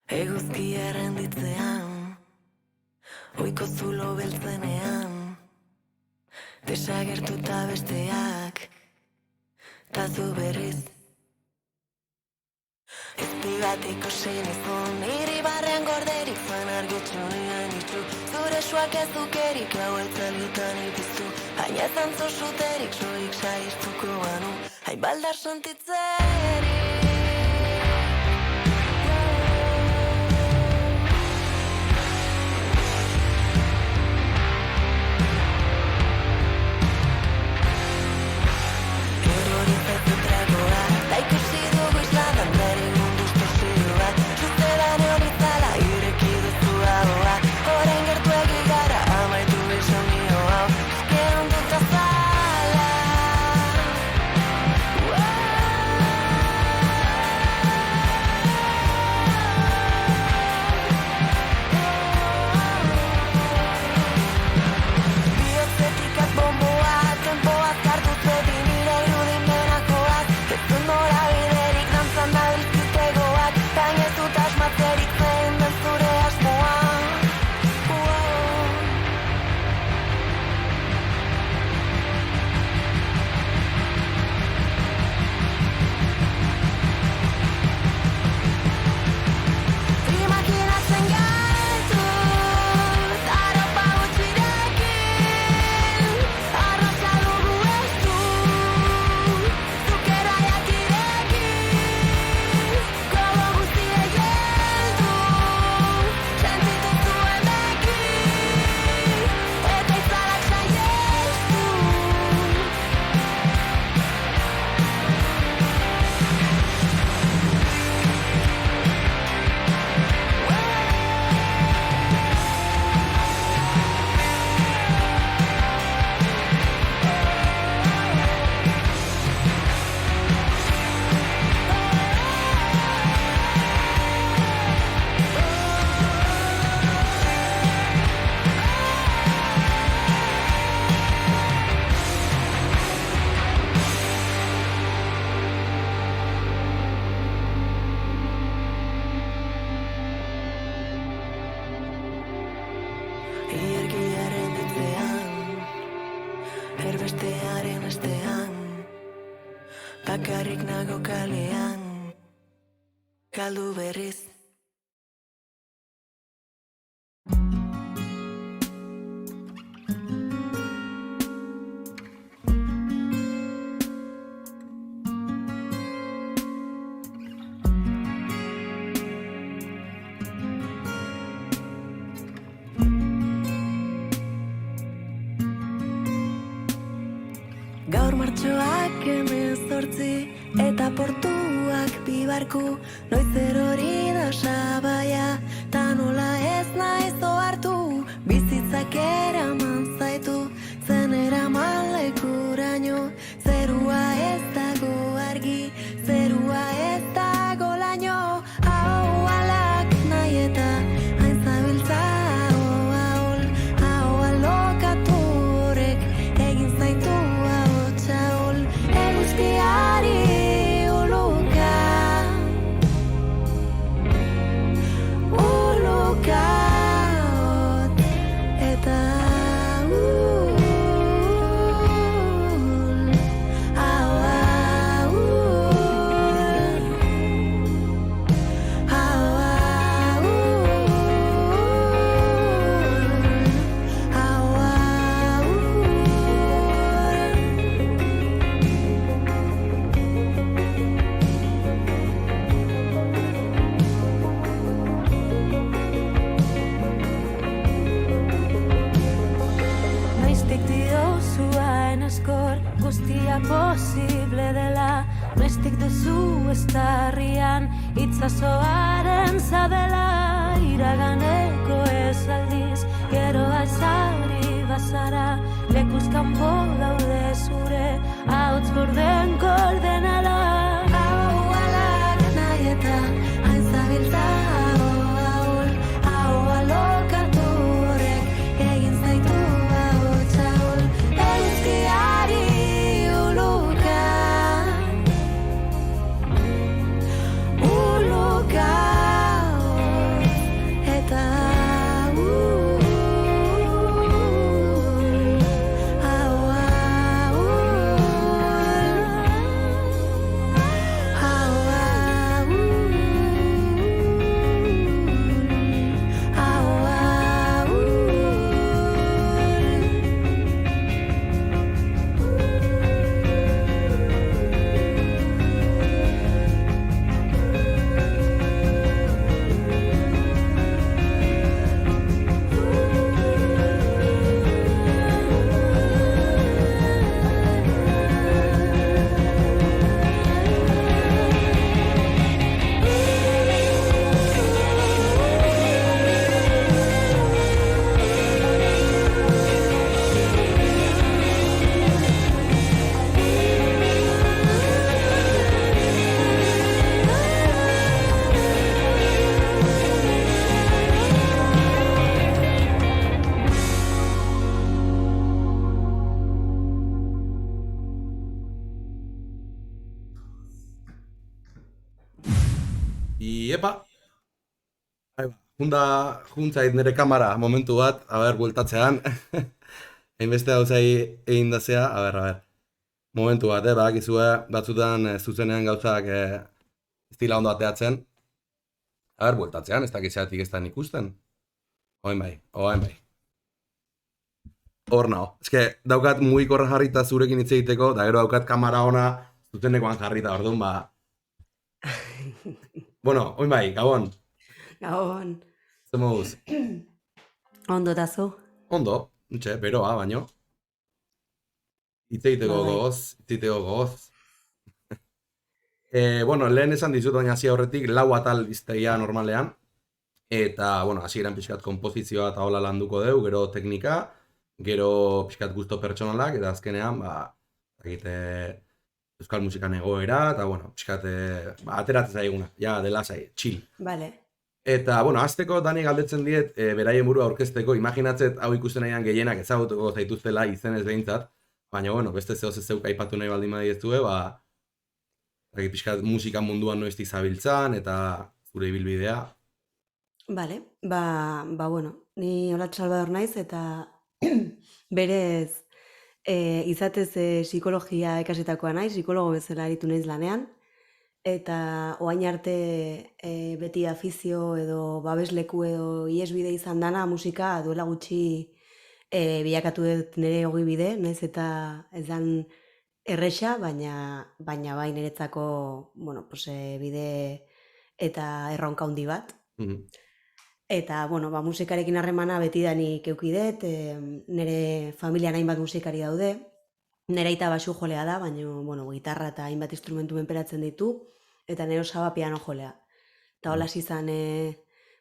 Eguzkia errenditzean, oiko zulo beltzenean, desagertuta besteak, tazu berriz. Ezpi bateko senizun, hiri barrean gorderik zan argitxu nien itxu. Zure suak ez dukerik hau eltzaldutan ipiztu, baina ez antzo suterik soik saistuko banu, hain baldar sentitzerik. Erbestearen astean, bakarrik nago kalean, galdu berriz. Gaur martxoak 18 eta portuak bibarku, noiz erori da sabaia, ta nola ez naiz ohartu, bizitzak eraman zaitu, zen eraman lekuraino, zerua ez dago argi, zerua ez dago laino, hau alak nahi eta hain zabiltza ahol, hau alokatu horrek egin zaitu. Guztia posible dela, noiztik duzu estarrian, itzazoaren zabela, iraganeko esaldiz, gero alzari bazara, lekuz kanpo daude zure, hauts gorden koordenala. Hau alak nahi eta hain zabiltza ahol, hau alokatu horrek egin zaitu ahots ahol, eguzkiari uluka Iepa, juntzait nire kamara momentu bat, bueltatzean. Hainbeste gauzai egin dazea, momentu bat, badakizue, batzutan zuzenean gauzak ez dira ondo ateatzen. Bueltatzean, ez dakitzeatik ez da ikusten. Oain bai. Hor nao. Ez daukat mugikorra jarrita zurekin hitz egiteko, da gero daukat kamara ona zuzenekoan jarrita, orduan, Bueno, oin bai, gabon. Gabon. Zer moduz? Ondo tazu? Ondo, beroa, baino. Hitz Ba egiteko bai. gogoz, hitz egiteko gogoz. Bueno, lehen esan dizut, baina hasi aurretik, lau atal iztegia normalean. Eta, bueno, hasieran pixkat konposizioa eta hola landuko deu, gero teknika, gero pixkat gusto pertsonalak, eta azkenean, egite euskal musikan egoera, eta, bueno, pixkat, ateratzen zaiguna, ja, dela zai, chill. Bale. Eta, bueno, azteko dani galdetzen diet, beraien burua aurkezteko, imaginatzet hau ikusten nahian gehienak ezagutuko zaituztela izenez behintzat, baina, bueno, beste zehoz ez zeuk aipatu nahi baldin badieztue, pixkat musika munduan noiztik zabiltzan, eta zure ibilbidea. Bale. Bueno, ni Olat Salvador naiz eta berez izatez psikologia ikasitakoa naiz, psikologo bezala aritu naiz lanean. Eta oain arte beti afizio edo babesleku edo iesbide izan dana musika duela gutxi bilakatu dut nire ogibide, naiz eta ez dan erresa, baina bai niretzako, bueno, pues, bide eta erronka handi bat. Mhm. Eta, bueno, musikarekin harremana betidanik eduki dut, nire familian hainbat musikari daude, nire aita basu jolea da, baina, bueno, gitarra eta hainbat instrumentu menperatzen ditu, eta nire osaba piano jolea. Eta hola izan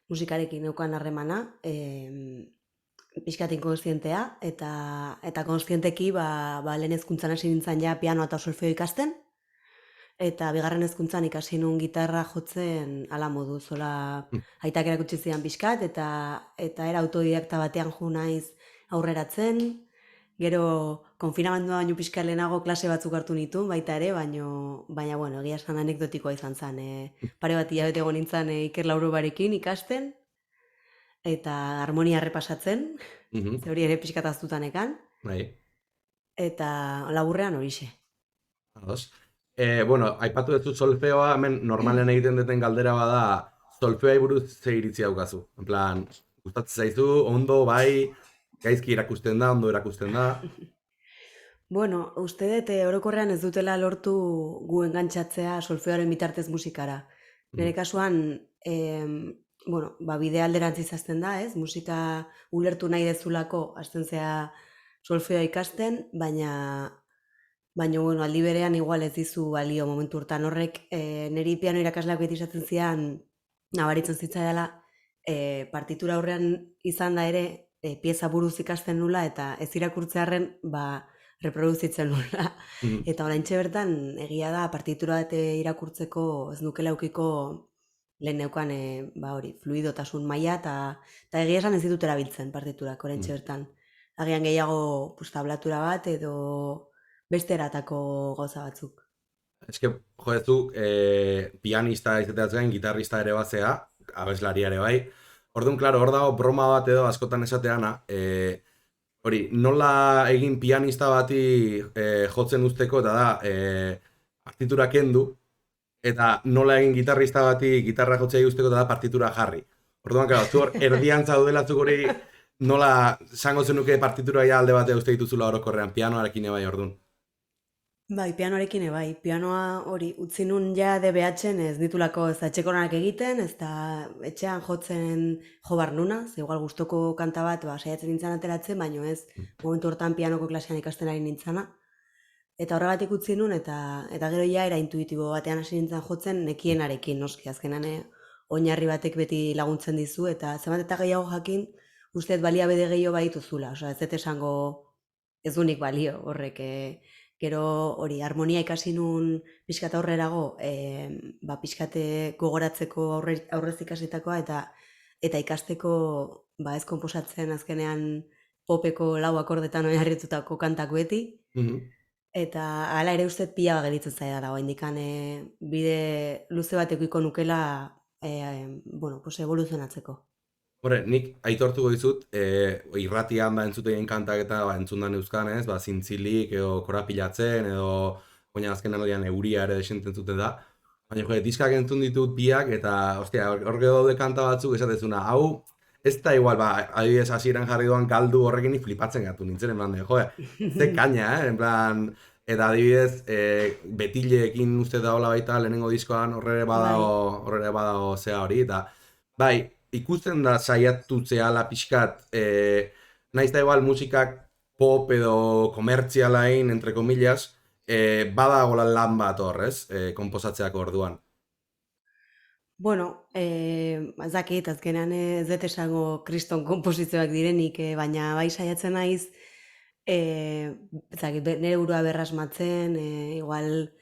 musikarekin neukan harremana, pixkat inkonstientea, eta konstienteki lehen hezkuntzan hasi nintzen ja piano eta solfeo ikasten, eta bigarren hezkuntzan ikasi nun gitarra jotzen ala modu, zola aitak erakutsi zidan pixkat, eta era autodidakta batean jo naiz aurreratzen, gero konfinamendua baino pixkat lehenago klase batzuk hartu nitu, baita ere, baina bueno, egia esan anekdotikoa izan zen, pare bat hilabete egon nintzen Iker Laurobarekin ikasten, eta harmonia errepasatzen, ze hori ere pixkat aztutan ekan, Bai, eta laburrean horixe. ados. Bueno, aipatu dut solfeoa, hemen normalen egiten duten galdera bada, solfeoai buruz ze iritzi daukazu. En plan, gustatzen zaizu, ondo, bai, gaizki erakusten da, ondo erakusten da. Bueno, uste dut orokorrean ez dutela lortu gu engantxatzea solfeoaren bitartez musikara. Nire kasuan, bueno, bide alderantziz hasten da, ez? Musika ulertu nahi dezulako hasten zea solfeoa ikasten, baina bueno, aldi berean igual ez dizu balio momentu hortan horrek, niri piano irakasleak beti izaten zian, nabaritzen zitzaidala, partitura aurrean izan da ere, pieza buruz ikasten nula, eta ez irakurtzearren, reproduzitzen nula. Eta oraintxe bertan, egia da, partitura bat irakurtzeko ez nukela eukiko lehen neukan hori, fluidotasun maila, eta egia esan ez ditut erabiltzen partiturak oraintxe bertan. Agian gehiago tablatura bat edo beste eratako gauza batzuk. Ez que, jodezu, pianista izateaz gain, gitarrista ere batzea, abeslaria ere bai. Orduan, klaro, hor dago broma bat edo askotan esateana, hori, nola egin pianista bati jotzen usteko, eta da, partitura kendu, eta nola egin gitarrista bati gitarra jotzea usteko, eta da partitura jarri. Orduan, klaro, zu hor erdian zaudela zuk hori, nola zango zenuke partitura ja alde batea uste dituzula orokorrean, pianoarekin ebai, orduan. Bai, pianoarekin bai. Pianoa hori utzi nun ja DBH-en ez ditulako ez da etxekoranak egiten, ez da etxean jotzen jo bar nuna, ze igual gustoko kanta bat saiatzen nintzen ateratzen, baino ez momentu hortan pianoko klasean ikasten ari nintzana. Eta horregatik utzi nun, eta gero ja era intuitibo batean hasi nintzen jotzen nekienarekin, noski, azkenan oinarri batek beti laguntzen dizu, eta zenbat eta gehiago jakin, usteet baliabide gehiago badituzula, osea, ez dut esango ez dunik balio horrek, gero hori, harmonia ikasi nun pixkat aurrerago, pixkate gogoratzeko aurrez ikasitakoa, eta ikasteko ez konposatzen azkenean popeko lau akordetan oinarritutako kantak beti, eta hala ere uste pila gelitzen zaidala, oraindik bide luze bat edukiko nukela bueno, pues evoluzionatzeko. Hore, nik aitortuko dizut, irratian entzuten kantak eta entzundan euskanez, zintzilik edo korapilatzen edo oina azken aldean euria ere desentzen zuten da. Baina jo, diskak entzun ditut biak eta, ostia, hor gero daude kanta batzuk esatezuna, hau, ez da igual, adibidez hasieran jarri doan galdu horrekin ni flipatzen gatu nintzen, en plan, ze kaina, en plan, eta adibidez, betileekin uste daola baita lehenengo diskoan horre badago zea hori, eta bai, ikusten da saiatu zehala pixkat, naiz da igual musikak pop edo komertzialain, entre comillas, badagola lan bat hor, ez? Konposatzeako orduan. Bueno, ez dakit, azkenean ez dut esango kriston konposizioak direnik, baina bai saiatzen naiz, ez dakit, nire burua berrasmatzen, igual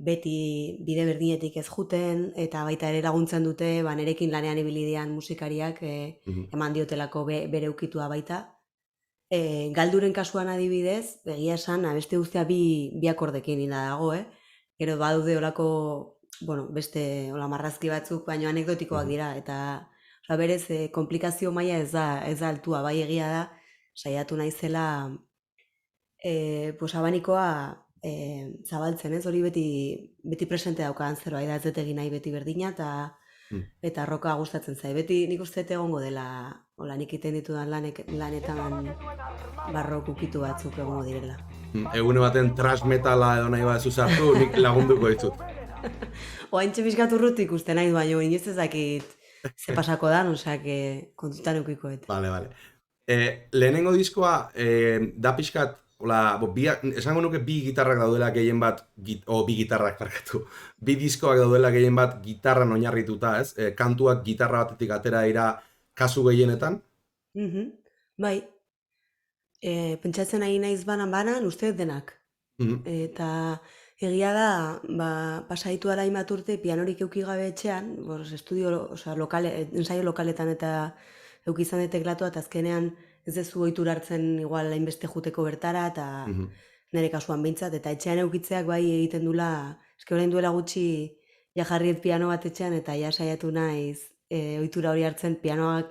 beti bide berdinetik ez juten, eta baita ere laguntzen dute, nerekin lanean ibilidean musikariak eman diotelako bere ukitua baita. Galduren kasuan adibidez, egia esan, abeste guztia bi akordekin inda dago, Gero badude olako, bueno, beste ola marrazki batzuk, baina anekdotikoak dira, eta berez, komplikazio maila ez da altua, bai egia da, saiatu naizela, pues abanikoa zabaltzen, ez? Hori beti presente daukadan zerbait da, ez dut egin nahi beti berdina, eta roka gustatzen zai. Beti nik uste dut egongo dela, hola, nik iten ditudan lanetan barrok ukitu batzuk egongo direla. Egune baten trash metala edo nahi bat zuzartu, nik lagunduko ditut. Oaintxe pixkat urrutu ikusten nahi, baina inoiz ez dakit ze pasako dan, osea, kontutan eukikoet. Vale. Lehenengo diskoa, da pixkat, esango nuke bi gitarrak daudela gehien bat, bi gitarrak parkatu, bi diskoak daudela gehien bat gitarran oinarrituta, ez? Kantuak gitarra batetik atera dira kasu gehienetan? Bai, pentsatzen nahi naiz banan uste denak. Eta egia da, pasaitu ara hainbat urte pianorik euki gabe etxean, ensaio lokaletan eta euki izan deteklatua, eta azkenean ez dezu ohitura hartzen igual hainbeste juteko bertara, eta nire kasuan behintzat, eta etxean eukitzeak bai egiten dula, eske orain duela gutxi ja jarriet piano bat etxean, eta ja saiatu naiz ohitura hori hartzen pianoak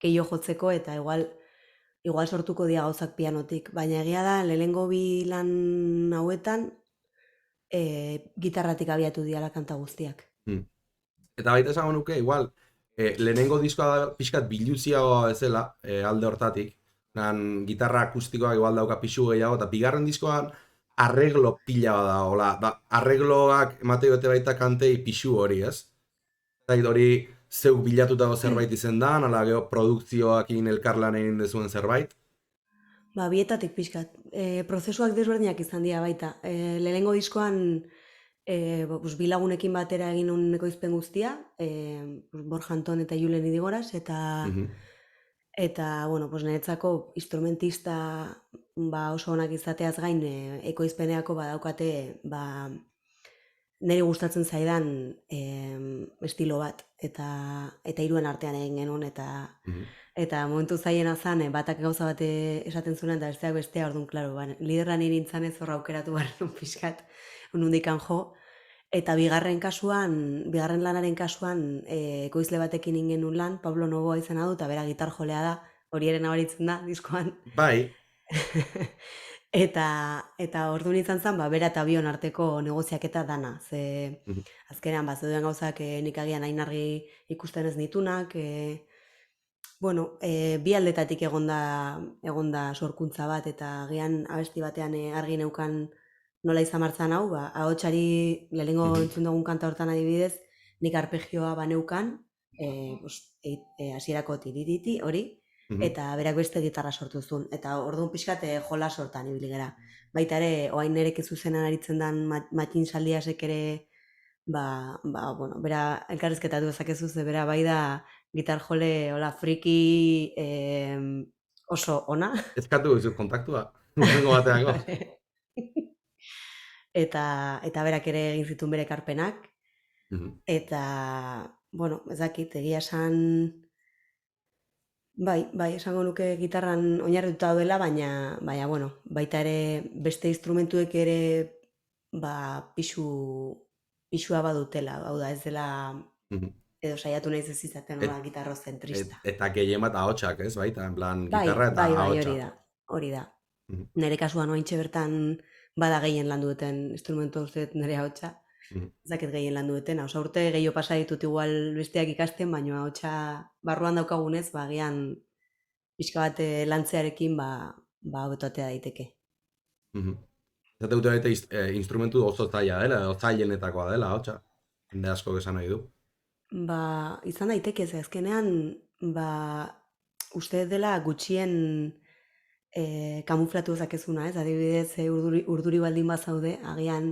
gehiago jotzeko, eta igual sortuko dira gauzak pianotik, baina egia da, lehenengo bi lan hauetan, gitarratik abiatu diala kanta guztiak. Eta baita esango nuke, igual, lehenengo diskoa da pixkat biluziagoa bezala, alde hortatik, gitarra akustikoak igual dauka pixu gehiago, eta bigarren diskoan arreglo pila da, arregloak emate bete baita kantei pixu hori, ez? Eta hori zeuk bilatutako zerbait izen da, nala geho produkzioakin elkarlan egin dezuen zerbait? Bietatik pixkat. Prozesuak desberdinak izan dira baita. Lehenengo diskoan bilagunekin batera egin un ekoizpen guztia, Borja Anton eta Julen Idigoras, eta bueno, niretzako instrumentista oso onak izateaz gain ekoizpeneako badaukate niri gustatzen zaidan estilo bat, eta hiruen artean egin genuen, eta momentu zaiena zan, batak gauza bat esaten zuen, eta besteak bestea, orduan, klaro, liderra niri nintzen ez horra aukeratu barren pixkat, unundikan jo, eta bigarren lanaren kasuan, ekoizle batekin ingen nun lan, Pablo Novoa izena du, eta bera gitar jolea da, hori ere nabaritzen da, diskoan. Bai. Eta orduan izan zen, bera eta bion arteko negoziaketa dana, ze azkenean zeuden gauzak nik agian hain argi ikusten ez nitunak, bi aldetatik egonda sorkuntza bat, eta agian abesti batean argi neukan nola izan martzan hau, ahotsari lehenengo entzun dugun kanta hortan adibidez, nik arpegioa baneukan, hasierako tiririti hori, eta berak beste gitarra sortu zuen, eta orduan pixkat jola sortan ibili gera. Baita ere, oain nerek zuzenan aritzen den Matin Saldiasek ere, bera elkarrizketatu ezakezu, ze bera bai da gitar jole, hola, friki oso ona. Ezkatu duzu kontaktua, nengo bateako. Eta berak ere egin zituen bere ekarpenak, eta, ez dakit, egia esan, bai, esango nuke gitarran oinarrituta daudela, baina, baita ere beste instrumentuek ere, pisua badutela, hau da, ez dela Mhm. Edo saiatu naiz ez izaten Et, nola gitarrozentrista. eta gehien bat ahotsak, ez, baita, en plan, Bai, gitarra eta bai, bai, hori ahotsa. da, hori da. Mhm. Nere kasuan oaintxe bertan bada gehien landu duten instrumentu uste dut nere ahotsa. Mhm. Ez dakit gehien landu duten, osa urte gehiago pasa ditut igual besteak ikasten, baina ahotsa barruan daukagunez, ba, agian pixka bat lantzearekin, hobeto atera daiteke. Mhm. Zate dute baita instrumentu oso zaila dela, edo zailenetakoa dela, ahotsa. Jende asko esan nahi du. Ba, izan daiteke, ze azkenean, ba, uste dut dela gutxien kamuflatu dezakezuna, ez? Adibidez, urduri baldin bazaude, agian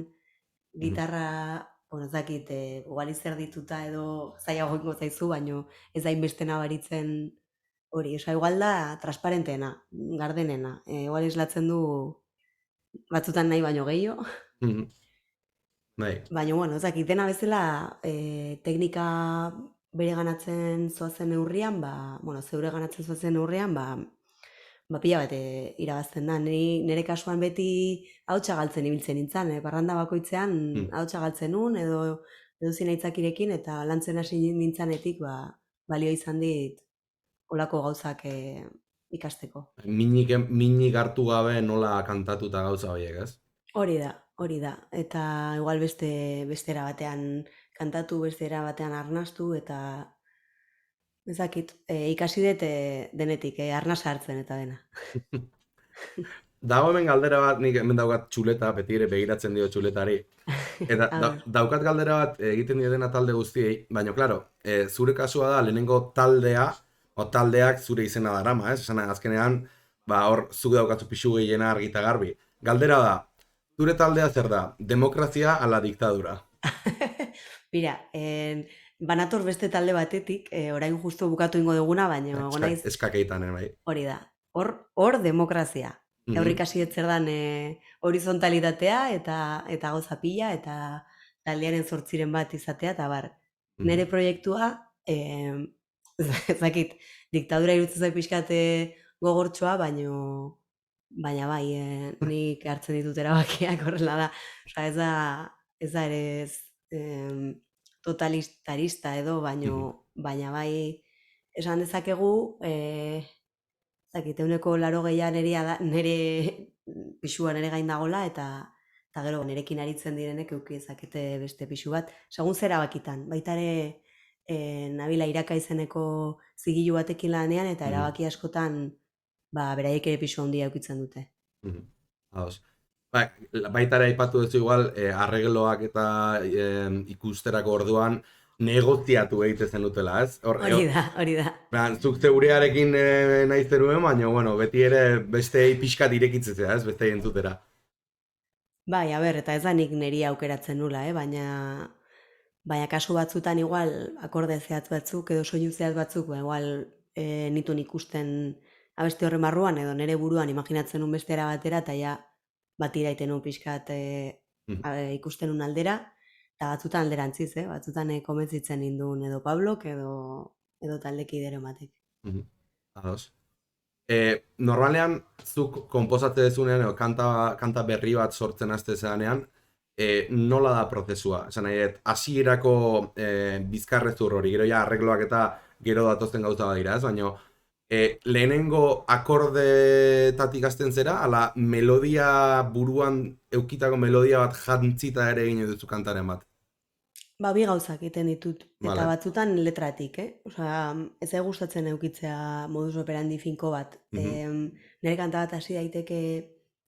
Mhm. gitarra, bueno, ez dakit, igual izerdituta edo zailago egingo zaizu, baino ez da inbeste nabaritzen hori. Osa, igual da transparenteena, gardenena. Igual islatzen du batzutan nahi baino gehiago. Mhm. Bai. Baina, bueno, ez dakit, dena bezala teknika bere ganatzen zoazen neurrian, bueno, zeure ganatzen zoazen neurrian, pila bat irabazten da. Nire kasuan beti ahotsa galtzen ibiltzen nintzen, parranda bakoitzean Mhm. ahotsa galtzen nun, edo zinaitzakirekin, eta lantzen hasi nintzanetik, balio izan dit olako gauzak ikasteko. Minik hartu gabe nola kantatuta gauza horiek, ez? Hori da, hori da. Eta igual bestera batean kantatu, bestera batean arnastu, eta ez dakit, ikasi dut denetik, arnasa hartzen eta dena. Dago hemen galdera bat, nik hemen daukat txuleta, beti ere begiratzen dio txuletari. Eta A ber. daukat galdera bat egiten dietena talde guztiei, baina, klaro, zure kasua da, lehenengo taldea, o taldeak zure izena darama, ez? Esan azkenean, hor, zuk daukatzu pixu gehiena argita garbi. Galdera da, zure taldea zer da, demokrazia ala diktadura? Mira, banator beste talde batetik, orain justu bukatu ingo duguna, baina naiz Eskakeitan, bai. hori da. Hor demokrazia. Mhm. Aurrikasi zer dan horizontalitatea eta gauza pila eta taldearen zortziren bat izatea, eta bar. Mhm. Nere proiektua, ez dakit, diktadura irutzen zait pixkat gogortxoa, baina bai, nik hartzen ditut erabakiak horrela da. Osa, ez da ere totalitarista edo, baina bai, esan dezakegu, zakit, euneko 80 nire pixua nire gain dagola, eta gero nirekin aritzen direnek euki ezakete beste pixu bat. Segun zera bakitan, baita ere nabila iraka izeneko zigilu batekin lanean, eta erabaki askotan beraiek ere pixu handia eukitzen dute. Ados. Baita ere aipatu duzu igual, arregloak eta ikusterako orduan negoziatu egiten zenutela, ez? Hori da. Zuk zeurearekin nahi zeruen, baina, bueno, beti ere beste pixkat irekitzea, ez? Beste entzutera. Bai, eta ez da nik niri aukeratzen nula, baina kasu batzutan igual akorde zehatz batzuk edo soinu zehatz batzuk, igual nituen ikusten abesti horren barruan edo nire buruan imaginatzen nun bestera batera, eta ja bat iraiten nun pixkat ikusten nun aldera, eta batzutan alderantziz, batzutan komentzitzen ninduen edo Pablok edo taldekideren batek. Ados. Normalean, zuk konposatze dezunean, edo kanta berri bat sortzen haste zeanean, nola da prozesua? Esan nahi, hasierako bizkarrezur hori, gero ja arregloak eta gero datozen gauza bat dira, ez? Baina lehenengo akordetatik hasten zera, ala melodia buruan eukitako melodia bat jantzita ere egin duzu kantaren bat? Bi gauzak egiten ditut, eta Vale. batzutan letratik, Osea, ez da gustatzen eukitzea modus operandi finko bat. Nire kanta bat hasi daiteke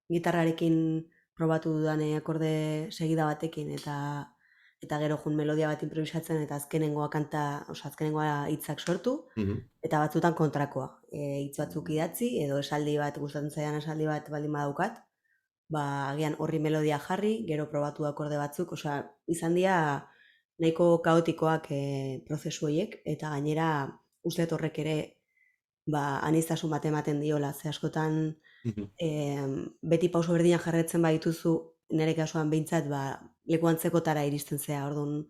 gitarrarekin probatu dudan akorde segida batekin, eta gero jun melodia bat improvisatzen, eta azkenengoa hitzak sortu, eta batzutan kontrakoa. Hitz batzuk idatzi, edo esaldi bat, gustatzen zaidan esaldi bat baldin badaukat, agian horri melodia jarri, gero probatu akorde batzuk, osea, izan dira nahiko kaotikoak prozesu horiek, eta gainera uste dut horrek ere aniztasun bat ematen diola, ze askotan beti pauso berdinak jarretzen badituzu, nire kasuan behintzat leku antzekotara iristen zea, orduan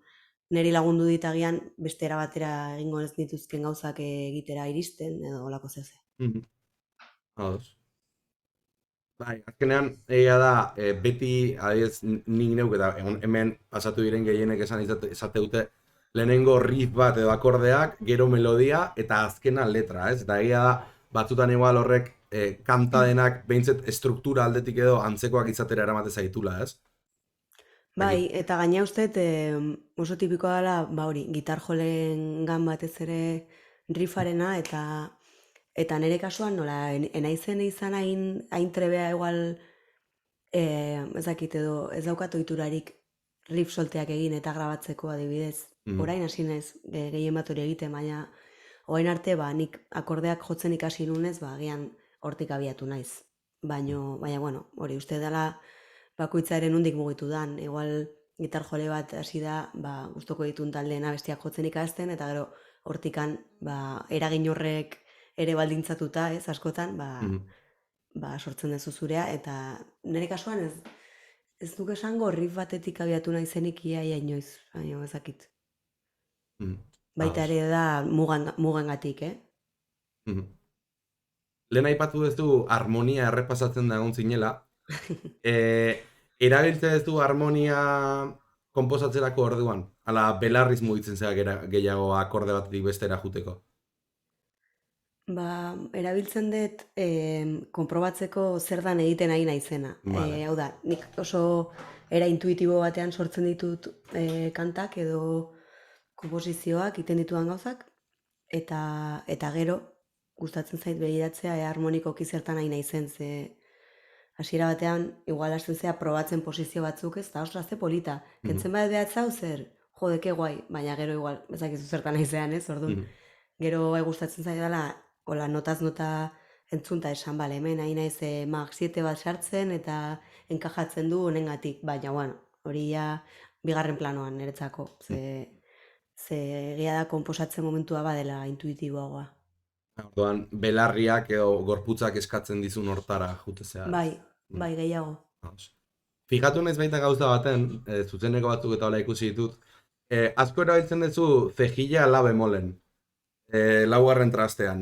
niri lagundu dit agian beste era batera egingo ez dituzken gauzak egitera iristen, edo olako zeze. Ados. Bai, azkenean egia da, beti, adibidez, nik neuk eta hemen pasatu diren gehienek esate dute, lehenengo riff bat edo akordeak, gero melodia, eta azkena letra, ez? Eta egia da, batzutan igual horrek kanta denak behintzet struktura aldetik edo antzekoak izatera eramate zaitula, ez? Bai, eta gaina uste oso tipikoa dela, ba hori, gitar jolengan batez ere riffarena, eta nire kasuan nola, enaizen izan hain trebea igual, ez dakit edo, ez daukat ohiturarik riff solteak egin eta grabatzeko adibidez. Orain hasi naiz gehien bat hori egiten, baina orain arte ba nik akordeak jotzen ikasi nunez, ba agian hortik abiatu naiz. Baina bueno, hori uste dela bakoitzaren nondik mugitu dan. Igual gitar jole bat hasi da, ba gustoko ditun taldeen abestiak jotzen ikasten eta gero hortikan ba eragin horrek ere baldintzatuta, ez askotan, ba sortzen dezu zurea eta nire kasuan ez duk esango riff batetik abiatu naizenik ia inoiz, baina ez dakit. Baita ere da mugangatik, Lehen aipatu duzu harmonia errepasatzen da egon zinela. Erabiltzen duzu harmonia konposatzerako orduan? Ala belarriz mugitzen zera gehiago akorde batetik bestera juteko? Ba, erabiltzen dut konprobatzeko zer dan egiten nahi naizena. Hau da, nik oso era intuitibo batean sortzen ditut kantak edo komposizioak iten ditudan gauzak, eta gero gustatzen zait begiratzea harmonikoki zertan nahi naizen, ze hasiera batean igual hasten zea probatzen posizio batzuk, ez da, ostras, ze polita. Kentzen bat behatzau zer, jode, ke guai, baina gero igual, ezakizu zertan naizean, ez, orduan. Gero bai gustatzen zait dela, hola, notaz nota entzunta esan, bale, hemen nahi naiz mag 7 bat sartzen eta enkajatzen du honengatik, baina, bueno, hori ja bigarren planoan niretzako, ze egia da konposatzen momentua badela intuitiboagoa. Orduan, belarriak edo gorputzak eskatzen dizun hortara jutezea. Bai, gehiago. Fijatu naiz baita gauza baten, zuzeneko batzuk eta hola ikusi ditut, asko erabiltzen duzu cejilla la bemolen, laugarren trastean.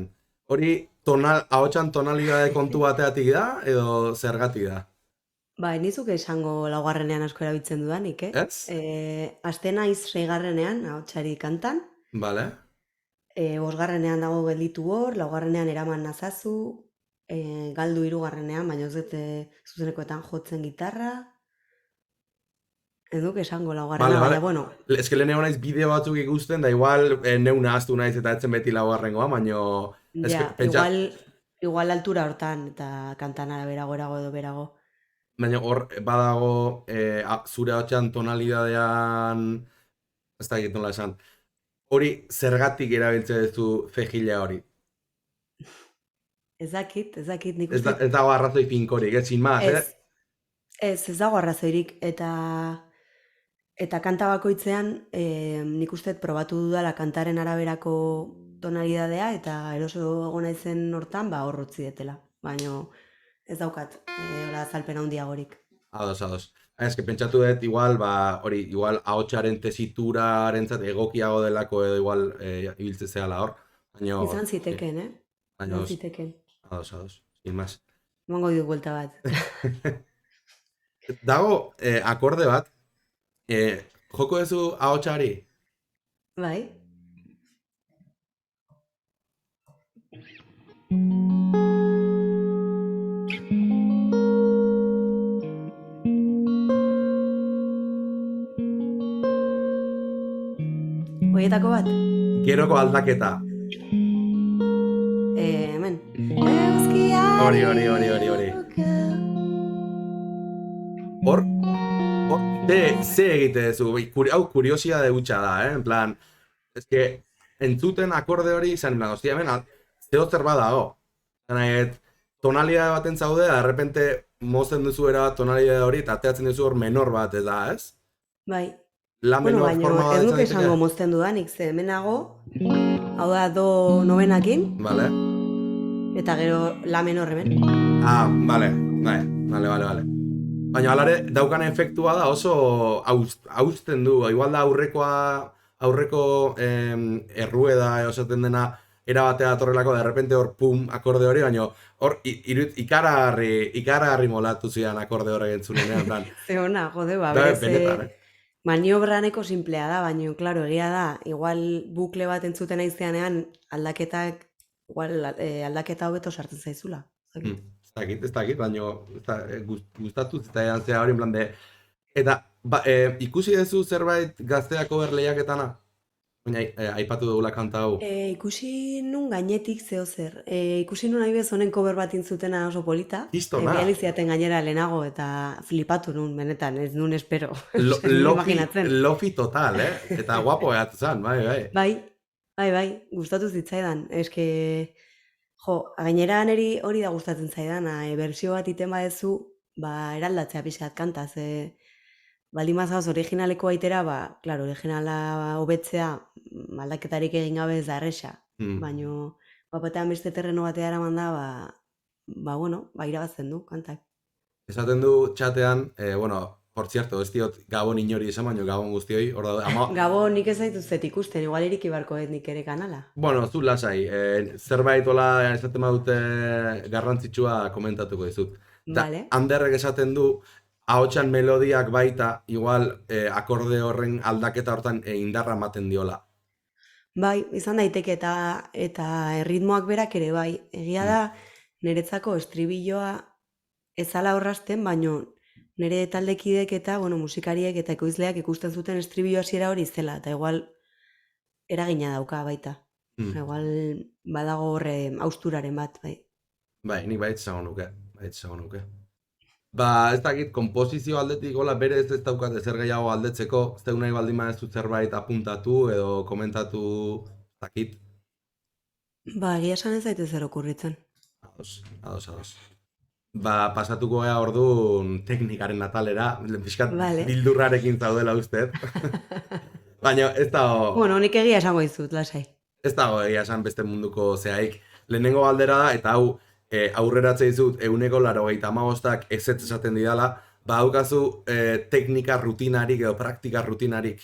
Hori ahotsan tonalidade kontu bateatik da edo zergatik da? Bai, nizuke esango laugarrenean asko erabiltzen dudanik, Ez? Aste naiz 6garrenean, ahotsari kantan. Bale. 5garrenean dago gelditu hor, 4garrenean eraman nazazu, galdu 3garrenean, baina ez dut zuzenekoetan jotzen gitarra. Ez duk esango 4garrena, baina bueno. Ez que lehen naiz bideo batzuk ikusten, da igual neuna ahaztu naiz eta etzen beti 4garrengoa, baina... Ja, igual altura hortan eta kantan araberago edo berago. Baina hor badago zure ahotsan tonalidadean, ez da egiten nola esan, hori zergatik erabiltzen duzu cejilla hori? Ez dakit, nik uste... Ez dago arrazoi finkorik, ez sin maz, Ez dago arrazoirik, eta kanta bakoitzean nik uste probatu dudala kantaren araberako tonalidadea, eta eroso egon naizen hortan, ba hor utzi detela, baina... Ez daukat, azalpen handiagorik. Ados. Ez que pentsatu dut, igual ahotsaren tesiturarentzat egokiago delako edo igual ibiltze zehala hor. Izan ziteken, Izan ziteken. Ados, sin más. Emango ditu buelta bat. Dago akorde bat, joko duzu ahotsari? Bai. Hoietako bat? Geroko aldaketa. Hemen. Hori. Hor, ze egite duzu, hau kuriosidade hutsa da, en plan, ez que entzuten akorde hori izan, hostia, hemen, zeo zer badago. Tonalidade baten zaude, de repente mozen duzu era tonalidade hori, eta ateatzen duzu hor menor bat, ez da, ez? Bai. La menor forma bat ez duk esango mozten dudanik, ze hemenago, hau da do novenakin, vale. Eta gero la menor hemen. Vale. Baina alare daukan efektua da oso hausten du, igual da aurreko errueda esaten dena erabatea datorrelako, de repente hor pum akorde hori, baina hor ikaragarri molatu zidan akorde horrek entzunean. Ze ona, jode, ba, benetan, maniobraneko simplea da, baina, klaro, egia da, igual bukle bat entzuten aizeanean aldaketak, igual aldaketa hobeto sartzen zaizula. Ez dakit, baina gustatu zitzaidan zea hori en plan de... Eta, ikusi duzu zerbait gazteako berleiaketana? Baina, aipatu dugula kanta hau. Ikusi nun gainetik zeo zer. Ikusi nun nahi honen cover bat intzutena oso polita. Kristona. Bializiaten gainera lehenago eta flipatu nun, benetan, ez nun espero. Imaginatzen. Lofi total, Eta guapo egatu zen, bai. Bai, gustatu zitzaidan. Eske, gainera neri hori da gustatzen zaidana. Bersio bat iten badezu, eraldatzea pixkat kantaz. Baldin mazaz originaleko aitera, klaro, originala hobetzea aldaketarik egin gabe ez da erresa. Baina, batean beste terreno batea eraman da, irabazten du, kantak. Esaten du txatean, por cierto, ez diot Gabon inori esan, baina Gabon guztioi, hor da, Gabon nik ez zaituzet ikusten, igual iriki barko nik ere kanala. Bueno, zu lasai, zerbait hola esaten badute garrantzitsua komentatuko dizut. Vale. Anderrek esaten du, ahotsan melodiak baita, igual akorde horren aldaketa hortan indarra ematen diola. Bai, izan daiteke eta erritmoak berak ere bai. Egia da, niretzako estribilloa ezala horrazten, baino nire taldekidek eta musikariek eta ekoizleak ikusten zuten estribillo hasiera hori zela, eta igual eragina dauka baita. Igual badago horre austuraren bat, bai. Bai, nik bait zago nuke. Ez dakit, komposizio aldetik gola bere ez daukat ezer gehiago aldetzeko, ez da nahi baldin badezu zerbait apuntatu edo komentatu, ez dakit. Egia esan ez zaite zer okurritzen. Ados. Pasatuko gea orduan teknikaren atalera, pixkat bildurrarekin zaudela ustez. Baina ez dago... Nik egia esango dizut, lasai. Ez dago egia esan beste munduko zehaik. Lehenengo galdera da, eta hau aurreratzea dizut 195ak ezetz esaten didala, daukazu teknika rutinarik edo praktika rutinarik.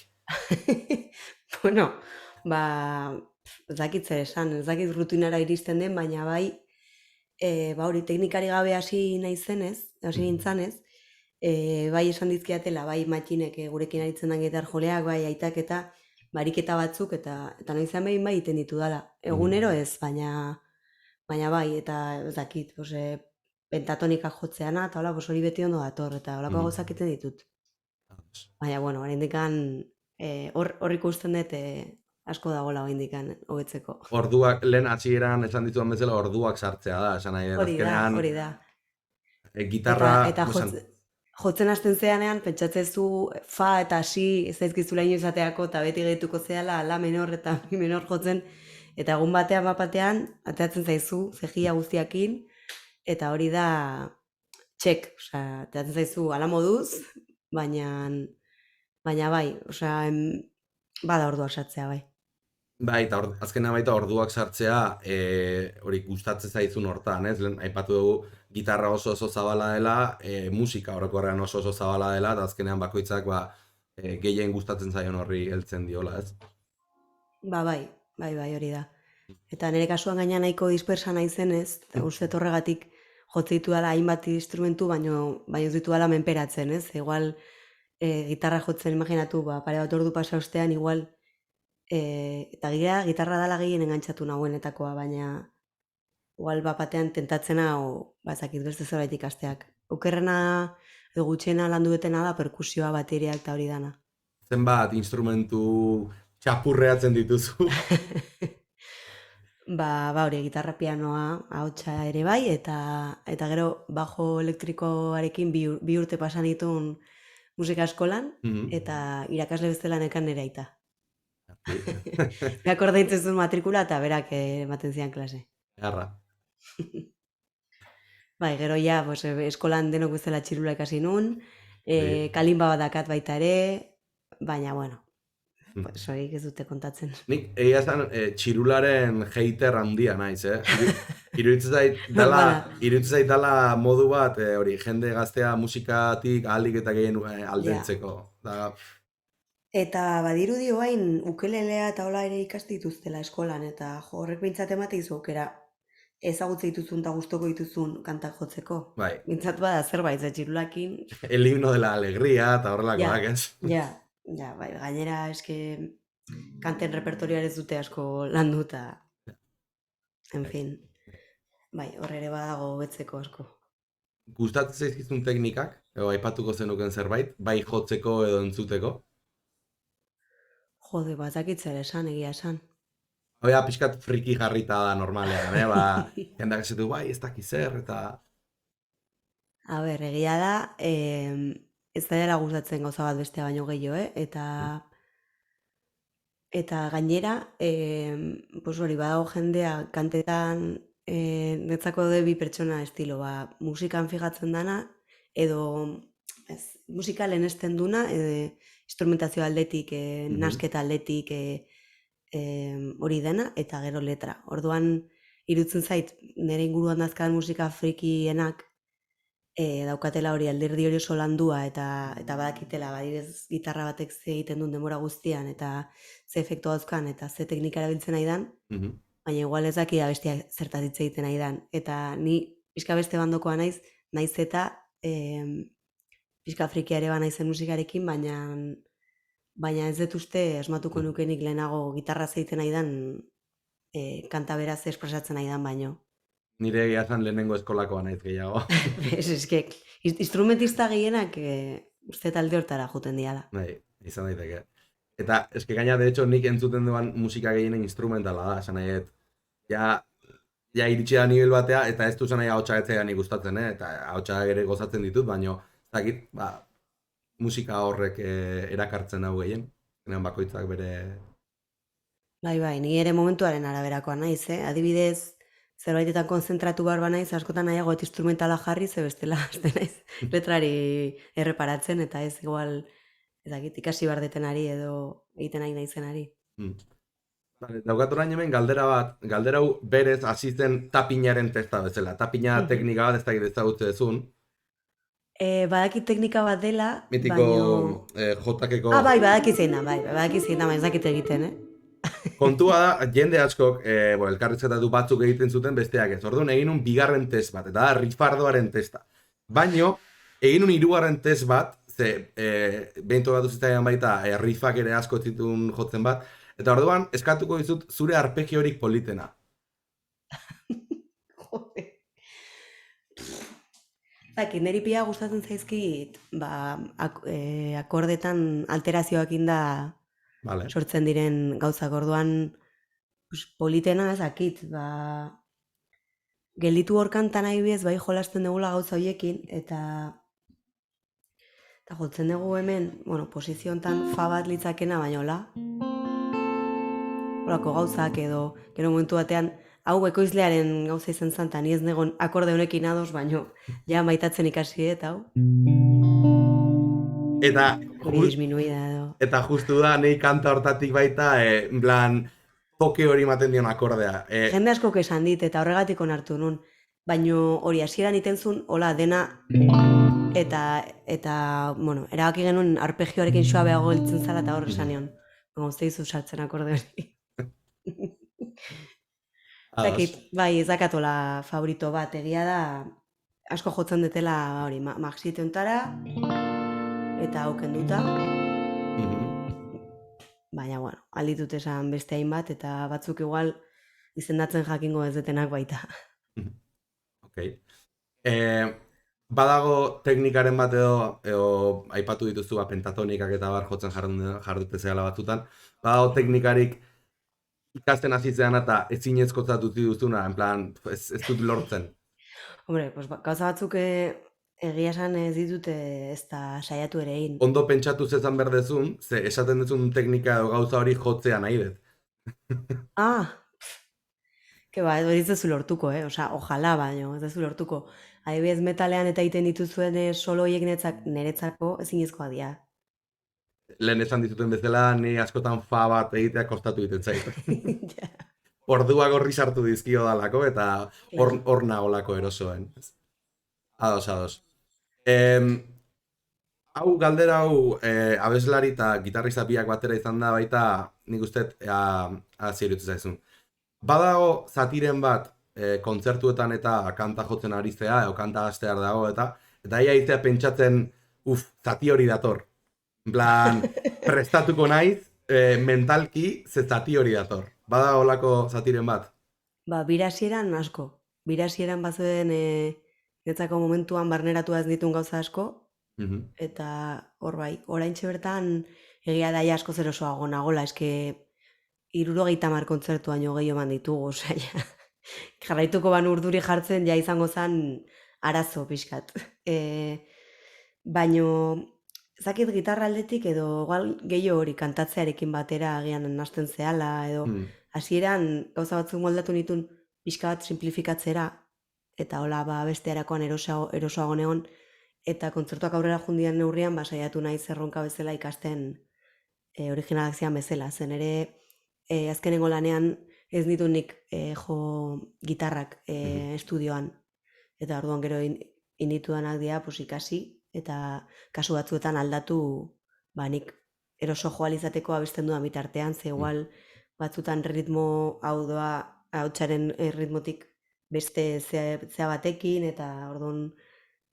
Ez dakit zer esan, ez dakit rutinara iristen den, baina bai, hori teknikari gabe hasi nintzanez, bai esan dizkiatela, bai matxinek gurekin aritzen den gitar joleak, bai aitak eta bariketa batzuk, eta noizean behin bai iten ditu dala. Egunero ez, baina bai, eta ez dakit, pentatonika jotzeana, eta hori beti ondo dator, eta holako gauzak iten ditut. Baina, oraindikan hor ikusten dut asko dagoela oraindikan hobetzeko. Orduak, lehen hasieran esan dituan bezala, orduak sartzea da, esan nahi azkenean. Hori da. Gitarra... Eta jotzen hasten zeanean, pentsatzezu fa eta si ez zaizkizula inoiz ateako, eta beti gehituko zehala, la menor eta mi menor jotzen, eta egun batean, ateatzen zaizu, zehia guztiakin, eta hori da txek, ateatzen zaizu ala moduz, baina bai, bada orduak sartzea, bai. Bai, eta azkenean baita orduak sartzea, hori gustatzen zaizun hortan, ez? Aipatu dugu gitarra oso zabala dela, musika orokorrean oso zabala dela, eta azkenean bakoitzak gehien gustatzen zaion horri heltzen diola, ez? Bai, hori da. Eta nire kasuan gaina nahiko dispersa naizenez, eta uste horregatik jotze ditu dela hainbat instrumentu, baina ez ditu dela menperatzen, ez? Igual gitarra jotzen, imaginatu, pare bat ordu pasa ostean, igual, eta gitarra dala gehien engantzatu nagoenetakoa, baina igual batean tentatzena, bazakit beste zerbait ikasteak. Okerrena, edo gutxena landu betena da, perkusioa, bateriak eta hori dana. Zenbat instrumentu txapurreatzen dituzu? Hori, gitarra pianoa, ahotsa ere bai, eta gero bajo elektrikoarekin bi urte pasan ditun musika eskolan, eta irakasle bezala nekan nire aita. Beak ordaintzen zuen matrikula eta berak ematen zian klase. Garra. Bai, gero ja, eskolan denok bezala txirula ikasi nun, kalimba bat dakat baita ere, baina, sorik ez dute kontatzen. Nik egia esan txirularen hater handia naiz, Iruditzen zait dala modu bat, hori, jende gaztea musikatik ahalik eta gehien aldentzeko. Eta badirudi oain ukelelea eta hola ere ikasti dituztela eskolan, eta horrek bintzat emate izu aukera ezagutze dituzun eta gustoko dituzun kantak jotzeko. Bai. Bintzat bada zerbait, txirulakin. El himno de la alegría eta horrelakoak, ez? Ja, Ja, bai, gainera eske kanten repertorioa ez dute asko landu eta, en fin, bai, hor ere badago hobetzeko asko. Gustatzen zaizkizun teknikak, edo aipatuko zenuken zerbait, bai jotzeko edo entzuteko? Jode, bazakit zer esan, egia esan. Hau pixkat friki jarrita da normalean, ba, jendak esetu, bai, ez dakiz zer, eta... A ber, egia da, ez da dela gustatzen gauza bat bestea baino gehiago, eta gainera, pues hori, badago jendea kantetan netzako daude bi pertsona estilo, ba, musikan fijatzen dana, edo musika lehenesten duna, instrumentazio aldetik, nasketa aldetik, hori dena, eta gero letra. Orduan, irutzen zait, nire inguruan dazkan musika frikienak, daukatela hori alderdi hori oso landua eta badakitela, badibez gitarra batek ze egiten duen denbora guztian eta ze efektu dauzkan eta ze teknika erabiltzen nahi dan, baina igual ez daki abestia zertaz hitz egiten nahi dan. Eta ni pixka beste bandokoa naiz eta pixka frikia ere ba naizen musikarekin, baina ez dut uste asmatuko nukenik lehenago gitarra egiten nahi dan kanta beraz espresatzen nahi dan baino. Nire egia zan lehenengo eskolakoa naiz gehiago. Eske, instrumentista gehienak uste talde hortara juten diala. Bai, izan daiteke. Eta eske gaina, de hecho, nik entzuten duan musika gehienen instrumentala da, esan nahi, ja iritsi da nivel batea, eta ez du zen nahi ahotsa etzea nik gustatzen, eta ahotsa ere gozatzen ditut, baina, ez dakit, ba, musika horrek erakartzen hau gehien, bakoitzak bere... Bai, ni ere momentuaren araberakoa naiz, adibidez, zerbaitetan konzentratu behar naiz, askotan nahiago eta instrumentala jarri, ze bestela hasten naiz letrari erreparatzen, eta ez igual, ezakit, ikasi behar detenari edo egiten nahi naizenari. Daukatu orain hemen galdera bat, galdera hau berez hasi zen tapinaren testa bezala. Tapina teknika bat ez dakit ezagutze dezun. Badakit teknika bat dela, mitiko jotakeko... bai, badakit zein da, baina ez dakit egiten, Kontua da, jende askok, elkarrizketatu batzuk egiten zuten besteak ez. Orduan, egin un bigarren test bat, eta da, rifardoaren testa. Baino, egin un hirugarren test bat, ze, behintu bat duzitaian baita, rifak ere asko zituen jotzen bat, eta orduan, eskatuko dizut zure arpegiorik politena. Jode. Zaki, niri pia gustatzen zaizkit, akordetan alterazioak inda Vale. sortzen diren gauzak, orduan politena ezakit, gelditu hor kantan nahi bez, bai jolasten dugula gauza horiekin, eta jotzen dugu hemen, posiziontan fa bat litzakena, baina hola, horako gauzak edo, gero momentu batean, hau ekoizlearen gauza izan zen, eta ni ez negon akorde honekin ados, baina ja maitatzen ikasi eta hau. Eta justu da, nahi kanta hortatik baita, plan, toke hori ematen dion akordea. Jende asko esan dit, eta horregatik onartu nun. Baina hori hasieran itentzun, hola, dena, eta erabaki genuen arpegioarekin suabeago geltzen zala, eta horre esan nion. Uste dizu sartzen akorde hori. Bai, ez dakatola favorito bat, egia da, asko jotzen dutela hori, maxite ontara, eta hauken duta. Baina, alditut esan beste hainbat, eta batzuk igual izendatzen jakingo ez detenak baita. Ok. Badago teknikaren bat edo aipatu dituzu pentatonikak eta bar jotzen jardute zehala batzutan, badago teknikarik ikasten hasizean eta ezinezkotzat utzi duzuna, en plan, ez dut lortzen. Hombre, gauza batzuk egia esan ez ditute ez da saiatu ere egin. Ondo pentsatu zezan berdezun, ze esaten duzun teknika edo gauza hori jotzea nahi dut. Ez dezu lortuko, ojala baino, ez dezu lortuko. Adibidez metalean eta egiten dituzuen solo horiek niretzako ezinezkoa dira. Lehen esan dizuten bezala, ni askotan fa bat egitea kostatu egiten zait. Ordua gorri sartu dizkio dalako eta hor nagolako erosoen. Ados. Hau galdera hau abeslari eta gitarrista biak batera izan da baita nik uste iruditzen zaizun. Badago zatiren bat kontzertuetan eta kanta jotzen ari zea, edo kanta hastear dago eta ia iztea pentsatzen, zati hori dator. En plan, prestatuko naiz, mentalki ze zati hori dator. Bada olako zatiren bat? Ba, birasieran asko. Birasieran bazuen netzako momentuan barneratu ez ditun gauza asko, Mhm. eta hor bai, oraintxe bertan egia da ja asko zerosoago nagola, eske 70 kontzertu baino gehiago eman ditugu, osea, ja, jarraituko ban urduri jartzen ja izango zen arazo pixkat. Baino, zakit gitarra aldetik edo igual gehiago hori kantatzearekin batera agian nahasten zehala, edo Mm. hasieran gauza batzuk moldatu nitun pixka bat simplifikatzera, eta hola ba bestearakoan erosoago negon, eta kontzertuak aurrera jundian neurrian, ba saiatu naiz erronka bezala ikasten originalak zian bezala, zen ere azkenengo lanean ez ditu nik jo gitarrak Mhm. estudioan, eta orduan gero inditudanak dira pues, ikasi, eta kasu batzuetan aldatu, ba nik eroso joal izateko abesten dudan bitartean, ze Mm. igual batzutan ritmo hau doa, hautsaren ritmotik beste zea batekin, eta orduan,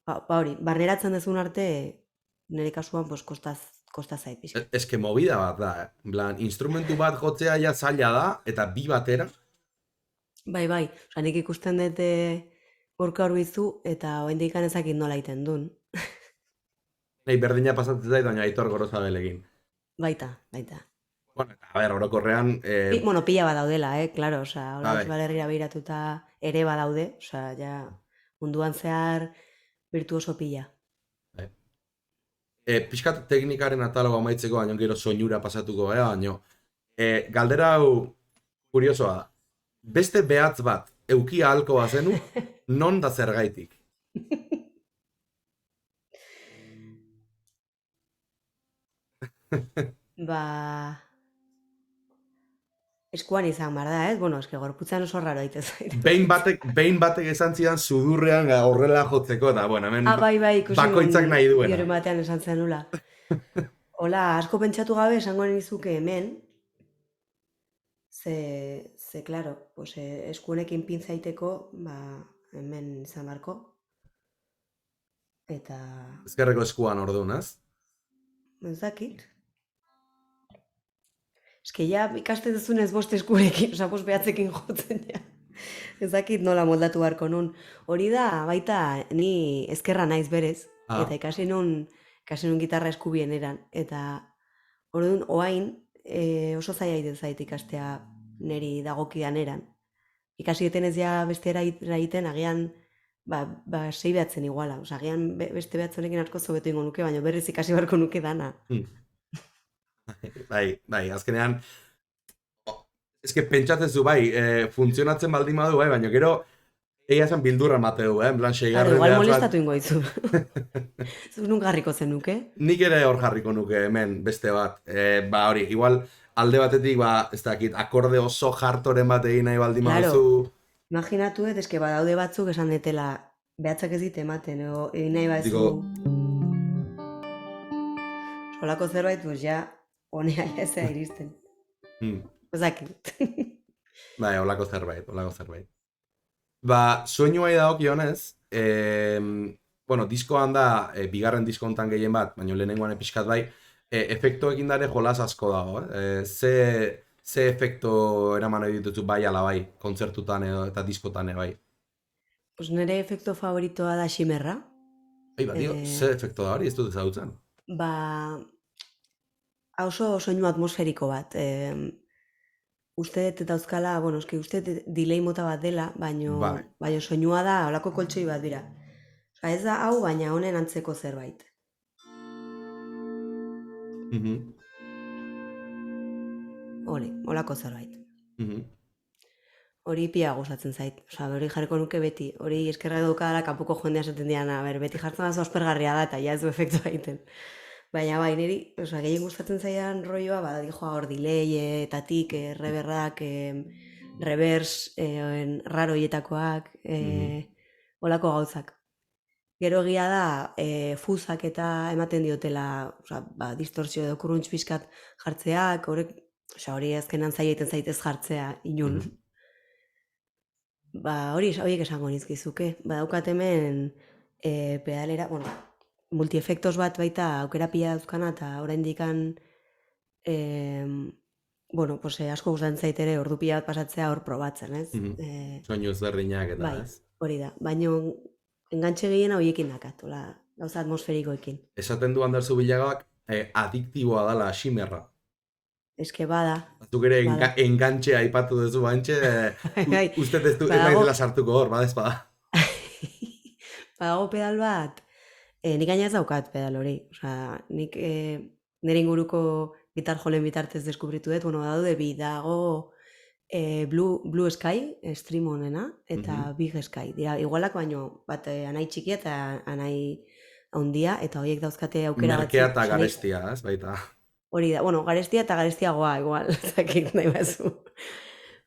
ba hori, barneratzen dezun arte, nire kasuan, pues, kosta zait pixka. Eske movida bat da, En plan, instrumentu bat jotzea ja zaila da, eta bi batera, Bai, osea, nik ikusten dut urka horbizu, eta oraindik ezakit nola egiten duen. nahi berdina pasatzen zait, baina Aitor Gorosabelekin. Baita. Bueno, eta, a ber, orokorrean, Bueno, pila badaudela, claro, osea, hola bai. Euskal Herrira begiratuta ere badaude, osea, ja munduan zehar virtuoso pila. Pixkat teknikaren ataloa amaitzeko, baina gero soinura pasatuko, baina galdera hau kuriosoa da. Beste behatz bat, euki ahalko bazenu, non da zergaitik? Ba, eskuan izan behar da, ez? Bueno, eske gorputzan oso raro daite zait. Behin batek esan zidan sudurrean horrela jotzeko, eta bueno, hemen Bai, ikusi bakoitzak nahi duena. Gero batean esan zenula. Hola, asko pentsatu gabe esango nizuke hemen, ze claro, pues, eskuenekin pintzaiteko, ba, hemen izan barko. Eta, Ezkerreko eskuan orduan, ez? ez dakit. Eske ja ikaste duzunez bost eskurekin, osea, bost behatzekin jotzen ja. Ez dakit nola moldatu beharko nun. Hori da, baita, ni ezkerra naiz berez, eta ikasi nun gitarra eskubien eran. Eta orduan, oain, oso zaila egiten zait ikastea niri dagokidan eran. Ikasi ez ja beste egiten, agian, ba 6 behatzen iguala. Osea, agian beste behatzonekin asko zobetu ingo nuke, baina berriz ikasi beharko nuke dana. Bai, azkenean, eske pentsatzen zu, bai, funtzionatzen baldin badu, bai, baina gero, egia esan bildurra mateu, en plan, 6 Igual molestatu ingo dizu. Zuk nun garriko zenuke? Nik ere hor jarriko nuke hemen beste bat. Ba hori, igual alde batetik, ba, ez dakit, akorde oso jartoren bat egin nahi baldin baduzu. Imaginatu eske badaude batzuk esan detela behatzak ez dite ematen, edo egin nahi baduzu. Solako zerbait, pues ja, honea ezea iristen. Ez dakit. Bai, holako zerbait. Ba, soinuai dagokionez, bueno, diskoan da, bigarren disko hontan gehien bat, baina lehenengoan pixkat bai, efektoekin dare jolas asko dago, ze efekto eraman nahi dituzu bai ala bai, kontzertutan edo eta diskotan bai? Pues nire efekto favoritoa da ximerra. Ba, ze efekto da hori, ez dut ezagutzen? Ba, oso soinu atmosferiko bat. Uste dut eta euskala, bueno, eski uste dut delay mota bat dela, baina soinua da, holako koltsoi bat dira. Ez da hau, baina honen antzeko zerbait. Holako zerbait. Hori pia gustatzen zait. Osa, hori jarriko nuke beti. Hori eskerra daukadala kanpoko jendea esaten diana, beti jartzen da aspergarria da, eta ja ez du efektua egiten. Baina bai, niri, gehien gustatzen zaidan rolloa, bada joa hor delay-etatik, reverrak, reverse, raro hietakoak, holako gauzak. Gero egia da, fuzak eta ematen diotela, distorsio edo kurruntz pixkat jartzeak, hori azkenan zaila egiten zaitez jartzea inun. Horiek esango nizkizuke. Badaukat hemen pedalera, bueno, multiefektos bat baita aukera pila dauzkana, eta oraindikan bueno, pues, asko gustatzen zait ere ordu pila bat pasatzea hor probatzen, ez? Soinu ezberdinak eta, Bai, ez? hori da. Baina engantxe gehiena horiekin dakat, hola, gauza atmosferikoekin. Esaten du Ander Zubilagak adiktiboa dala Shimmerra. Eske bada. Zuk ere Bada. engantxe aipatu duzu bantxe, Bai, uste ez badago- naizela sartuko hor, badezpada. Badago pedal bat, nik gaina ez daukat pedal hori. Osea, nik nire inguruko gitar jolen bitartez deskubritu dut, bueno, daude bi, dago Blue Sky, stream honena, eta Big Sky. Dira, igualak baino, bat anai txikia eta anai handia, eta horiek dauzkate aukera batzuk. Merkea eta Osea, garestia, ez, baita. Hori da, bueno, garestia eta garestiagoa, igual, zakit nahi bazu.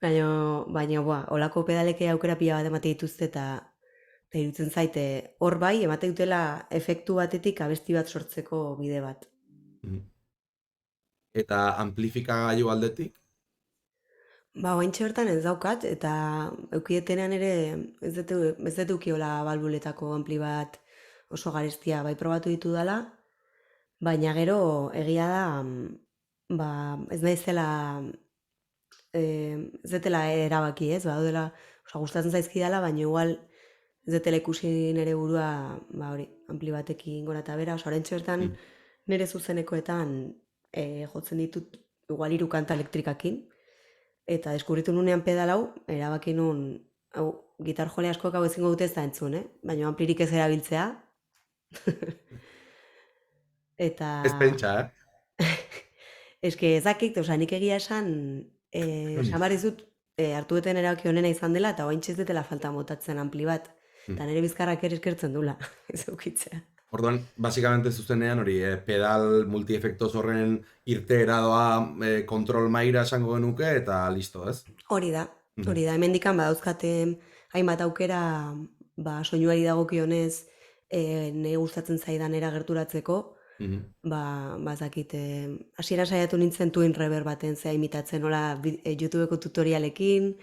Baina, holako pedaleke aukera pila bat emate dituzte, eta iruditzen zaite, hor bai, emate dutela efektu batetik abesti bat sortzeko bide bat. Eta amplifikagailu aldetik? Oaintxe bertan ez daukat, eta eukietenean ere ez dut ukiola balbuletako ampli bat oso garestia bai probatu ditu dela, baina gero egia da, ez naizela, ez dutela erabaki, ez, dela, gustatzen zaizkidala, baina igual ez dutela ikusi nire burua, hori, ampli batekin gora eta bera, oraintxe bertan nire zuzenekoetan jotzen ditut igual 3 kanta elektrikakin, eta deskubritu nunean pedal hau, erabaki nun, hau, gitar jole askoak hau ezingo dute ez da entzun, baina amplirik ez erabiltzea. Eta... Ez pentsa, Eske ezakik, nik egia esan, esan dizut, hartu duten erabaki honena izan dela, eta oaintxe ez dutela falta motatzen ampli bat, eta nire bizkarrak ere eskertzen dula, ez eukitzea. Orduan, basikamente zuzenean hori, pedal multiefektoz horren irteera doa kontrol maila esango genuke, eta listo, ez? Hori da, hemendikan badauzkate hainbat aukera, soinuari dagokionez, nire gustatzen zaidan era gerturatzeko, zakit, hasieran saiatu nintzen Twin Reverb baten zea imitatzen, hola YouTubeko tutorialekin,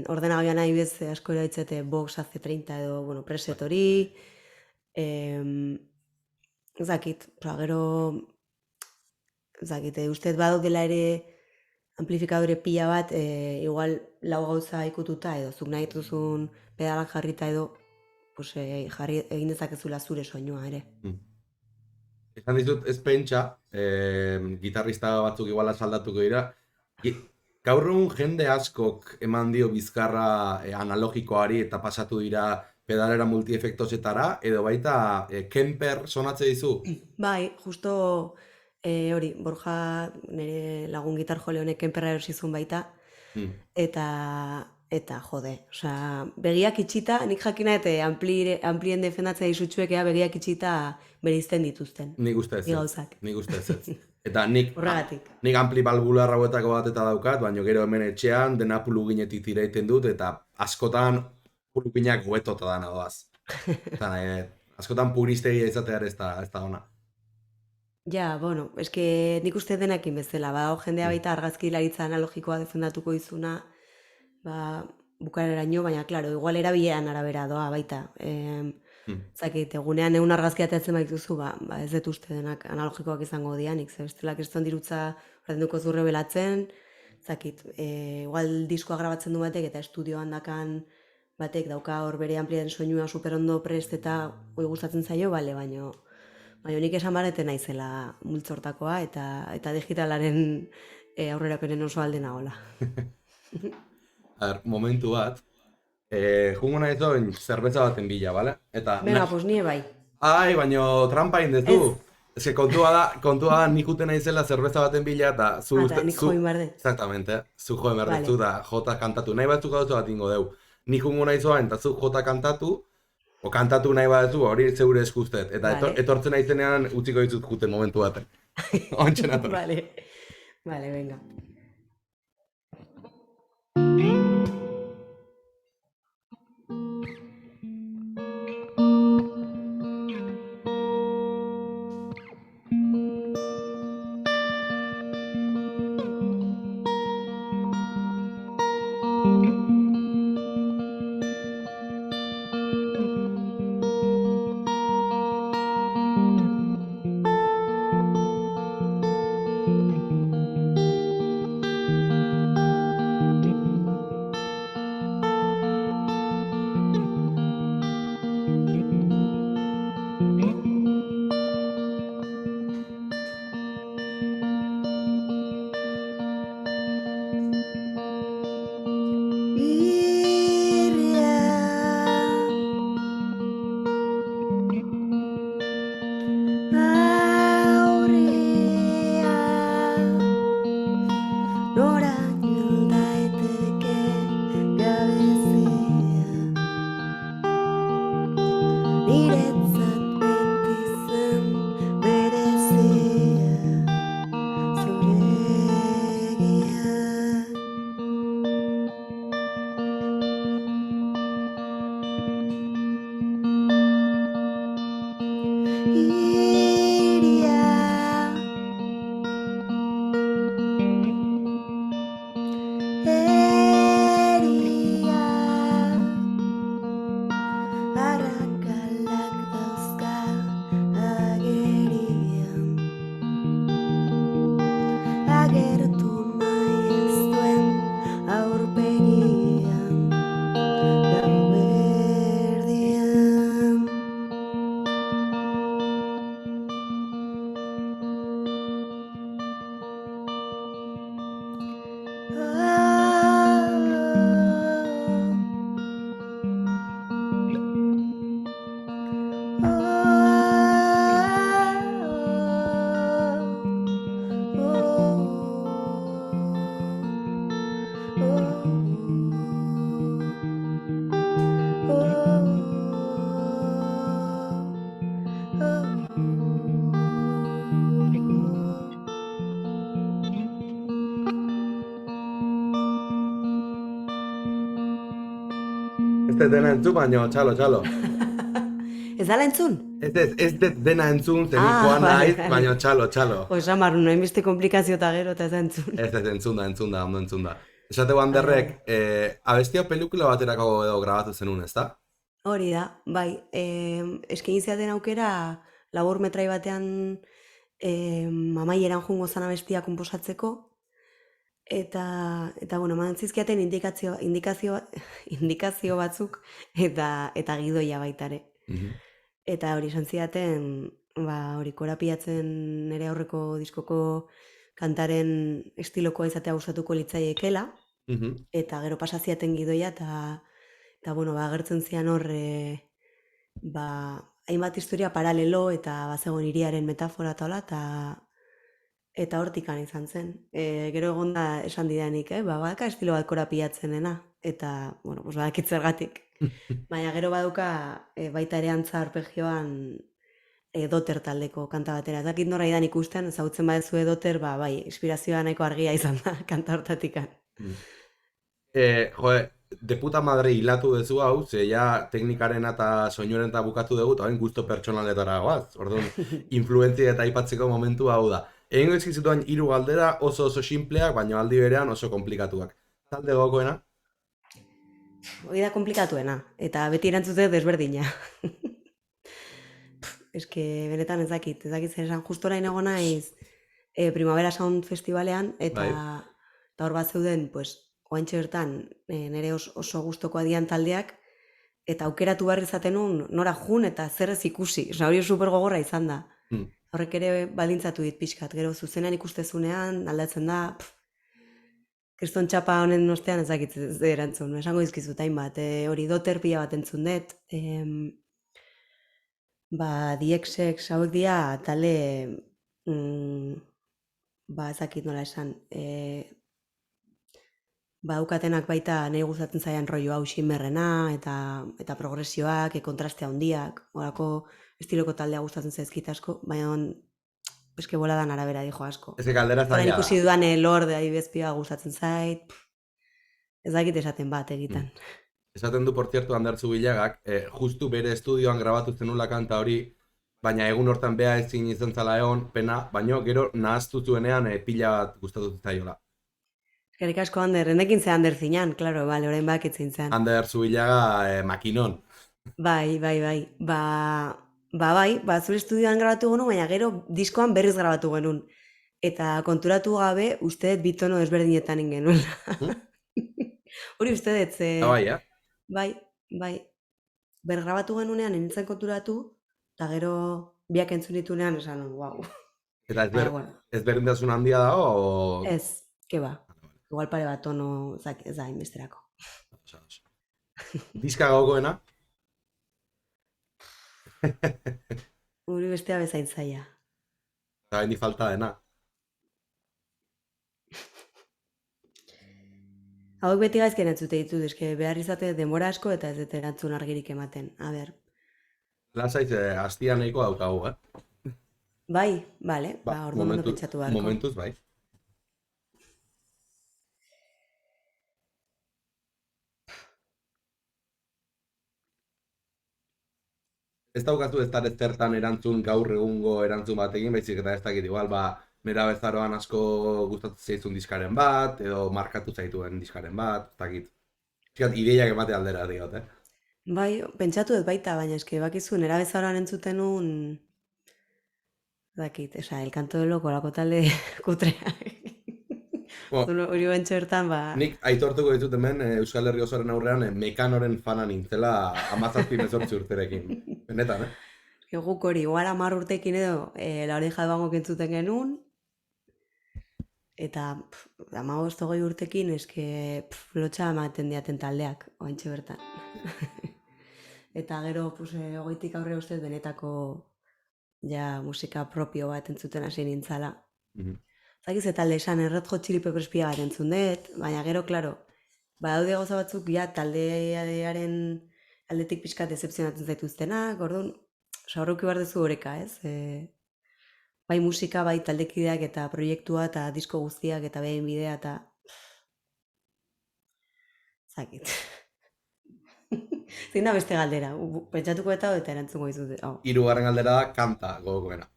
ordenagailuan nahi bez asko erabiltzete Vox AC30 edo, bueno, preset hori, zakit, gero, zakit, ustez badaudela ere amplifikadore pila bat, igual lau gauza ikututa edo, zuk nahi duzun pedalak jarrita edo, jarri egin dezakezula zure soinua ere. Esan dizut, ez pentsa, gitarrista batzuk iguala saldatuko dira, gaur egun jende askok eman dio bizkarra analogikoari eta pasatu dira pedalera multiefektosetara, edo baita Kemper sonatze dizu? Bai, justo hori, Borja nire lagun gitar jole honek Kemperra erosizun baita, eta jode, osea, begiak itxita, nik jakina eta amplien defendatzea izutxuek begiak itxita bereizten dituzten. Nik uste ez. Gauzak. Nik uste ez. Eta nik ampli balbular hauetako bat eta daukat, baina gero hemen etxean dena puluginetik tiraiten dut, eta askotan puluginak hoetota dana doaz. Eta askotan puristegia izatea ez da ona. Ja, bueno, eske nik uste denakin bezala, jendea baita argazkilaritza analogikoa defendatuko izuna, bukareraino, baina, klaro, igual erabilean arabera doa baita. Zakit, egunean egun argazki ateatzen baituzu, ez dut uste denak analogikoak izango dianik, ze bestelak kriston dirutza ordenduko zurre belatzen, zakit, igual diskoa grabatzen du batek eta estudioan dakan batek dauka hor bere amplien soinua superondo prest eta gustatzen zaio, bale, baina nik esan bareten naizela multzortakoa eta digitalaren aurrerapenen oso alde nagola. Momentu bat, jungo nahi zoin zerbeza baten bila, bale? Venga, pues nie bai. Ai, baina trampa indezu. Ez kontua da nik uten naizela zerbeza baten bila eta zu... Eta nik join barde. Exactamente, zu join bardezu da jota kantatu. Nahi batzuk gauzu bat ingo deu. Nik jungo nahi zoin eta zu jota kantatu, o kantatu nahi badezu, hori zeure eskuztet. Eta etortzen naizenean utziko ditut juten momentu baten. Ontsen ator. Vale, venga. Ez dut dena entzun, baina txalo. Ez dala entzun? Ez dut dena entzun, zenik Ah, joan vale, naiz, vale. baina txalo. Osa marru, noin beste komplikazio eta gero eta ez da entzun. Ez entzun da, ondo entzun da. Esate Wanderrek, Ai. abestia pelikula baterako edo grabatu zenun, ezta? Hori da, bai, eskaini zidaten aukera labur metrai batean amaieran jungo zan abestia konposatzeko, eta bueno, eman zizkiaten indikazio batzuk eta gidoia baitare. Mhm. Eta hori esan zidaten, hori korapiatzen nire aurreko diskoko kantaren estilokoa izatea gustatuko litzaiekeela, Mhm. eta gero pasaziaten gidoia, eta bueno, agertzen zian hor, hainbat historia paralelo, eta bazegoen hiriaren metafora eta hola, eta hortikan izan zen. Gero egon da esan didanik, badaka estilo bat korapiatzenena, eta, bueno, badakit zergatik. Baina gero baduka baita ere antza arpegioan Doter taldeko kanta batera. Ez dakit nora idan ikusten, ezagutzen badezu Doter, bai, inspirazioa nahiko argia izan da kanta hortatikan. De puta madre hilatu dezu hau, ze ja teknikaren eta soinuaren eta bukatu dugu, eta hain gusto pertsonaletara goaz. Orduan, influentzia eta aipatzeko momentu hau da. Egingo ezkizutuen 3 galdera oso simpleak, baina aldi berean oso komplikatuak. Talde gogoena? Hori da komplikatuena, eta beti erantzute desberdina. Eske, benetan ez dakit zer esan, justo orain egon naiz Primavera Sound Festivalean, eta hor bat zeuden, pues, oaintxe bertan, nire oso gustoko adian taldeak, eta aukeratu behar izaten nun, nora jun eta zer ez ikusi. Hori super gogorra izan da. Horrek ere baldintzatu dit pixkat, gero zuzenean ikustezunean, aldatzen da, kriston txapa honen ostean ez dakit ez erantzun, esango dizkizut hainbat, hori Doter pila bat entzun dut, DXX hauek dira talde, ez dakit nola esan, daukatenak baita nahi gustatzen zaian rollo hau shimmerrena, eta progresioak, kontraste handiak, horako estiloko taldea gustatzen zaizkit asko, baina eske boladan arabera dijo asko. Ez galdera zaila da. Orain ikusi dudan Lorde adibidezpioa gustatzen zait, ez dakit esaten bat egiten. Esaten du, por cierto, Ander Zubilagak, justu bere estudioan grabatu zenula kanta hori, baina egun hortan bea ezin izan zala egon, pena, baino gero nahaztu zuenean pila bat gustatu zaiola. Eskerrik asko, Ander, enekin ze Ander zinan, klaro, bale, orain bakitzen zen. Ander Zubilaga makinon. Bai. Zure estudioan grabatu genuen, baina gero diskoan berriz grabatu genuen. Eta konturatu gabe, uste dut bitono desberdinetan ingenuen. Hori uste dut, ze... Bai. Bergrabatu genunean, nintzen konturatu, eta gero biak entzun ditunean esan, wow. Eta ez berdintasun handia dago? Ez, keba. Igual pare bat tono ez da inbesterako. Diska gogoena? Uri bestea bezain zaila. Eta hain falta dena. Hauek beti gaizken entzute ditut, eske behar izate denbora asko eta ez dut erantzun argirik ematen. A ber. Lasaiz, hastia nahiko daukagu, Bai, bale, orduan ondo pentsatu beharko. Momentuz, bai. Ez daukazu ez zertan erantzun gaur egungo erantzun batekin, baizik eta ez dakit igual, Mera bezaroan asko gustatzen zaizun diskaren bat, edo markatu zaituen diskaren bat, ez dakit. Ideiak emate aldera diot, Bai, pentsatu dut baita, baina eske bakizu, nera bezaroan entzuten un... Dakit, El Canto del Loco, lako talde kutrea. Hori bentsu bertan, Nik aitortuko ditut hemen Euskal Herri osoaren aurrean Mekanoren fana nintzela 17-18 urterekin. Benetan, Guk hori, igual 10 urtekin edo, La Oreja de Van Gogh entzuten genuen, eta 15-20 urtekin eske lotxa ematen diaten taldeak, oaintxe bertan. Eta gero, 20tik aurre ustez benetako musika propio bat entzuten hasi nintzala. Zakiz eta talde esan Red Hot Chili Peppers pila bat entzun dut, baina gero, klaro, badaude gauza batzuk taldearen aldetik pixka decepzionatzen zaituztenak, orduan, horreuki behar dezu horeka, ez? Bai musika, bai taldekideak eta proiektua eta disko guztiak eta behin bidea eta... Zakit. Zein da beste galdera, pentsatuko eta erantzungo dizute. Oh, Hirugarren galdera da kanta gogokoena.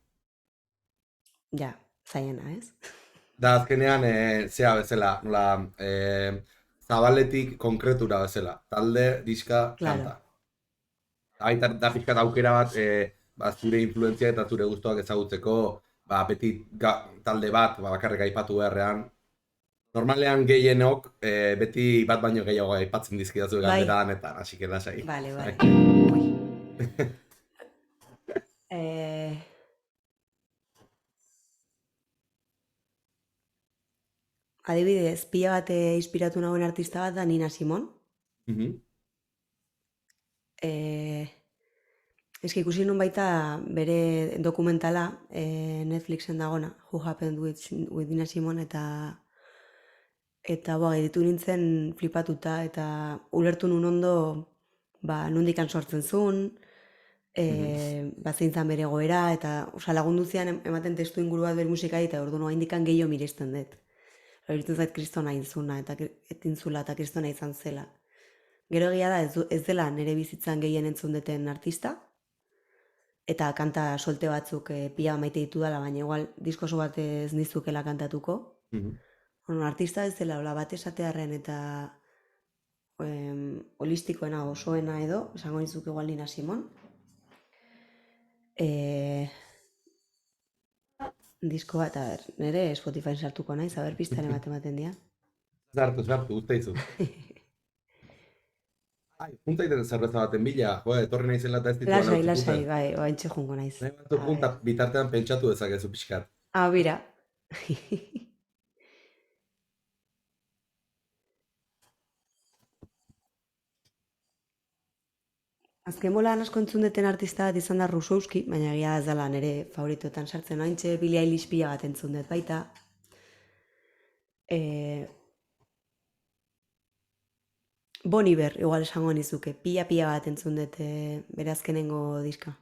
ja, zaiena, ez? Da azkenean, zea bezala, nola, zabaletik konkretura bezala. Talde, diska, Claro. kanta. Baita da pixkat aukera bat, zure influentzia eta zure gustoak ezagutzeko, beti talde bat, bakarrik aipatu beharrean. Normalean gehienok, beti bat baino gehiago aipatzen dizkidazu Bai. galdera honetan, hasi que lasai. Vale. Bai. Ui. Eh, Adibidez, pila bat inspiratu nagoen artista bat da Nina Simone. Mhm. Eski ikusi nun baita bere dokumentala Netflixen dagona, Who Happened with Nina Simone, eta editu nintzen flipatuta, eta ulertu nun ondo nondikan sortzen zuen, zein zan bere goera, eta lagundu zian ematen testu inguru bat bere musikai, eta orduan oraindikan gehiago miresten dut. Iruditzen zait kristona inzuna, eta etintzula, eta kristona izan zela. Gero egia da ez dela nire bizitzan gehien entzun duten artista, eta kanta solte batzuk pila maite ditu dela, baina igual diskoso bat ez nizukela kantatuko. Artista ez dela, hola bat esatearren eta holistikoena osoena edo, esango nizuk igual Nina Simone. Disko bat, nire Spotify sartuko naiz, pistaren bat ematen dira. Zartu, uste izu. Junta iten zerbeza baten bila, etorri naizela eta ez ditu Lasai, bai, oaintxe jungo naiz. Nahi batzuk junta bitartean pentsatu dezakezu pixkat. Bira. Azken bolan asko entzun duten artista bat izan da Rusowski, baina egia ez dela nire favoritoetan sartzen. Oaintxe Billie Eilish pila bat entzun dut baita. Bon Iver, igual esango nizuke, pila bat entzun dut bere azkenengo diska.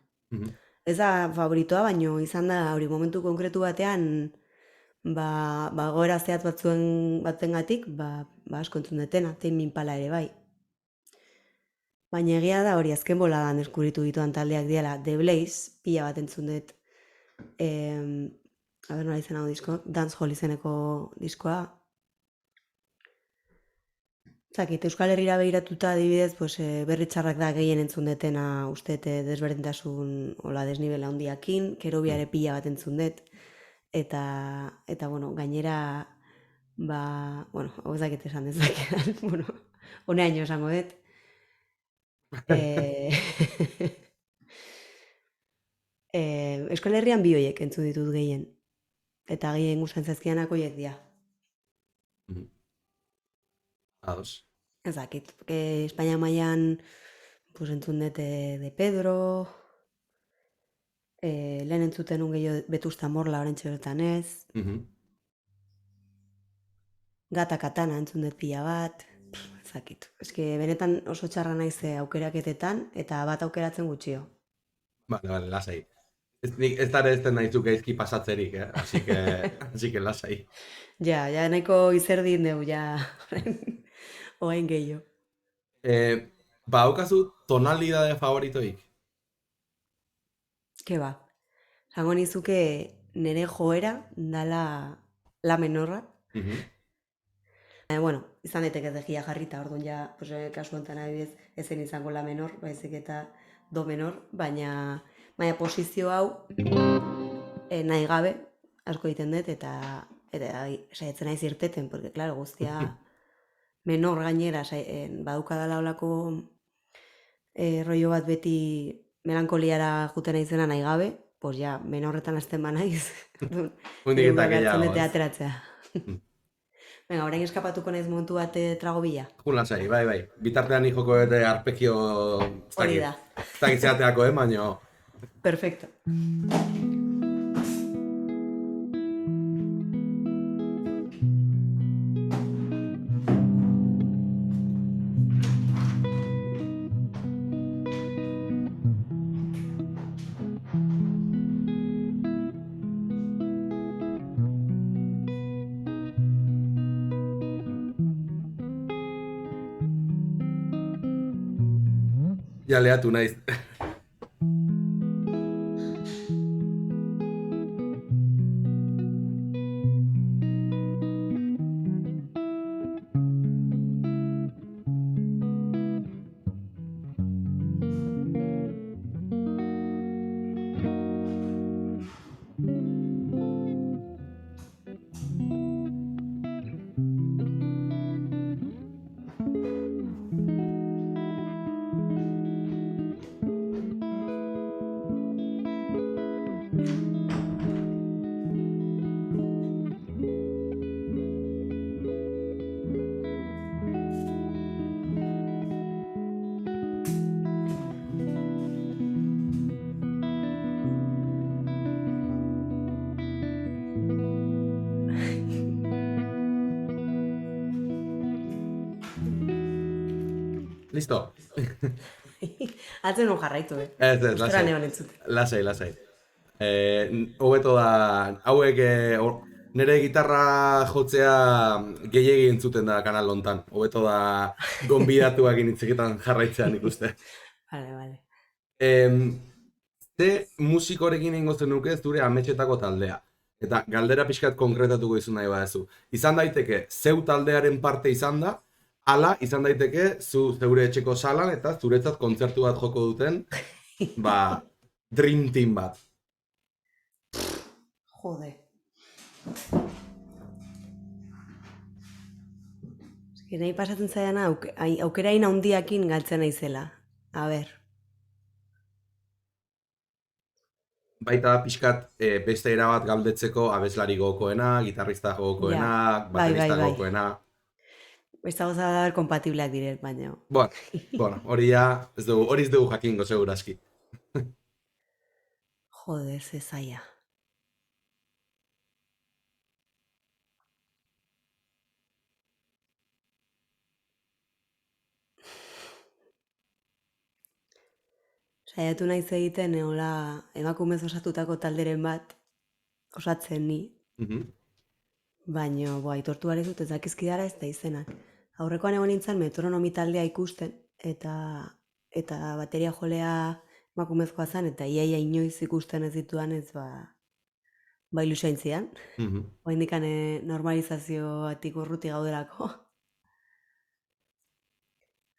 Ez da favoritoa, baino izan da hori momentu konkretu batean goera zehatz batzuengatik asko entzun dutena, Tame Impala ere bai. Baina egia da hori azken boladan deskubritu dituan taldeak diala, The Blaze, pila bat entzun dut, nola izan hau disko, Dancehall izeneko diskoa. Zakit, Euskal Herrira behiratuta adibidez, berri txarrak da gehien entzun dutena uste desberdintasun desnibela handiakin, Kerobiare pila bat entzun dut, eta gainera, hau ezakit esan dezakedan, honeaino esango dut. Euskal Herrian bi hoiek entzun ditut gehien, eta gehien gustatzen zaizkidanak hoiek dira. Ados. Ezakit, Espainia mailan entzun dut de Pedro, lehen entzuten un gehiago Vetusta Morla oraintxe bertan ez, Gata Katana entzun dut pila bat, ezakit. Eske benetan oso txarra naiz aukeraketetan, eta bat aukeratzen gutxio. Vale, lasai. Ez dara ez den nahizu gaizki pasatzerik, así que lasai. Ja, nahiko izerdin dugu, oain gehiago. Haukazu tonalidade favoritoik? Ke ba, zango nizuke nire joera dala la menorra. Izan daiteke degia jarrita, orduan kasu honetan adibidez ezen izango la menor, baizik eta do menor, baina posizio hau nahi gabe asko egiten dut, eta saiatzen naiz irteten, porque claro, guztia menor gainera badukadala olako rollo bat beti melankoliara juten naizena nahi gabe, menorretan hasten banaiz. Hundik eta gehiago. Ateratzea. Venga, orain eskapatuko naiz momentu bat trago bila. Lasai, bai. Bitartean joko eta arpekio... Hori da. Ez dakitzeateako, baino... Perfecto. Ja lehatu naiz. Listo. Atzen hon jarraitu, Ez, Usteran lasai. eban entzute. Lasai. Hobeto da, hauek nire gitarra jotzea gehiegi entzuten da kanal hontan. Hobeto da gonbidatuak initzeketan jarraitzean ikuste. Vale. Ze musikorekin egingo zenuke zure ametsetako taldea? Eta galdera pixkat konkretatuko izun nahi badezu. Izan daiteke, zeu taldearen parte izan da, ala izan daiteke zeure etxeko salan eta zuretzat kontzertu bat joko duten, Dream Team bat. Jode. Nahi pasatzen zaidana aukera hain handiakin galtzen naizela. A ber. Baita pixkat beste erabat galdetzeko abeslari gogokoena, gitarrista gogokoena, baterista gogokoena. Besta goza da kompatibleak diren, baina. Bueno, hori ez dugu jakingo segurazki. Jode, ze zaila. Saiatu naiz egiten hola emakumez osatutako talderen bat osatzen ni. Baina, aitortu behar dut ez dakizkidara ez da izenak. Aurrekoan egon nintzen metronomi taldea ikusten eta bateria jolea emakumezkoa zen eta iaia inoiz ikusten ez dituan ez ilusain zian. Oraindik normalizazioatik urruti gaudelako.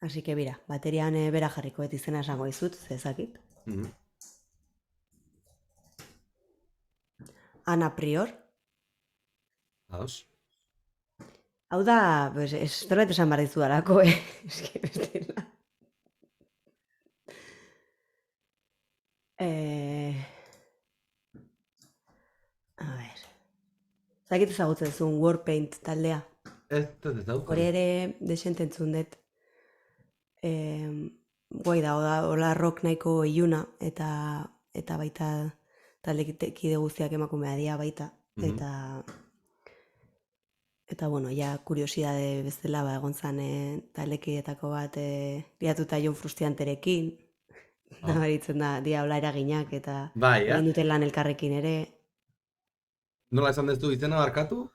Así que bira, baterian bera jarriko et izena esango dizut, zezakit. Ana Prior. Ados. Hau da, zerbait esan behar dizu darako, Eske bestela. A ver. Zagit ezagutzen zuen Warpaint taldea. Ez ezagutzen. Hori ere desente entzun dut. Guai da, hola rock nahiko iluna eta baita taldekide guztiak emakumea dira baita. Eta bueno, ja kuriosidade bezala egon zan taldekideetako bat liatuta Jon Frustianterekin. Nabaritzen da, dia hola eraginak eta egin duten lan elkarrekin ere. Nola esan dezu izena barkatu?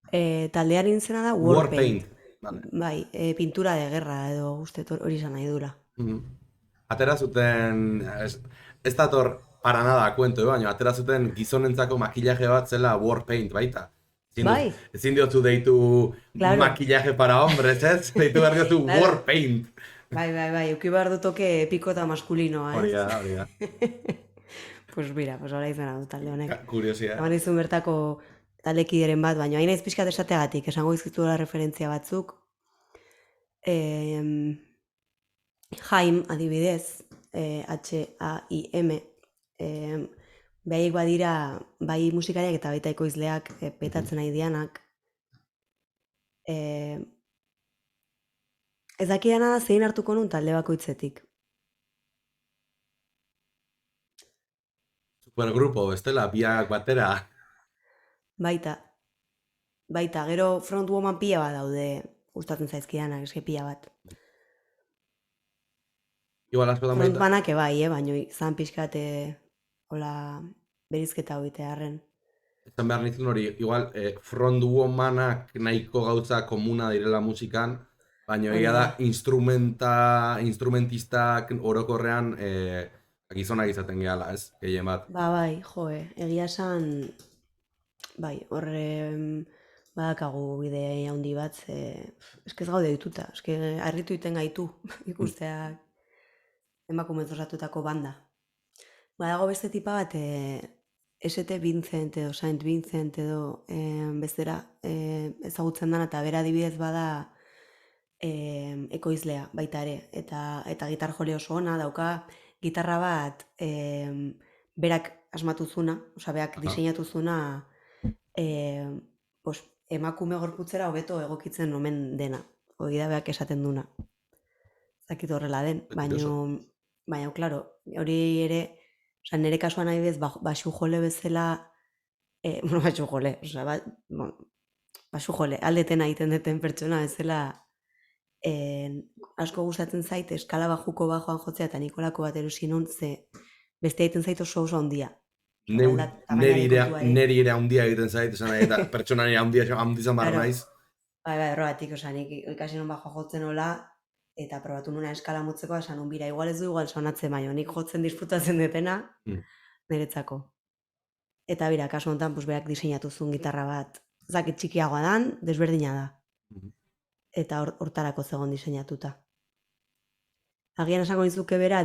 Taldearen izena da Warpaint. Vale. Bai, pintura de guerra edo uste hori izan nahi dura. Atera zuten, ez dator para nada kuento, baina atera zuten gizonentzako makillaje bat zela Warpaint baita. Bai. Ezin diotu deitu makillaje para hombres, ez? Deitu behar diotu Warpaint. Bai, euki behar dutoke epiko eta maskulinoa, ez? Hori da. Pues mira, hori izan du talde honek. Kuriosia. Eman izun bertako taldekideren bat, baina hain ez pixkat esateagatik, esango izkizuela referentzia batzuk. Haim, adibidez, H-A-I-M, behaiek badira, bai musikariak eta baita ekoizleak petatzen nahi dianak. Ez dakidana da zein hartuko nun talde bakoitzetik. Supergrupo, bestela, biak batera. Baita, gero frontwoman pila bat daude gustatzen zaizkidanak, eske pila bat. Igual askotan baita. Frontmanak bai, baina izan pixkat hola berizketa hoitearren. Ezan behar nintzen hori, igual frontwomanak nahiko gauza komuna direla musikan, Baina Hori egia da, da. instrumentistak orokorrean gizonak izaten gehala, ez? Gehien bat. Bai, egia esan, bai, horre badakagu bide handi bat, eske ez gaude dituta, eske harritu iten gaitu ikusteak emakumez osatutako banda. Badago beste tipa bat, St. Vincent edo Saint Vincent edo bestera ezagutzen dana, eta bera adibidez bada ekoizlea baita ere, eta gitar jole oso ona, dauka gitarra bat berak asmatu zuna, osea, berak diseinatu zuna emakume gorputzera hobeto egokitzen omen dena. Hori da berak esaten duna. Zakit horrela den, baina, klaro, hori ere, osea, nire kasuan adibidez, baxu jole bezala, baxu jole, osea, baxu jole, aldeten egiten duten pertsona bezala, asko gustatzen zait eskala bajuko bajoan jotzea eta nikolako bat erosi nun, ze beste egiten zait oso handia. Neri ere handia egiten zait, esan nahi, eta pertsonari handia izan barra naiz. Bai, horregatik, osea, nik ikasi nun bajoa jotzen hola, eta probatu nuna eskala motzeko, esan nun bira, igual ez du, igual sonatzen baino, nik jotzen disfrutatzen detena, niretzako. Eta bira, kasu honetan, berak diseinatu zuen gitarra bat, zakit txikiagoa dan, desberdina da. Eta hortarako zegoen diseinatuta. Agian esango nizuke bera,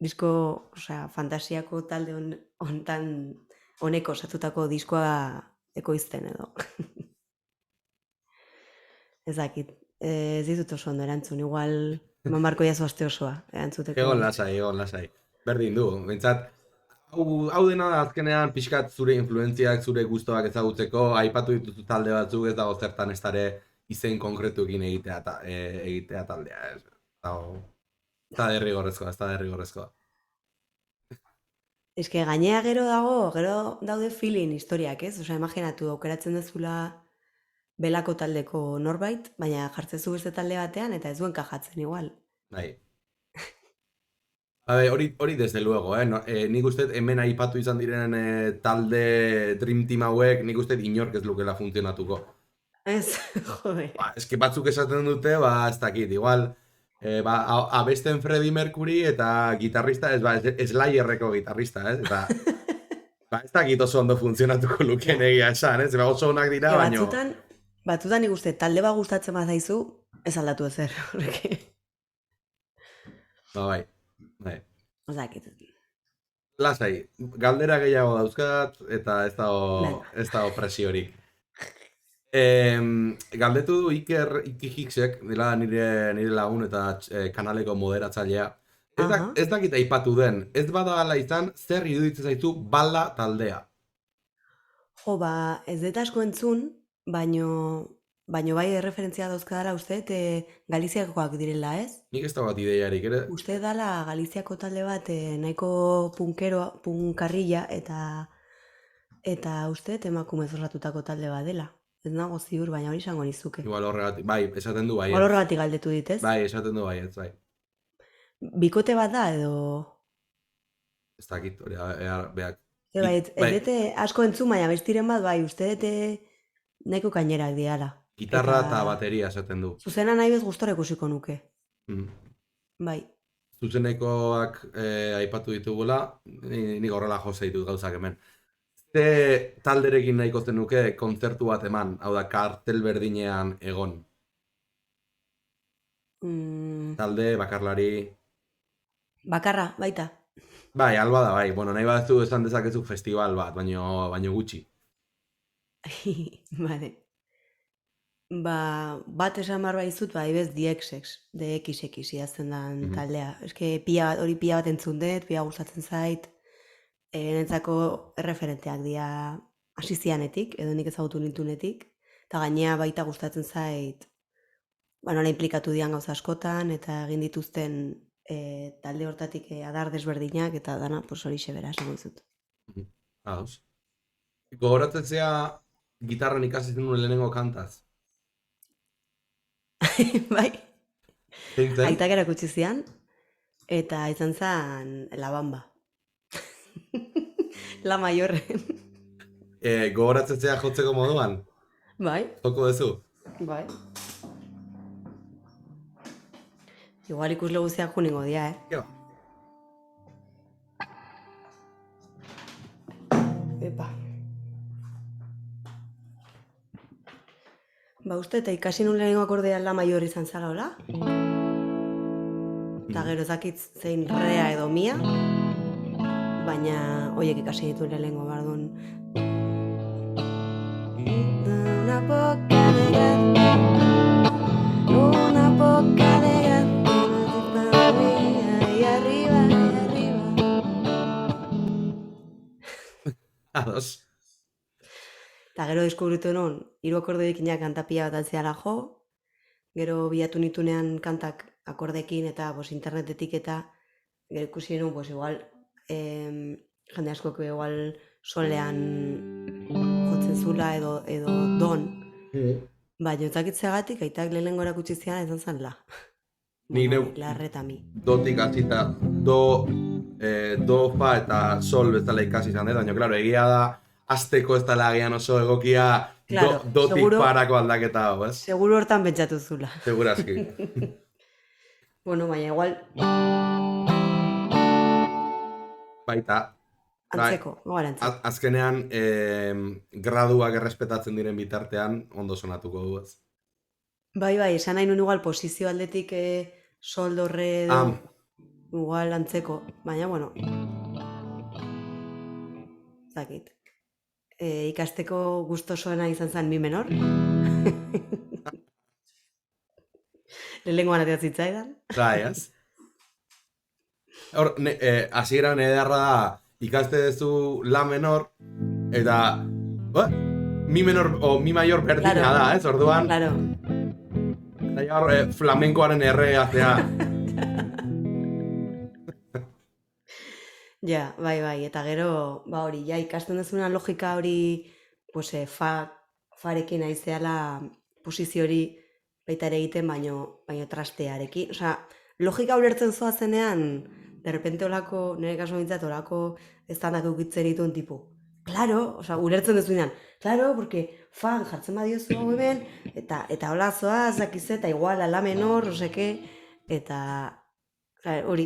disko, osea, fantasiako talde honeko osatutako diskoa ekoizten edo. Ez dakit, ez ditut oso ondo erantzun, igual mamarko jazu aste osoa erantzuteko. Egon lasai. Berdin du, bentsat, hau dena da azkenean pixkat zure influentziak, zure gustoak ezagutzeko, aipatu dituzu talde batzuk, ez dago zertan ez dare izen konkretuekin egitea taldea, ez da derrigorrezkoa. Ez que gainea gero daude feeling historiak, ez? Osea, imaginatu, aukeratzen dezula belako taldeko norbait, baina jartzezu beste talde batean eta ez duen kajatzen igual. Bai. Hori desde luego, nik uste hemen aipatu izan diren talde Dream Team hauek, nik uste inork ez lukela funtzionatuko. Ez, jode. Eski batzuk esaten dute, ez dakit, igual, abesten Freddie Mercury eta gitarrista, Slayerreko gitarrista, ez? Eta ez dakit oso ondo funtzionatuko lukeen egia esan, ez? Oso onak dira, baino... Batzutan nik uste, talde bat gustatzen bat zaizu, ez aldatu ezer, horrek. Bai. Ozakit. Lasai, galdera gehiago dauzkat, eta ez dago presiorik. Galdetu du Iker Hicksek, dela nire lagun eta kanaleko moderatzailea. Ez dakit aipatu den, ez badala izan, zer iruditzen zaizu bala taldea? Jo, ez dut asko entzun, baino bai referentzia dauzkadala uste, Galiziakoak direla, ez? Nik ez da bat ideiarik, ere? Uste dala Galiziako talde bat nahiko punkarrilla eta uste emakumez osatutako talde bat dela. Ez nago ziur, baina hori izango nizuke. Igual horregatik, bai, esaten du bai. Horregatik galdetu dit, ez? Bai, esaten du bai, ez bai. Bikote bat da, edo... Ez dakit, hori, behak. Ez dute asko entzun, baina bestiren bat, bai, uste dute nahiko kainerak diala. Gitarra eta bateria esaten du. Zuzena nahi bez gustora ikusiko nuke. Bai. Zuzenekoak aipatu ditugula, nik horrela jose ditut gauzak hemen. Ze talderekin nahiko zenuke kontzertu bat eman, hau da, kartel berdinean egon? Talde, bakarlari... Bakarra, baita. Bai, alba da, bai. Bueno, nahi bat esan dezakezu festival bat, baino gutxi. Bale. Bat esan marra izut, ibez DXX idazten dan taldea. Eske hori pila bat entzun dut, pila gustatzen zait, nentzako referenteak dira hasizianetik, edo nik ezagutu nintunetik, eta gainea baita gustatzen zait, nola implikatu dian gauza askotan, eta egin dituzten talde hortatik adar desberdinak, eta dana hori xebera esango dizut. Ados. Gogoratzen zea gitarran ikasi zenuen lehenengo kantaz? Bai. Aitak erakutsi zian, eta izan zen La Bamba. La Mayorren. Gogoratzen zea jotzeko moduan? Bai. Joko duzu? Bai. Igual ikusle guztiak juningo dia, Jo. Epa. Ba, uste, eta ikasi nun lehenengo akordea la maior izan zala, hola? Eta gero ezakit zein rea edo mia, baina hoiek ikasi ditu lehenengo, bardun. Una poca de grande, una poca de grande, y arriba, y arriba. Ados. Eta gero deskubritu non, 3 akordeekinak kantapia bat altzeala jo, gero bilatu nitunean kantak akordekin eta internetetik eta gero ikusi nun, igual, jende askok igual solean jotzen zula edo don, baina ezakitzeagatik aitak lehenengo erakutsi zidan izan zen la. Nik neu La reta mi. dotik hasita do, fa eta sol bezala ikasi izan dut, baina, klaro, egia da, azteko ez dela agian oso egokia Claro, dotik seguro- parako aldaketa hau, ez? Seguro hortan pentsatu zula. Segurazki. Bueno, baina igual Baita, antzeko, igual antzeko. azkenean graduak errespetatzen diren bitartean ondo sonatuko du, ez? Bai, esan nahi nuen igual posizio aldetik sol do re edo igual antzeko, baina bueno. Zakit. Ikasteko gustosoena izan zen mi menor. Lehenengoan ateat zitzaidan. Bai, ez? Hor, hasieran ederra da, ikaste duzu la menor, eta mi menor o mi mayor berdina Claro. da, ez? Orduan, Claro. eta hor, flamenkoaren erreatzea. Ja, bai, eta gero, hori, ja, ikasten duzuna logika hori, pues, farekin aizeala posizio hori baita ere egiten, baino trastearekin. Osea, logika ulertzen zoa zenean, derrepente olako, nire kasu bintzat, olako estandak eukitzen dituen tipu. Claro, osea, ulertzen duzunean. Claro, porque fan jartzen badiozu hau hemen, eta hola zoa, zakiz eta igual, ala menor, oseke, eta hori,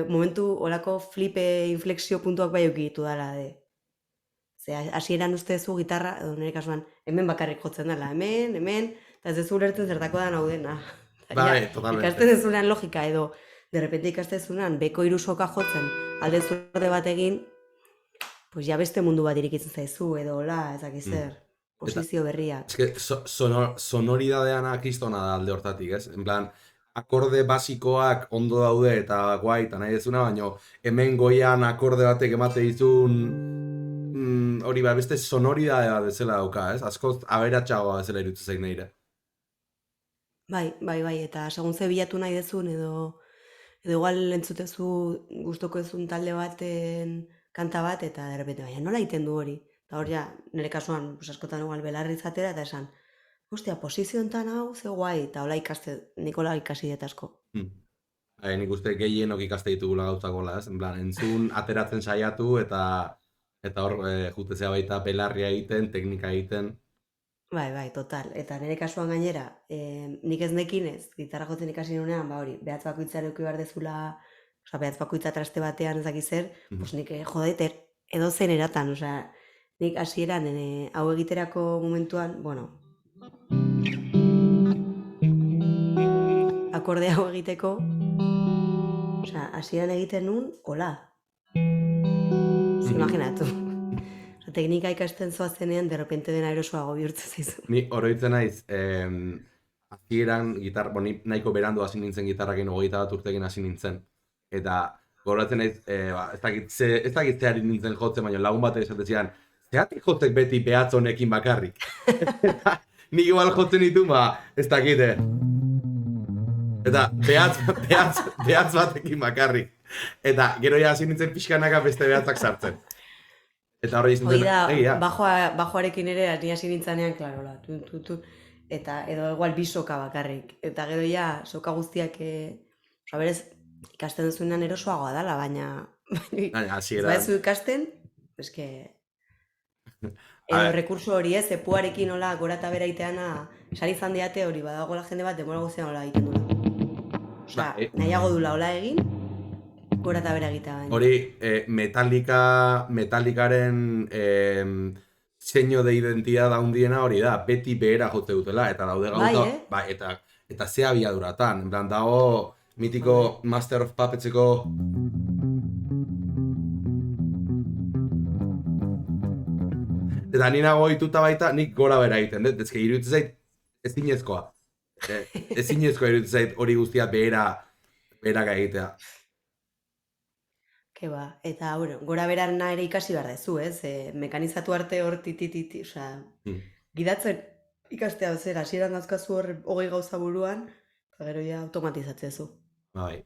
momentu olako flipe inflexio puntuak bai eukitu dala de. Ze hasieran uste zu gitarra, edo nire kasuan, hemen bakarrik jotzen dela, hemen, eta ez dezu ulertzen zertako da naudena. Bai, totalmente. Ikasten dezunean logika, edo, derrepente ikasten dezunean, beko hirusoka jotzen, alde zurde bat egin, pues ja beste mundu bat irikitzen zaizu, edo hola, ezakiz zer, posizio berriak. Ez que sonoridadeana kristona da alde hortatik, ez? En plan, akorde basikoak ondo daude eta guai eta nahi dezuna, baina hemen goian akorde batek emate dizun hori beste sonoridade bat bezala dauka, ez? Askoz aberatsagoa bezala iruditzen zait nire. Bai, eta segun ze bilatu nahi dezun, edo igual entzutezu gustoko ezun talde baten kanta bat, eta derrepente, baina nola egiten du hori? Eta hor ja, nire kasuan, askotan igual belarri izatera, eta esan, ostia, posizio enten hau, ze guai, eta hola Nikola ikasi dut asko. Nik uste gehienok ikaste ditugula gauzakola, ez? En plan, entzun ateratzen saiatu eta hor jutezea baita belarria egiten, teknika egiten. Bai, total. Eta nire kasuan gainera, nik ez nekinez, gitarra jotzen ikasi nunean, hori, behatz bakoitza eduki behar dezula, osea, behatz bakoitza traste batean ezakiz zer, pues nik jodeter, edo zen eratan, osea, nik hasieran hau egiterako momentuan, bueno, akorde hau egiteko, osea, hasieran egiten nun, hola. Imaginatu. Teknika ikasten zoazenean, derrepente dena erosoago bihurtzen zaizu. Ni oroitzen naiz, hasieran ni nahiko berandu hasi nintzen gitarrakin 21 urtekin hasi nintzen. Eta gogoratzen naiz, ez dakit zeari nintzen jotzen, baina lagun batek esaten zidan, zeatik jotzek beti behatz honekin bakarrik. Eta nik igual jotzen ditu, ez dakite. Eta behatz batekin bakarrik. Eta gero ja hasi nintzen pixkanaka beste behatzak sartzen. Eta horre izan zen, egia. Bajoarekin ere, ni hasi nintzanean, klaro, eta edo igual bi soka bakarrik. Eta gero ja, soka guztiak, berez, ikasten duzuenan erosoagoa dala, baina hasiera. ez baizu ikasten, eske, edo rekurso hori ez, epuarekin hola gora eta bera iteana, sari izan diate hori, badagoela jende bat, demora guztian hola egiten dula. Osea, Bai. nahiago dula hola egin, gora eta bera egitea baino. Hori, Metallicaren seño de identidad handiena hori da, beti behera jote dutela, eta daude Bai, gauza, bai, eta ze abiaduratan, en plan, dago mitiko Master of Puppetseko eta ni nago ohituta baita, nik gora bera egiten, dut, ezke iruditzen zait ezinezkoa. Ezinezkoa iruditzen zait hori guztia beheraka egitea. Ke ba, eta bueno, gora berarena ere ikasi behar dezu, ez? Mekanizatu arte hor titititi, osea, gidatzen ikastea zer, hasieran dauzkazu hor 20 gauza buruan, eta gero ja automatizatzezu. Bai.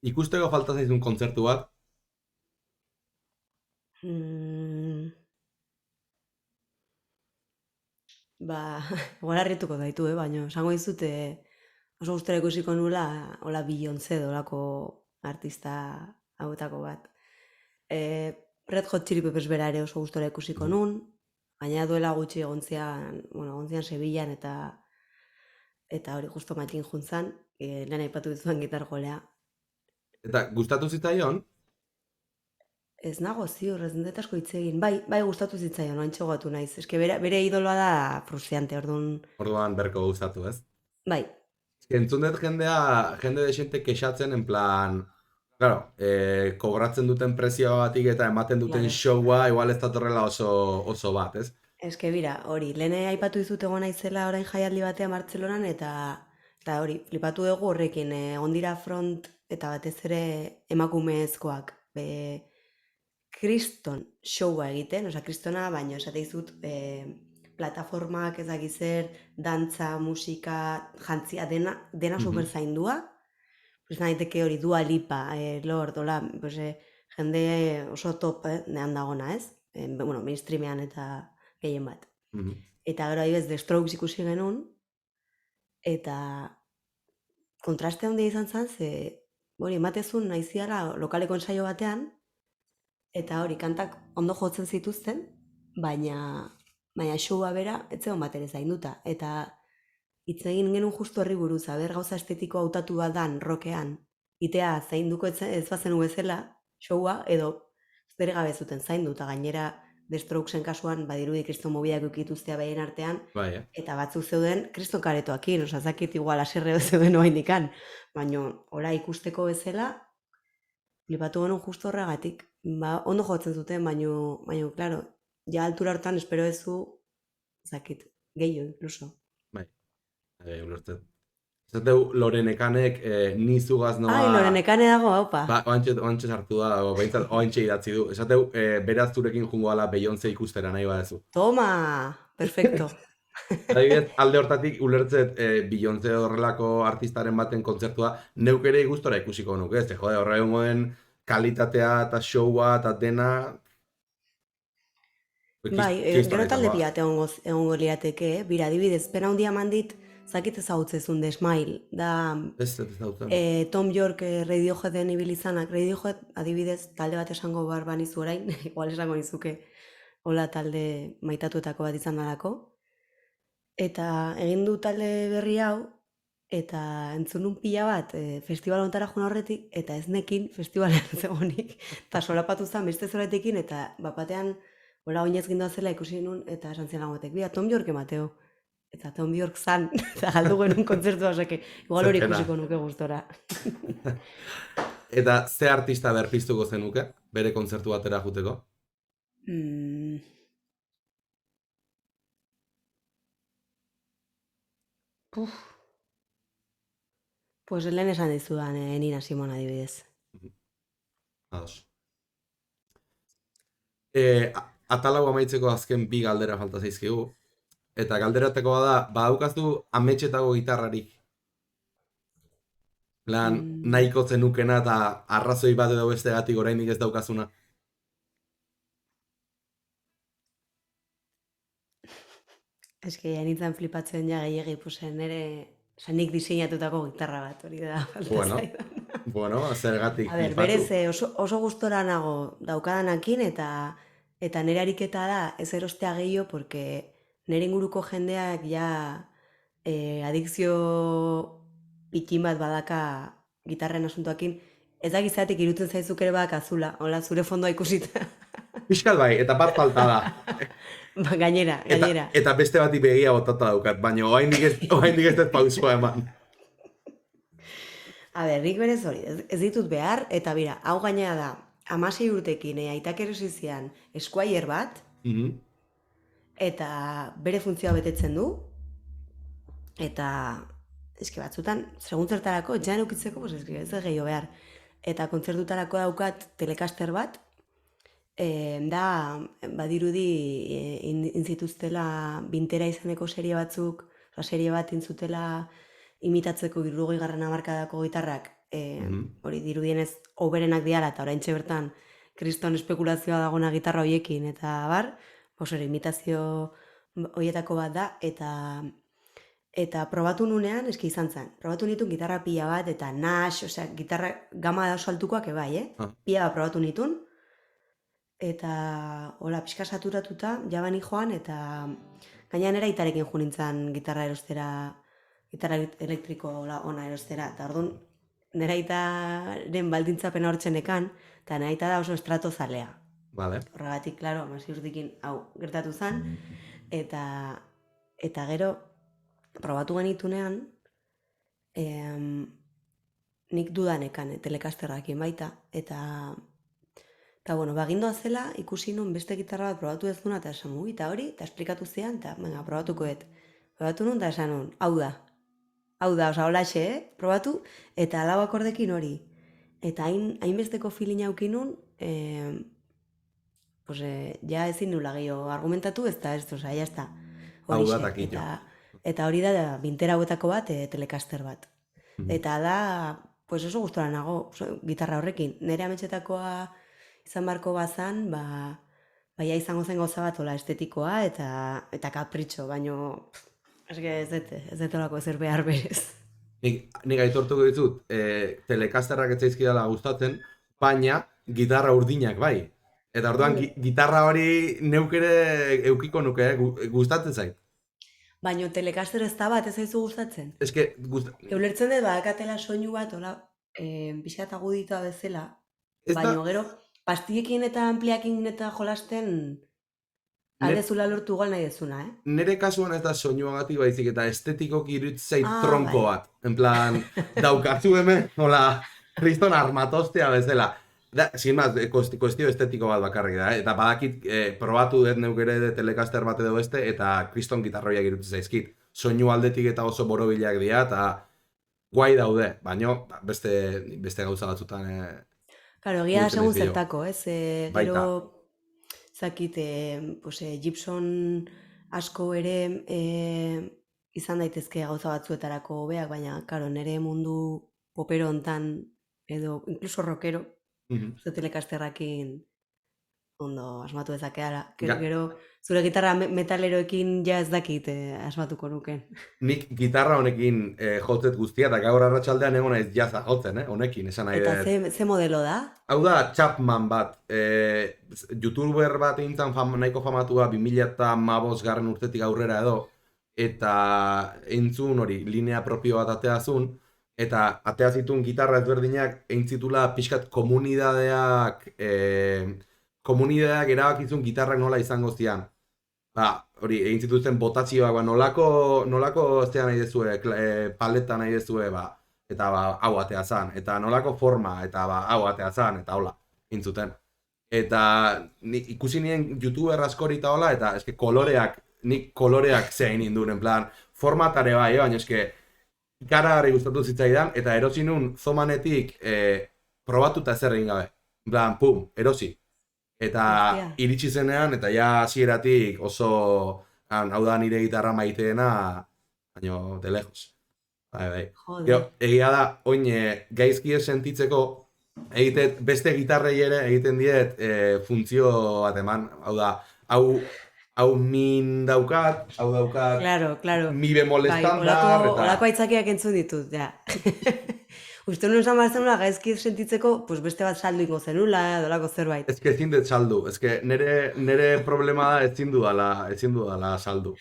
Ikusteko falta zaizun kontzertu bat, Ba, igual harrituko gaitu, baina esango dizut oso gustora ikusiko nula hola Beyoncé dolako artista hauetako bat. Red Hot Chili Peppers bera ere oso gustora ikusiko nun, baina duela gutxi egontzian Sevillan eta hori justo matin juntzan, lehen aipatu dizuan gitar jolea. eta gustatu zitzaion, Ez nago ziur, ez dut asko hitz egin. Bai gustatu zitzaion, oantxe gogatu naiz. Eske bere idoloa da frustrante, orduan berko gustatu, ez? Bai. Entzun dut jende desente kexatzen, en plan, claro, kobratzen duten prezioagatik eta ematen duten Claro. showa, igual ez datorrela oso bat, ez? Eske bira, hori, lehen aipatu dizut egon naizela orain jaialdi batean Bartzelonan, eta hori, flipatu dugu horrekin, egon dira front eta batez ere emakumezkoak, kriston showa egiten, osea, kristona, baino esate dizut, plataformak ez dakiz zer, dantza, musika, jantzia, dena super zaindua. Pues daiteke hori Dua Lipa, Lord, hola, pues, jende oso top, nean dagona, ez? Bueno, mainstreamean eta gehien bat. Eta gero adibidez The Strokes ikusi genuen, eta kontraste handia izan zen, ze hori ematezun naiziara lokaleko ensaio batean, eta hori kantak ondo jotzen zituzten, baina showa bera ez zegoen bat ere zainduta. Eta hitz egin genuen justu horri buruz, aber gauza estetiko hautatu badan rokean, itea zainduko ez bazenu bezala, showa edo bere gabe zuten zaindu, eta gainera The Strokesen kasuan badirudi kriston mobiak ukituztea behien artean, Bai, eta batzuk zeuden kriston karetoakin, osea, zakit igual aserre zeuden oaindikan, baina ora ikusteko bezala, flipatu genuen justo horregatik. Ba, ondo jotzen zuten, baina, claro, ja altura hortan espero ezu, zakit, gehiago, incluso. Ulertzen. Zateu Lorenekanek ni zugaz noa... Ai, Lorenekane dago, haupa. Ba, oantxe sartu da, behintzat oantxe idatzi du. Esateu, beraz zurekin jungo ala Beyoncé ikustera nahi badezu. Toma, perfecto. Adibidez, alde hortatik ulertzet Beyoncé horrelako artistaren baten kontzertua neuk ere gustora ikusiko nuke, ez? Jode, horre egongo den kalitatea eta showa eta dena... Bai, gero talde pilat egongo lirateke, bira, adibidez, pena handia mandit, zakit ezagutzezun The Smile, da Tom York Radioheaden ibilizanak, Radiohead adibidez talde bat esango bar banizu orain, igual esango nizuke hola talde maitatuetako bat izan dalako, eta egin du talde berri hau, eta entzunun pila bat festival ontara joan horretik, eta ez nekin festivalean zegonik, eta solapatu zen beste zoretekin, eta bapatean hola oinez gindoa zela ikusi nun, eta esan zian lagoetek, bia, Tom York emateo. Eta Tom York zan, eta galdu genuen kontzertua, osake, igual hori ikusiko nuke gustora. Eta ze artista berpiztuko zenuke, bere kontzertu batera juteko? Pues lehen esan dizudan Nina Simone adibidez. Ados. Atalau amaitzeko azken bi galdera falta zaizkigu. Eta galderateko da, badaukazu ametxetako gitarrarik. Lan, nahiko zenukena eta arrazoi bat edo bestegatik oraindik ez daukazuna. Eske, nintzen flipatzen ja gehiagi, pues nere, nik diseinatutako gitarra bat, hori da falta zaidan. Bueno, zergatik. A ber, berez, oso gustora nago daukadanakin, eta nire ariketa da ez erostea gehiago, porque nire inguruko jendeak ja adikzio pitin bat badaka gitarren asuntoakin, ez da gizatik irutzen zaizuk ere badak azula, hola zure fondoa ikusita. Pixkat bai, eta bat falta da. Ba, gainera. Eta beste bati begia botata daukat, baina oraindik ez dut pausua eman. A ber, nik berez hori, ez ditut behar, eta bira, hau gainera da, 16 urtekin, aitak erosi zian Esquire bat, eta bere funtzioa betetzen du, eta eske batzutan, segun zertarako, etxean eukitzeko, pues eske ez da gehiago behar. Eta kontzertutarako daukat Telecaster bat, da, badirudi inzituztela Bintera izeneko serie batzuk, serie bat intzutela imitatzeko 60. hamarkadako gitarrak, hori dirudienez oberenak diala, eta oraintxe bertan kriston espekulazioa dagona gitarra hoiekin, eta bar, imitazio hoietako bat da, eta probatu nunean, eski izan zen, probatu nituen gitarra pila bat, eta Nash, osea, gitarra gama da oso altukoak bai, pila bat probatu nituen, eta hola, pixka saturatuta, jabani joan, eta gainean era itarekin jo nintzen gitarra erostera, gitarra elektriko ona erostera, eta orduan, nera itaren baldintzapena hortzenekan, eta nera ita da oso estratozalea. Vale. Horregatik, klaro, 16 urtekin hau gertatu zen, eta gero, probatu genitunean, nik dudanekan Telecasterrakin baita, eta bueno, bagindoa zela, ikusi nun beste gitarra bat probatu ez duna, eta esan eta hori, eta esplikatu zian, eta venga, probatukoet. Probatu nun, eta esan nun, hau da, oza, holaxe, probatu, eta lau akordekin hori. Eta hainbesteko feeling aukin nun, ja ezin nula gehiago argumentatu, ez da, oza, jazta. Hau da takillo. Eta hori da, Bintera hauetako bat, Telecaster bat. Eta da, pues oso gustora nago, gitarra horrekin. Nere ametxetakoa izan barko bazan, baina izango zen gauza bat, estetikoa eta kapritxo, baino ez dut olako ezer behar berez. Nik aitortuko ditut, Telecasterrak ez zaizkidala gustatzen, baina gitarra urdinak bai. Eta orduan, gitarra hori neuk ere eukiko nuke, gustatzen zait. Baina Telecaster ez da bat, ez zaizu gustatzen? Ez que, Eulertzen dut, badakatela soinu bat, pixka eta guditoa bezala, baina gero, pastillekin eta ampliakin eta jolasten aldezula lortu igual nahi dezuna, Nere kasuan ez da soinuagatik baizik eta estetikoki iruditzen zait tronko bat. En plan, daukazu hemen, kriston armatostea bezala. Sin más, kuestio estetiko bat bakarrik da, eta badakit probatu dut neuk ere Telecaster bat edo beste, eta kriston gitarroiak iruditzen zaizkit. Soinu aldetik eta oso borobilak dira, eta guai daude, baina beste gauza batzutan... Claro, egia da segun zertako, ez? Gero, zakit, Gibson asko ere izan daitezke gauza batzuetarako hobeak, baina, karo, nire mundu popero hontan, edo, incluso rockero, Telecasterrakin ondo asmatu dezakeala. Gero, zure gitarra metaleroekin ja ez dakit asmatuko nuken. Nik gitarra honekin jotzet guztia, eta gaur arratsaldean egon naiz jazza jotzen, honekin, esan nahi dut. Eta ze modelo da? Hau da, Chapman bat, youtuber bat eintzan nahiko famatua 2015 urtetik aurrera edo, eta entzun hori, linea propio bat ateazun, eta atea zituen gitarra ezberdinak eintzitula pixkat komunidadeak erabakizun gitarrak nola izango zian. Hori, egin zituzten botatzioak, nolako zea nahi dezue, paleta nahi dezue, eta hau atea zan, eta nolako forma, eta hau atea zan, eta hola, intzuten. Eta ikusi nien youtuber askori eta hola, eta eske nik koloreak zein induen, en plan, formatare bai, baina eske, ikaragarri gustatu zitzaidan, eta erosi nun zomanetik probatuta ezer egin gabe. En plan, pum, erosi. Eta iritsi zenean, eta ja hasieratik oso, hau da nire gitarra maiteena, baina de lejos. Bai. Egia da, oin gaizki ez sentitzeko, beste gitarrei ere egiten diet funtzio bat eman, hau da, hau min daukat, hau daukat, claro. mi bemol estandar, eta... Olako aitzakiak entzun ditut, ja. Uste nuen esan behar zenula gaizki sentitzeko, beste bat saldu ingo zenula, dolako zerbait. Ez que ezin dut saldu, ez que nire problema da ezin dudala saldu.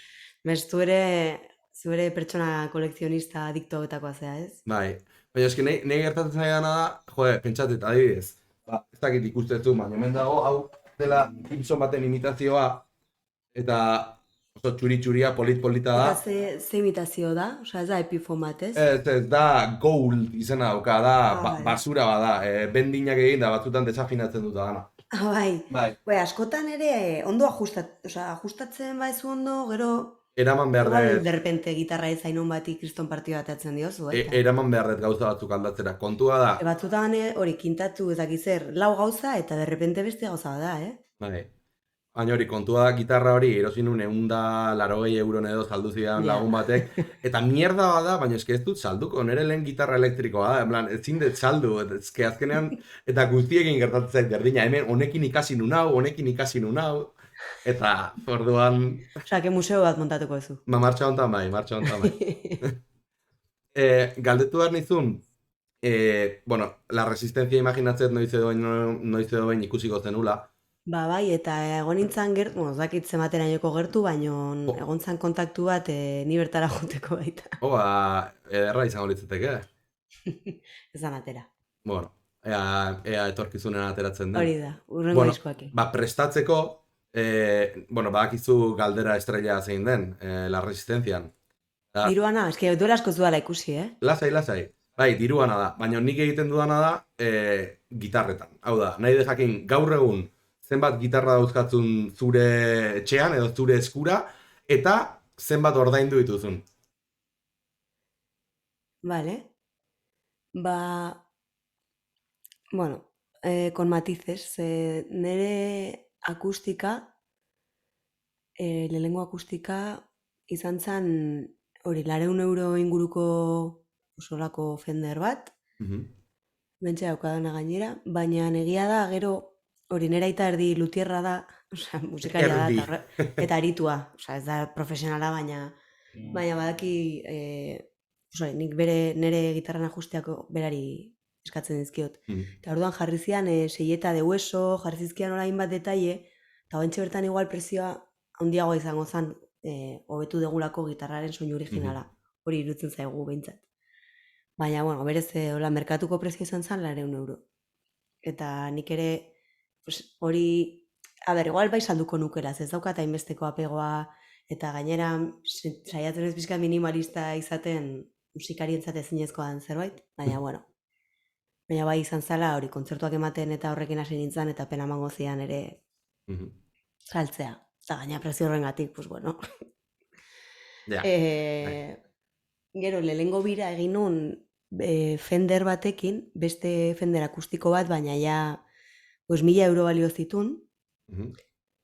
Bestu ere, Zure pertsona kolekzionista adikto hauetakoa zea, ez? Bai. Baina eski nahi gertatzen zaidana da, pentsatet, adibidez. Ez dakit ikustezu, baina hemen dago, hau dela Gibson baten imitazioa, eta oso txuri-txuria, polit-polita da. Eta ze imitazio da? Osea, ez da Epiphone bat, ez? Ez da Gold izena dauka, da Bai. basura bada, bendinak egin da batzutan desafinatzen dut gana. Bai. Bai. Askotan ere ondo ajustatzen baizu ondo, gero Eraman behar igual dut, de repente gitarra ez zainon bati kriston partio bat atzen diozu, baita. eraman behar dut gauza batzuk aldatzera. Kontua da, Batzutan hori kintatu ezakizer lau gauza eta de repente beste gauza bat da, bai. Baina hori, kontua da gitarra hori, erosi nuen 180 euron edo saldu zidan Ja. lagun batek, eta mierda bada, baina eske ez dut salduko, nire lehen gitarra elektrikoa da, en plan, ezin dut saldu, eske azkenean, eta guztiekin gertatzen zait berdina, hemen honekin ikasi nun hau, eta orduan, Osea, que museo bat montatuko duzu. martxa honetan bai. Galdetu behar nizun, bueno, la resistencia imaginatzet noiz edo behin ikusiko zenula, Bai, eta egon nintzen gertu, ez dakit zematerainoko gertu, baino egon zan kontaktu bat ni bertara joteko baita. Erra izango litzateke. Ez da atera. Bueno, ea etorkizunen ateratzen den. Hori da, urrengo diskoak. Prestatzeko, badakizu galdera estrella zein den, la resistencian. Diruana, eske duela asko zuela ikusi, Lasai. Bai, diruana da, baina nik egiten dudana da gitarretan. Hau da, nahi de jakin gaur egun zenbat gitarra dauzkatzun zure etxean edo zure eskura, eta zenbat ordaindu dituzun. Vale. Bueno, con matices, nere akustika, lehenengo akustika izan zen hori 400 euro inguruko osolako Fender bat, bentsa daukadana gainera, baina egia da gero hori nera aita erdi lutierra da, osea, musikaria da, eta aritua, osea, ez da profesionala, baina badaki, nik nere gitarran ajusteako berari eskatzen dizkiot. Eta orduan jarri zian seieta de hueso, jarri zizkian orain bat detaile, eta oentxe bertan igual prezioa handiagoa izango zen, hobetu degulako gitarraren soinu originala. Hori irutzen zaigu behintzat. Baina, bueno, berez, merkatuko prezio izan zen 400 euro. Eta nik ere, hori, igual bai salduko nukeraz, ez daukat hainbesteko apegoa, eta gainera, saiatzen ez pixka minimalista izaten, musikarientzat ezinezkoa den zerbait, baina, bueno. Baina bai izan zala, hori, kontzertuak ematen eta horrekin hasi nintzen, eta pena mango zian ere saltzea. Eta gaina prezio horrengatik, pues bueno. Gero, lehengo bira egin nun Fender batekin, beste Fender akustiko bat, baina ja 1000 euro balio zitun,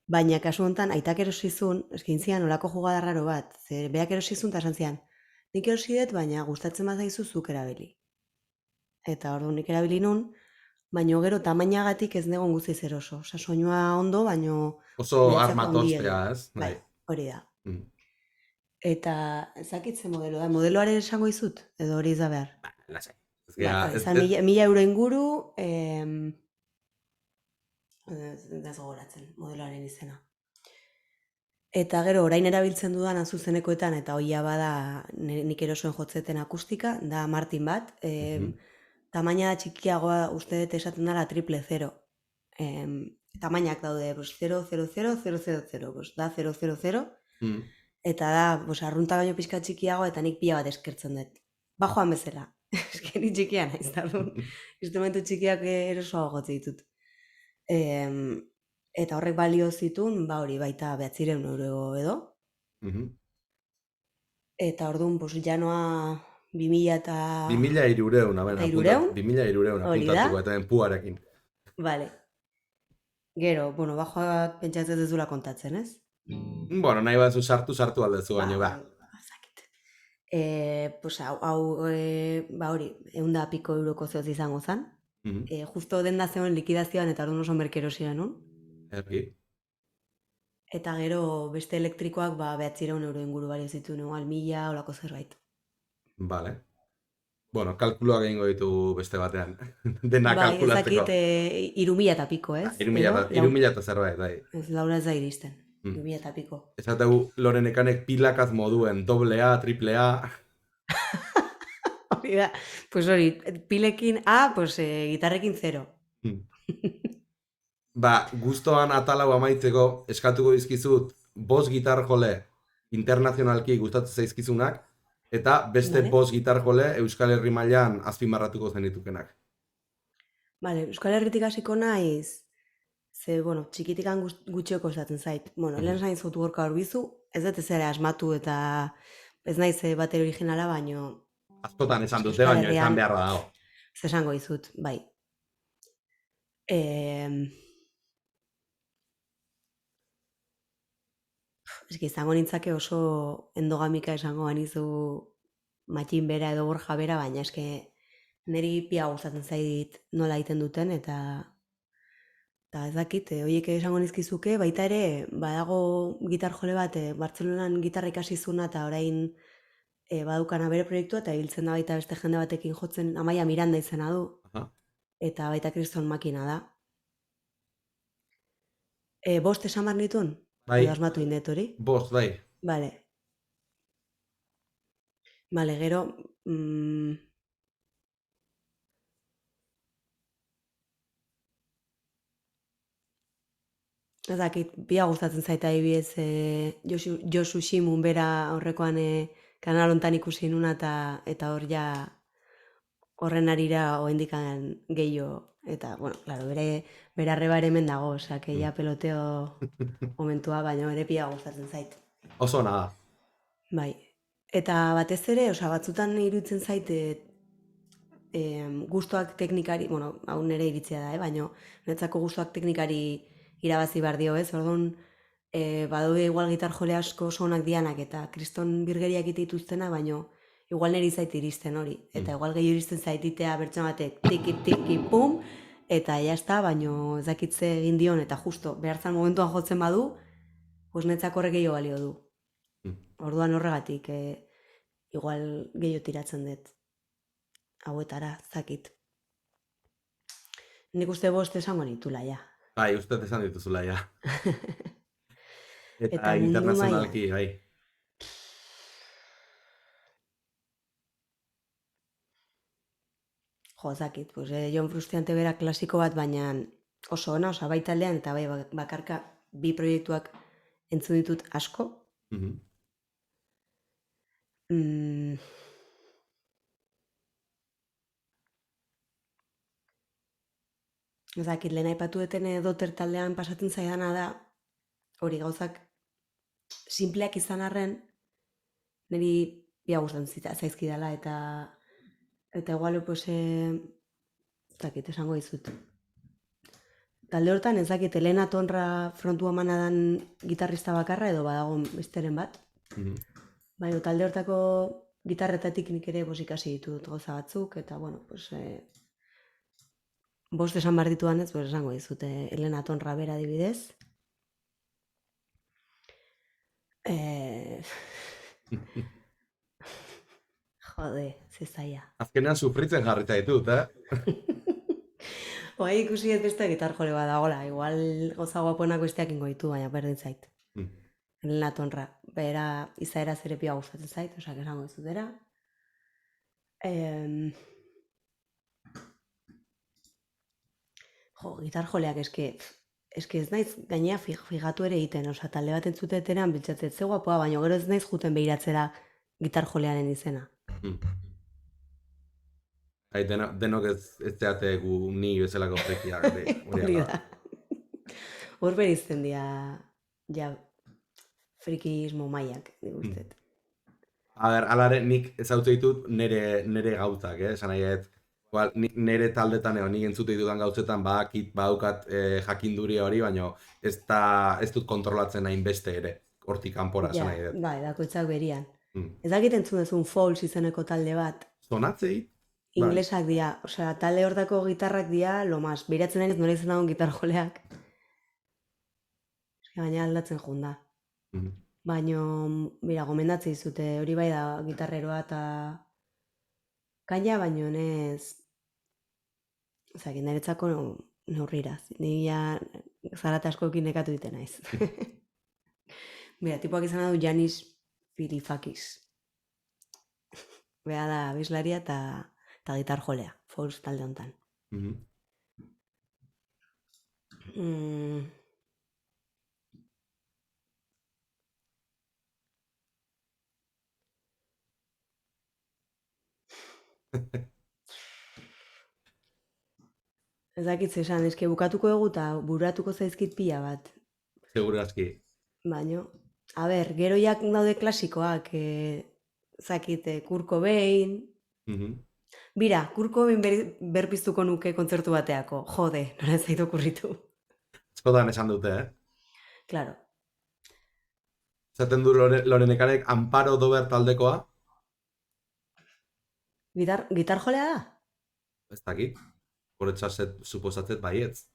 baina kasu honetan, aitak erosizun, eskin zian, olako jugada raro bat, zer beak erosizun eta esan zian, nik erosidet, baina gustatzen bat zaizu zuk erabili. Eta ordu nik erabili nun, baina gero tamainagatik ez negon guztiz eroso. Osa, soinua ondo, baina... Oso armatostea, ez? Bai, hori da. Eta, ezakitzen modelo da, modeloaren esango izut, edo hori izan behar? Lasai. 1000 euro inguru, ez gogoratzen, modeloaren izena. Eta gero, orain erabiltzen dudana zuzenekoetan, eta hoia bada nik erosoen jotzeten akustika, da Martin bat, tamaina txikiagoa uste dut esaten dara 000. Tamainak daude, 000, da 000, eta da, arrunta baino pixka txikiagoa, eta nik pila bat eskertzen dut. Bajoan bezala. Eskeri txikia naiz, da. Instrumentu txikiak erosoa gotze ditut. Eta horrek balio zitun, hori baita 900 euro edo. Eta orduan, janoa 2000 eta... 2300, a ber, 2300 apuntatzeko, eta puarekin. Vale. Gero, bajoak pentsatzen dezula kontatzen, ez? Bueno, nahi batzu sartu aldezu, baina ba. Hori, 100 piko euroko zehoz izango zen. Justo denda zegoen likidazioan eta orduan oso merkero ziren nun. Eta gero beste elektrikoak 900 euro inguru balio zituen, igual 1000 olako zerbait. Vale. Bueno, kalkuloak egingo ditugu beste batean. Dena kalkulatzeko. Bai, ezakit 3000 eta piko, ez? 3000 eta zerbait, bai. Ez, laura ez da iristen. Mm. 2000 eta piko. Esategu Lorenekanek pilakaz moduen, AA, AAA. Hori da, pues hori, pilekin A, pues gitarrekin 0. Mm. Ba, gustoan atalau amaitzeko eskatuko dizkizut 5 gitar jole internazionalki gustatzen zaizkizunak eta beste Vale. 5 gitar jole Euskal Herri mailan azpimarratuko zenitukenak. Vale, Euskal Herritik hasiko naiz, ze, bueno, txikitikan gutxio kostatzen zait. Bueno, lehen zain zautu gorka horbizu, ez dut ezera asmatu eta ez naiz batere originala, baino Askotan esan dute, Euskal baina esan Herrian beharra dago. zesango dizut, bai. Eski izango nintzake oso endogamika esango banizu Matxin bera edo Borja bera, baina eske niri pia gustatzen zait nola egiten duten eta ez dakit, horiek esango nizkizuke, baita ere badago gitar jole bat Bartzelonan gitarra ikasi zuena eta orain badukana bere proiektua eta ibiltzen da baita beste jende batekin jotzen, Amaia Miranda izena du, Aha. eta baita Kriston makina da. 5 esan behar nituen? Bai, Edo asmatu indet hori? 5, bai. Vale. Vale, gero... Ez dakit, pia gustatzen zaita adibidez Josu Shimun bera aurrekoan kanal hontan ikusi nuna eta hor ja horren arira oendikan gehiago. Eta, bueno, claro, bere arreba ere hemen dago, osea, ja peloteo momentua, baina ere pia gustatzen zait. Oso ona da. Bai. Eta batez ere, osea, batzutan iruditzen zait gustoak teknikari, bueno, hau nere iritzia da, baina netzako gustoak teknikari irabazi behar dio, ez? Orduan, badaude igual gitar jole asko oso onak dianak eta kriston birgeriak ite dituztenak, baina igual niri zait iristen hori. Eta igual gehiago iristen zaititea bertson batek tiki pum, eta jazta, baina ez dakitze egin dion, eta justo behartzan momentuan jotzen badu, pues netzako horrek gehiago balio du. Orduan horregatik, igual gehiago tiratzen dut. Hauetara, zakit. Nik uste 5 esango nitula, ja. Bai, uste esan dituzula, ja. Eta mundu internazionalki, bai. Jo, zakit, pues, Jon Frustiante bera klasiko bat, baina oso ona, osa baita aldean, eta bai, bakarka 2 proiektuak entzun ditut asko. Ez dakit, lehen aipatu deten Doter taldean pasatzen zaidana da, hori gauzak simpleak izan arren, niri pia gustatzen zaizkidala, eta igual, pues, ez dakit, esango dizut. Talde hortan ez dakit, Elena Tonra frontua manadan gitarrista bakarra edo badago besteren bat. Baina talde hortako gitarretatik nik ere ikasi ditut gauza batzuk, eta bueno, pues 5 esan behar dituan ez, pues esango dizute Elena Tonra bera adibidez. Jode, zezaia. Azkenean sufritzen jarrita ditut, Hoi ikusi ez beste gitar jole bat dagoela, igual gauza guapoenak besteak ingo ditu, baina berdin zait. Elena Tonra, bera izaera zere pia gustatzen zait, osak esango dizutera. Gitar joleak eske ez naiz gainea figatu ere egiten, osa talde bat entzutetenean biltzatzen ze guapoa, baina gero ez naiz juten behiratzera gitar jolearen izena. Denok ez zeate gu ni bezalako frekiak. Hori da. Hor berizten dira, ja, frikismo maiak, nik ustet. A ber, alare, nik ezautze ditut nere gauzak, esan nahi nere taldetan edo nik entzute ditudan gauzetan badaukat jakinduri hori, baina ez dut kontrolatzen hain beste ere, hortik kanpora, esan nahi dut. Bai, bakoitzak berian. Ez dakit entzun duzun Falls izeneko talde bat. Zonatzei? Inglesak dira, osea, talde hortako gitarrak dira, lo mas, behiratzen nahi nola izan dagoen gitar joleak. Baina aldatzen joan da. Baina, bera, gomendatzen dizute, hori bai da gitarreroa eta kaina, baina honez, niretzako neurriraz. Ni ja zarata askoekin nekatu diten naiz. Mira, tipoak izan du Janis Firifakis. Bea da abeslaria eta gitar jolea, Fouls talde honetan. Mhm. Mm, ez dakit zer esan, eske bukatuko dugu eta buratuko zaizkit pila bat. Segurazki. Baino, a ber, gero jak daude klasikoak, zakite, Kurt Cobain. Mhm. Bira, Kurt Cobain berpiztuko nuke kontzertu bateako. Jode, nola ez zait okurritu. Askotan esan dute, Claro. Zaten du Lorenekarek Amparo Dober taldekoa, Gitar jolea da? ez dakit. Horretzat suposatzet baietz.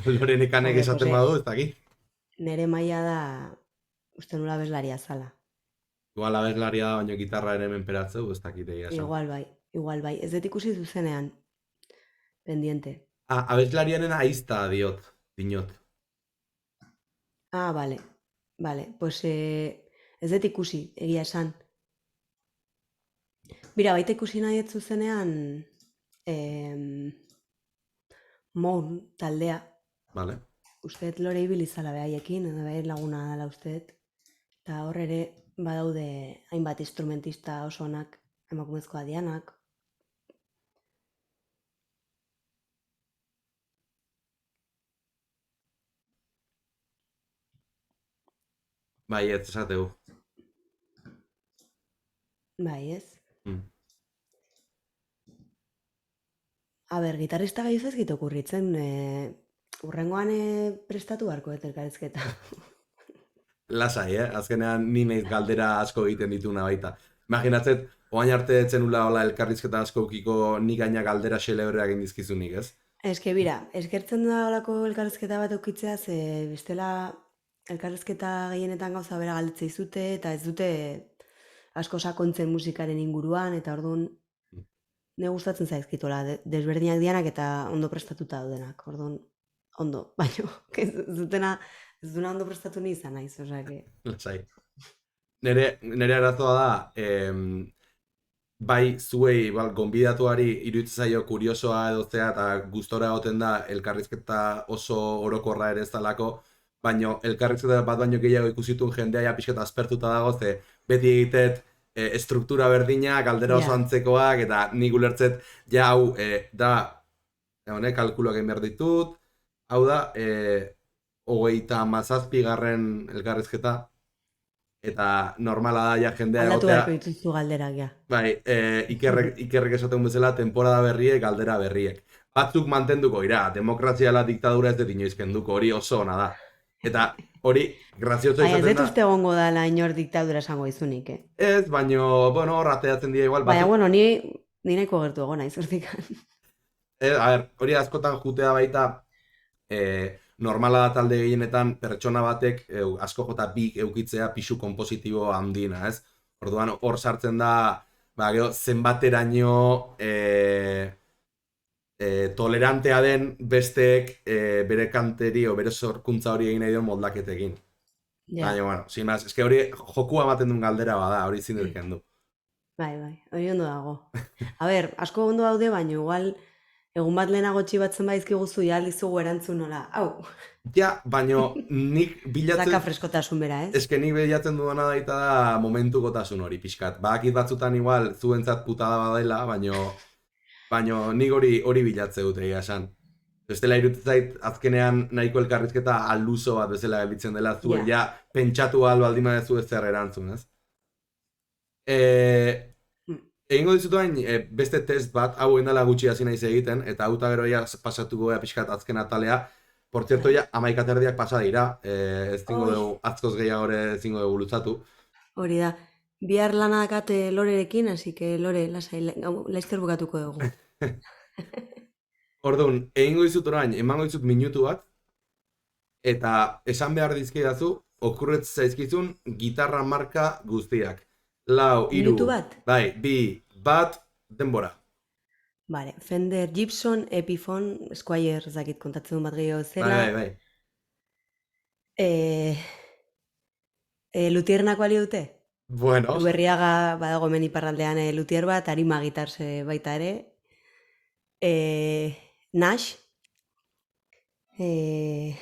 Lorenekanek Joder, esaten pues, badu, ez dakit. nere maila da, uste nula abeslaria zala. Igual abeslaria da, baino gitarra ere menperatzeu, ez dakit egia esan. Igual bai. Ez dut ikusi zuzenean, pendiente. Abeslariaren aizta dinot. Ah, vale. Pues ez dut ikusi, egia esan. Bira, baita ikusi nahi ez zuzenean Moon taldea. Vale. Usteet lore ibili zala behaiekin, edo behaien laguna dela usteet. Eta hor ere badaude hainbat instrumentista oso onak, emakumezkoa dianak. Bai, ez esateu. Bai, ez? Mm. A ber, gitarrista gai ez gito okurritzen, urrengoan prestatu beharko elkarrizketa. Lasai, azkenean ni naiz galdera asko egiten dituna baita. Imaginatzet, oain arte etzenula hola elkarrizketa asko ukiko nik gaina galdera xelebreak indizkizunik, ez? Eske bira, eskertzen da olako elkarrizketa bat eukitzea, ze bestela elkarrizketa gehienetan gauza bera galdetzea izute, eta ez dute asko sakontzen musikaren inguruan, eta orduan ne gustatzen zaizkitola, desberdinak dianak eta ondo prestatuta daudenak, orduan ondo, baina ez dutena ondo prestatu ni izan naiz, osea Lasai. Nere arazoa da, bai zuei gonbidatuari iruditzen zaio kuriosoa edo zea eta gustora egoten da elkarrizketa oso orokorra ere ez dalako, baino elkarrizketa bat baino gehiago ikusitun jendea ja pixkat aspertuta dago, ze beti egitet estruktura berdina, galdera oso Ja. antzekoak, eta nik ulertzet, ja hau, da, kalkuloak egin behar ditut, hau da, 37. elkarrizketa, eta normala da ja jendea Aldatu egotea. beharko dituzu galderak, ja. Bai, ikerrek esaten bezala, temporada berriek, galdera berriek. Batzuk mantenduko ira, demokraziala diktadura ez dut inoiz kenduko, hori oso ona da. Eta hori, grazioso Baina ez izaten dut da. uste egongo dela inor diktadura esango izunik, Ez, baino, bueno, hor ateatzen dira igual. Baina, batzuk- bueno, ni nahiko gertu egon naiz, hortik. A ber, hori askotan jutea baita, normala da talde gehienetan pertsona batek asko jota bik eukitzea pisu kompositibo handina, ez? Orduan hor sartzen da, gero zenbateraino tolerantea den besteek bere kanteri o bere sorkuntza hori egin nahi duen moldaketekin. Ja, Baina, bueno, sin más, eske hori jokua ematen duen galdera bada, hori zin dut kendu. bai, hori ondo dago. A ber, asko ondo daude, baina igual egun bat lehenago txibatzen baizkiguzu ja lizugu erantzun nola. Hau, Ja, baino nik bilatzen... zaka freskotasun bera, ez? Eske nik bilatzen dudana daita da momentukotasun hori pixkat. Badakit batzutan igual zuentzat putada badela, baino nik hori bilatze dut egia esan. Bestela iruditzen zait azkenean nahiko elkarrizketa aluso bat bezala gelditzen dela zuen ja pentsatu ahal baldin badezu ez zer erantzun, ez? Egingo dizut orain beste test bat, hau endala gutxi hasi naiz egiten, eta hau eta gero ja pasatuko gara pixkat azken atalea. Por cierto, ja, 11 pasa dira, ez dingo dugu, atzkoz gehiago ere zingo dugu lutzatu. Hori da. Bihar lana dakate Lorerekin, así que Lore, lasai, laizker bukatuko dugu. Orduan, egingo dizut orain, emango dizut minutu bat, eta esan behar dizkidazu, okurretz zaizkizun gitarra marka guztiak. 4, 3, Minutu bat? Bai, 2, 1, denbora. Vale, Fender Gibson, Epiphone, Squier, ez dakit kontatzen dut bat gehiago zera. Bai. Lutiernak balio dute? Bueno, Berriaga badago hemen iparraldean lutier bat, arima gitarse baita ere. Nash. Eh,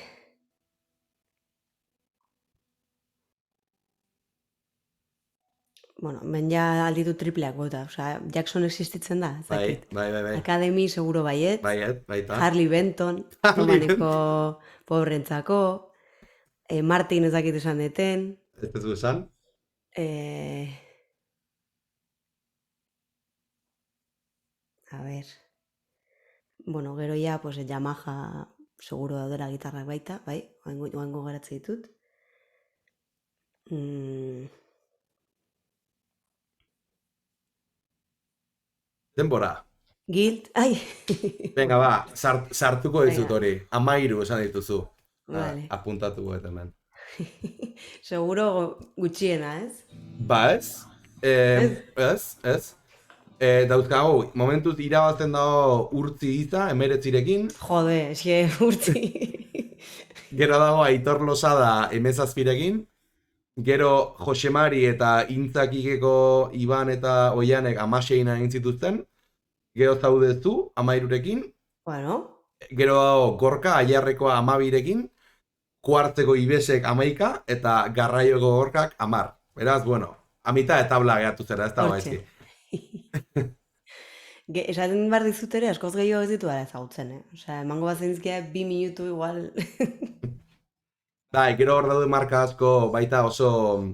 bueno, ben ja alditu tripleak bota. Osea, Jackson existitzen da, ez bai, dakit. bai, bai, bai. Academy seguro baiet. Baita. Harley Benton, Harley romaneko pobrentzako. Martin ez dakit esan deten. Ez duzu esan? Eh, a ver. Bueno, gero ja, pues, Yamaha seguro daudela gitarrak baita, bai, oango geratze ditut. Denbora. Guild, ai! Venga, ba, sartuko dizut Venga. hori. 13 esan dituzu. Vale. Apuntatu hemen. Seguro gutxiena, ez? Ba, ez? Ez. Dauzkagu, momentuz irabazten dago Urtzi Iza, 19rekin. Jode, eske urtzi. Gero dago Aitor Losada, 17rekin. Gero Josemari eta Intzakikeko Iban eta Oianek 16 egin zituzten. Gero zaudezu, 13rekin. Bueno, Gero dago Gorka, Aiarrekoa 12rekin. Kuartzeko Ibesek 11 eta Garraioko Gorkak 10. Beraz, bueno, amita de tabla gehatu zera, ez da hortxe. gaizki. Esaten behar dizut ere, askoz gehiago ez ditu gara ezagutzen, Osea, emango bat zenizkia 2 minutu igual. Bai, gero hor daude marka asko, baita oso...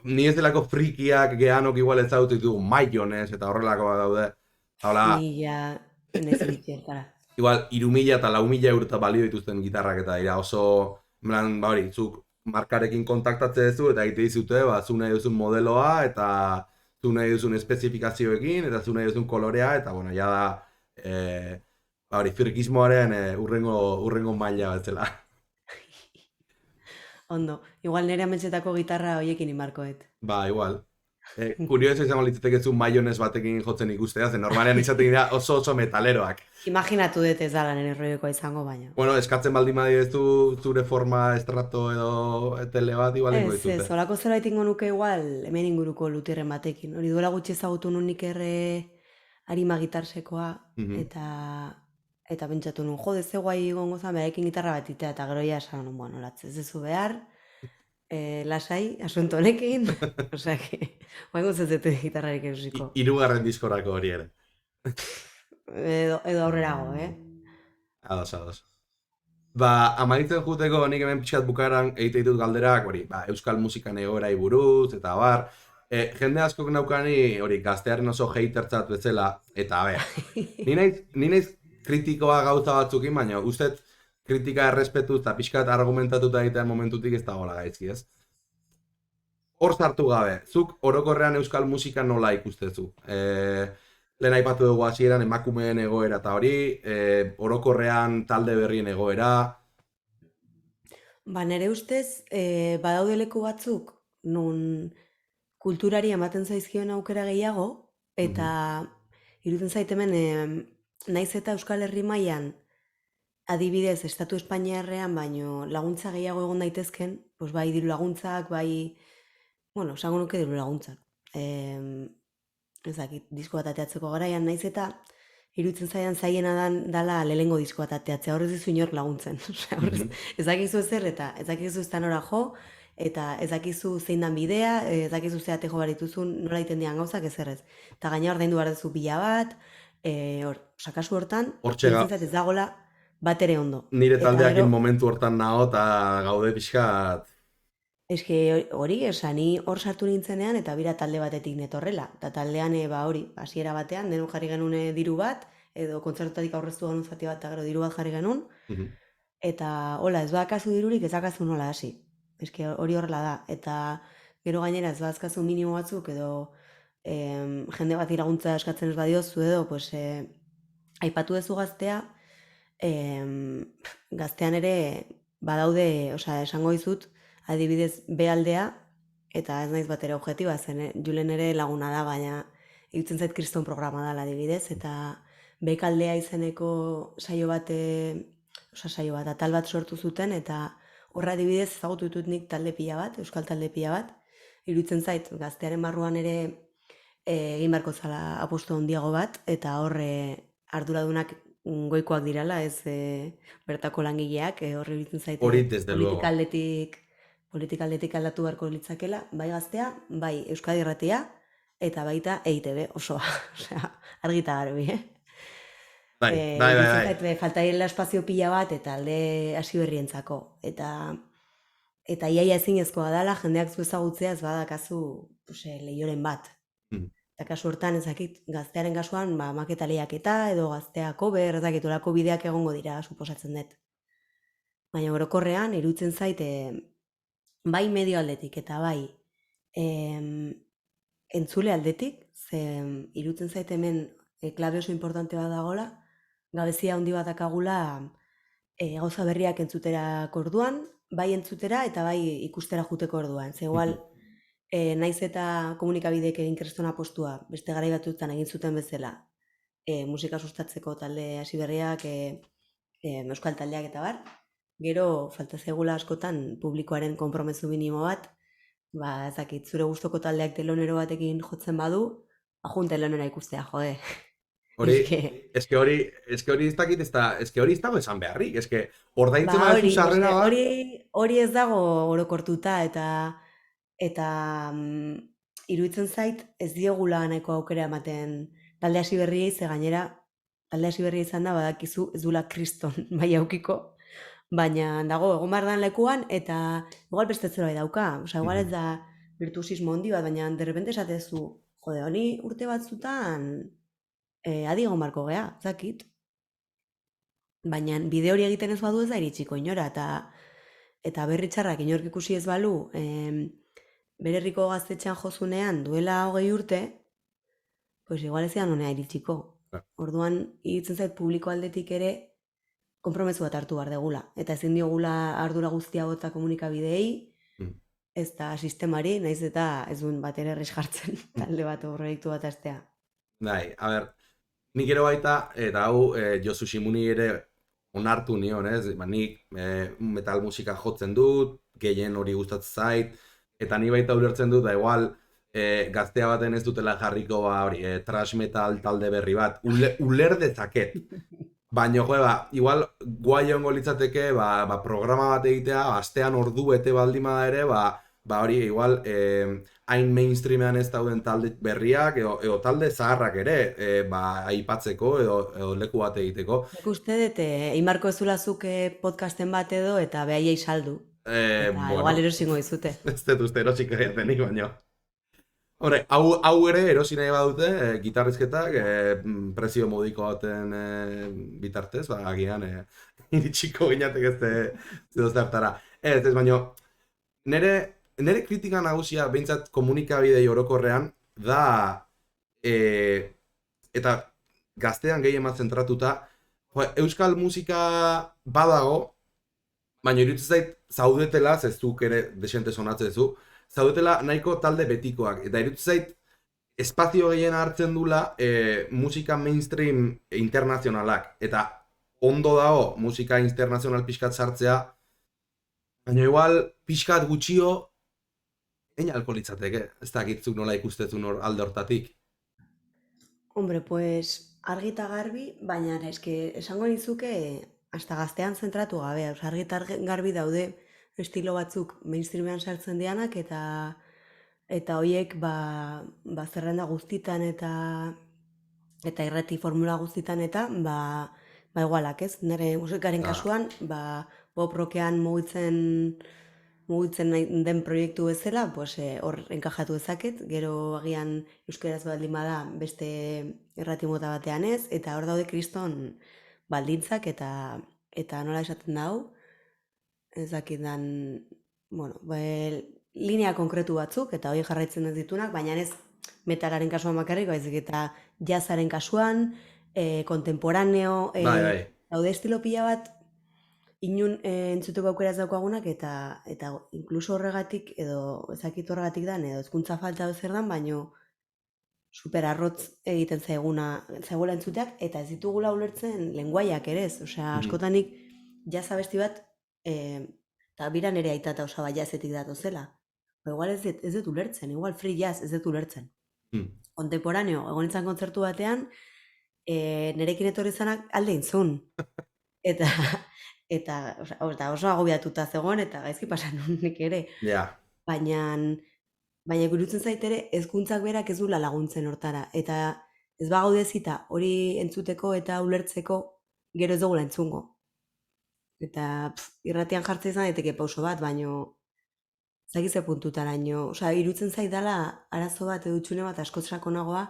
Ni ez delako frikiak gehanok igual ezagutu ditugu, Maionez eta horrelako daude. Hola, Ni ja, naiz bitxier, kara. igual 3.000 eta 4.000 eurota balio dituzten gitarrak eta dira oso... Ba hori, zuk markarekin kontaktatze duzu eta egite dizute, ba, zu nahi duzun modeloa eta zu nahi duzun espezifikazioekin eta zu nahi duzun kolorea eta, bueno, ja da... Ba hori, frikismoaren urrengo maila batzela. Ondo, igual nire ametsetako gitarra hoiekin imarkoet. Ba, igual. Kurioso izango litzateke zu Maionez batekin jotzen ikustea, zen normalean izaten dira oso metaleroak. Imaginatu dut ez dala nire rollokoa izango baina. Bueno, eskatzen baldin badiezu zure forma estrato edo tele bat igual ingo dituzte. Ez, olako zerbait ingo nuke igual hemen inguruko lutierren batekin. Hori duela gutxi ezagutu nun nik arima gitarsekoa eta pentsatu nun, jode, ze guai gongo zan, berekin gitarra bat itea, eta gero ja esan nun, bueno, latz, ez duzu behar, lasai, asunto honekin, osea, guaingo zezete gitarrarik erosiko. Hirugarren diskorako hori ere. Edo aurrerago, Ados. Ba, amaitzen juteko nik hemen pixkat bukaran egite ditut galderak, hori, ba, euskal musikan egoerai buruz, eta bar, jende askok naukani, hori, gaztearen oso hatertzat bezala, eta, ni naiz kritikoa gauza batzukin, baina ustez kritika errespetu eta pixkat argumentatuta egitean momentutik ez dagoela gaizki, ez? Hor sartu gabe, zuk orokorrean euskal musika nola ikustezu? Lehen aipatu dugu hasieran emakumeen egoera eta hori, orokorrean talde berrien egoera. Ba, nire ustez, badaude leku batzuk, nun kulturari ematen zaizkion aukera gehiago, eta iruditzen zait hemen, naiz eta Euskal Herri mailan adibidez, Estatu Espainiarrean, baino laguntza gehiago egon daitezken, pues bai diru laguntzak, bai, bueno, esango nuke diru laguntzak. Ez dakit, disko bat ateatzeko garaian, naiz eta iruditzen zaidan zaiena dala lehengo disko bat ateatzea, horrez dizu inork laguntzen. Ez dakizu ezer eta ez dakizu ez nora jo, eta ez dakizu zein dan bidea, ez dakizu zeate jo barituzun, nola iten dian gauzak ezerrez. Eta gaina ordaindu behar duzu pila bat, sakasu hortan, ez dagoela bat ere ondo. Nire taldeakin momentu hortan nago eta gaude pixkat... Eske hori, ni hor sartu nintzenean eta bira talde batetik netorrela. Eta taldean hori, hasiera batean, denon jarri genuen diru bat, edo kontzertutatik aurreztu genuen zati bat, eta gero diru bat jarri genuen. Eta hola, ez badakazu dirurik, ez dakazu nola hasi. Eske hori horrela da. Eta gero gainera ez badakazu minimo batzuk, edo jende bat iraguntza eskatzen ez badiozu edo, pues, aipatu dezu gaztea, gaztean ere badaude, esango dizut, adibidez behaldea, eta ez naiz bat ere objetiba zen, Julen ere laguna da, baina irutzen zait kriston programa dela adibidez, eta bekaldea izeneko saio bat, atal bat sortu zuten, eta horra adibidez ezagutu ditut nik talde pila bat, euskal talde pila bat, iruditzen zait gaztearen barruan ere egin beharko zala apustu handiago bat, eta hor arduradunak goikoak dirala, ez bertako langileak, hor iruditzen zaite Hori desde luego. politika aldetik aldatu beharko litzakela, bai gaztea, bai Euskadi Irratia, eta baita EITB osoa, osea, argi eta garbi, Bai. iruditzen zait falta direla espazio pila bat eta alde hasi berrientzako. Eta iaia ezinezkoa dela jendeak zu ezagutzea ez badakazu lehioren bat. Eta kasu hortan ezakit gaztearen kasuan maketa lehiaketa edo gaztea cover, ezakit olako bideak egongo dira, suposatzen dut. Baina orokorrean iruditzen zait bai medio aldetik eta bai entzule aldetik, ze iruditzen zait hemen klabe oso importante bat dagoela, gabezia handi bat dakagula gauza berriak entzuterako orduan, bai entzutera eta bai ikustera juteko orduan. Ze igual, naiz eta komunikabideek egin kristona postua, beste garai batzuetan egin zuten bezala, musika sustatzeko talde hasi berriak, euskal taldeak eta bar, gero falta zegula askotan publikoaren konpromezu minimo bat, ezakit, zure gustoko taldeak telonero batekin jotzen badu, ajun telonera ikustea, jode. Eske hori ez dakit, eske hori ez dago esan beharrik, eske ordaintzen baduzu sarrera bat. Hori ez dago orokortuta eta iruditzen zait ez diogula nahiko aukera ematen talde hasi berriei, ze gainera talde hasi berria izan da badakizu ez dula kriston maila aukiko, baina dago egon behar dan lekuan eta igual beste zerbait dauka, osea igual ez da virtuosismo handi bat, baina derrepente esatezu, jode, honi urte batzutan adi egon barko gea, zakit. Baina bide hori egiten ez badu ez da iritsiko inora, eta berri txarrak inork ikusi ez balu, bere herriko gaztetxean jozunean duela 20 urte, pues igual ez zean honea iritsiko. Orduan, iritzen zait publiko aldetik ere konpromezu bat hartu behar degula. Eta ezin diogula ardura guztia bota komunikabideei, ez da sistemari, naiz eta ez duen bat ere errez jartzen talde bat o proiektu bat astea. Bai, a ber, nik ere baita, eta hau Josu Simuni ere onartu nion, ez? Nik metal musika jotzen dut, gehien hori gustatzen zait, eta ni baita ulertzen dut, da igual gaztea baten ez dutela jarriko trash metal talde berri bat, uler dezaket. Baina, igual guai ongo litzateke, programa bat egitea, astean ordu bete baldima ere, hori igual hain mainstreamean ez dauden talde berriak, edo talde zaharrak ere, aipatzeko, edo leku bat egiteko. Nik uste dut, eimarko ezulazuk podcasten bat edo, eta behaiei saldu. Eta igual erosingo dizute. Ez dut uste erosiko jatenik, baina. Horre, hau ere erosi nahi badute, gitarrizketak, prezio modiko baten bitartez, agian iritsiko gineatek ez zertara. Ez, baina, nire kritika nagusia behintzat komunikabidei orokorrean da, eta gaztean gehien zentratuta, euskal musika badago, baina iruditzen zait zaudetela, zezuk ere desente sonatzen zu, zaudetela nahiko talde betikoak, eta iruditzen zait espazio gehien hartzen dula musika mainstream internazionalak, eta ondo dago musika internazional pixkat sartzea, baina igual pixkat gutxio egin alko litzateke, ez dakitzuk nola ikustezun alde hortatik. Hombre, pues argi eta garbi, baina esango nizuke hasta gaztean zentratu gabe, argi eta garbi daude estilo batzuk mainstreamean sartzen dianak eta horiek zerrenda guztitan eta irrati formula guztitan eta igualak ez, nire musikaren kasuan pop rockean mugitzen den proiektu bezala, hor enkajatu ezaket, gero agian euskeraz baldin bada beste irrati mota batean ez, eta hor daude kriston baldintzak eta nola esaten da hau, ez dakidan, linea konkretu batzuk, eta hori jarraitzen ez ditunak, baina ez metalaren kasuan bakarrik, baizik eta jazzaren kasuan, kontemporaneo, daude estilo pila bat, inun entzuteko aukeraz daukagunak, eta inkluso horregatik, edo ezakit horregatik dan, edo ezkuntza falta zer dan, baino super arrotz egiten zaigula entzuteak, eta ez ditugula ulertzen lenguaiak ere ez, osea, askotanik jazz abesti bat eta bira nire aita eta osaba jazzetik datozela. Igual ez dut ulertzen, igual free jazz ez dut ulertzen. Kontemporaneo, egon nintzen kontzertu batean, nirekin etorri zanak alde intzun. Eta oso agobiatuta zegoen, eta gaizki pasan nik ere. Ja. Baina gurutzen zait ere, hezkuntzak berak ez dula laguntzen hortara. Eta ez bagaudezita hori entzuteko eta ulertzeko gero ez dugula entzungo. Eta irratian jartzen izan daiteke pauso bat, baino zagize puntutaraino. Osea, irutzen zait dela arazo bat edo txune bat askoz sakonagoa,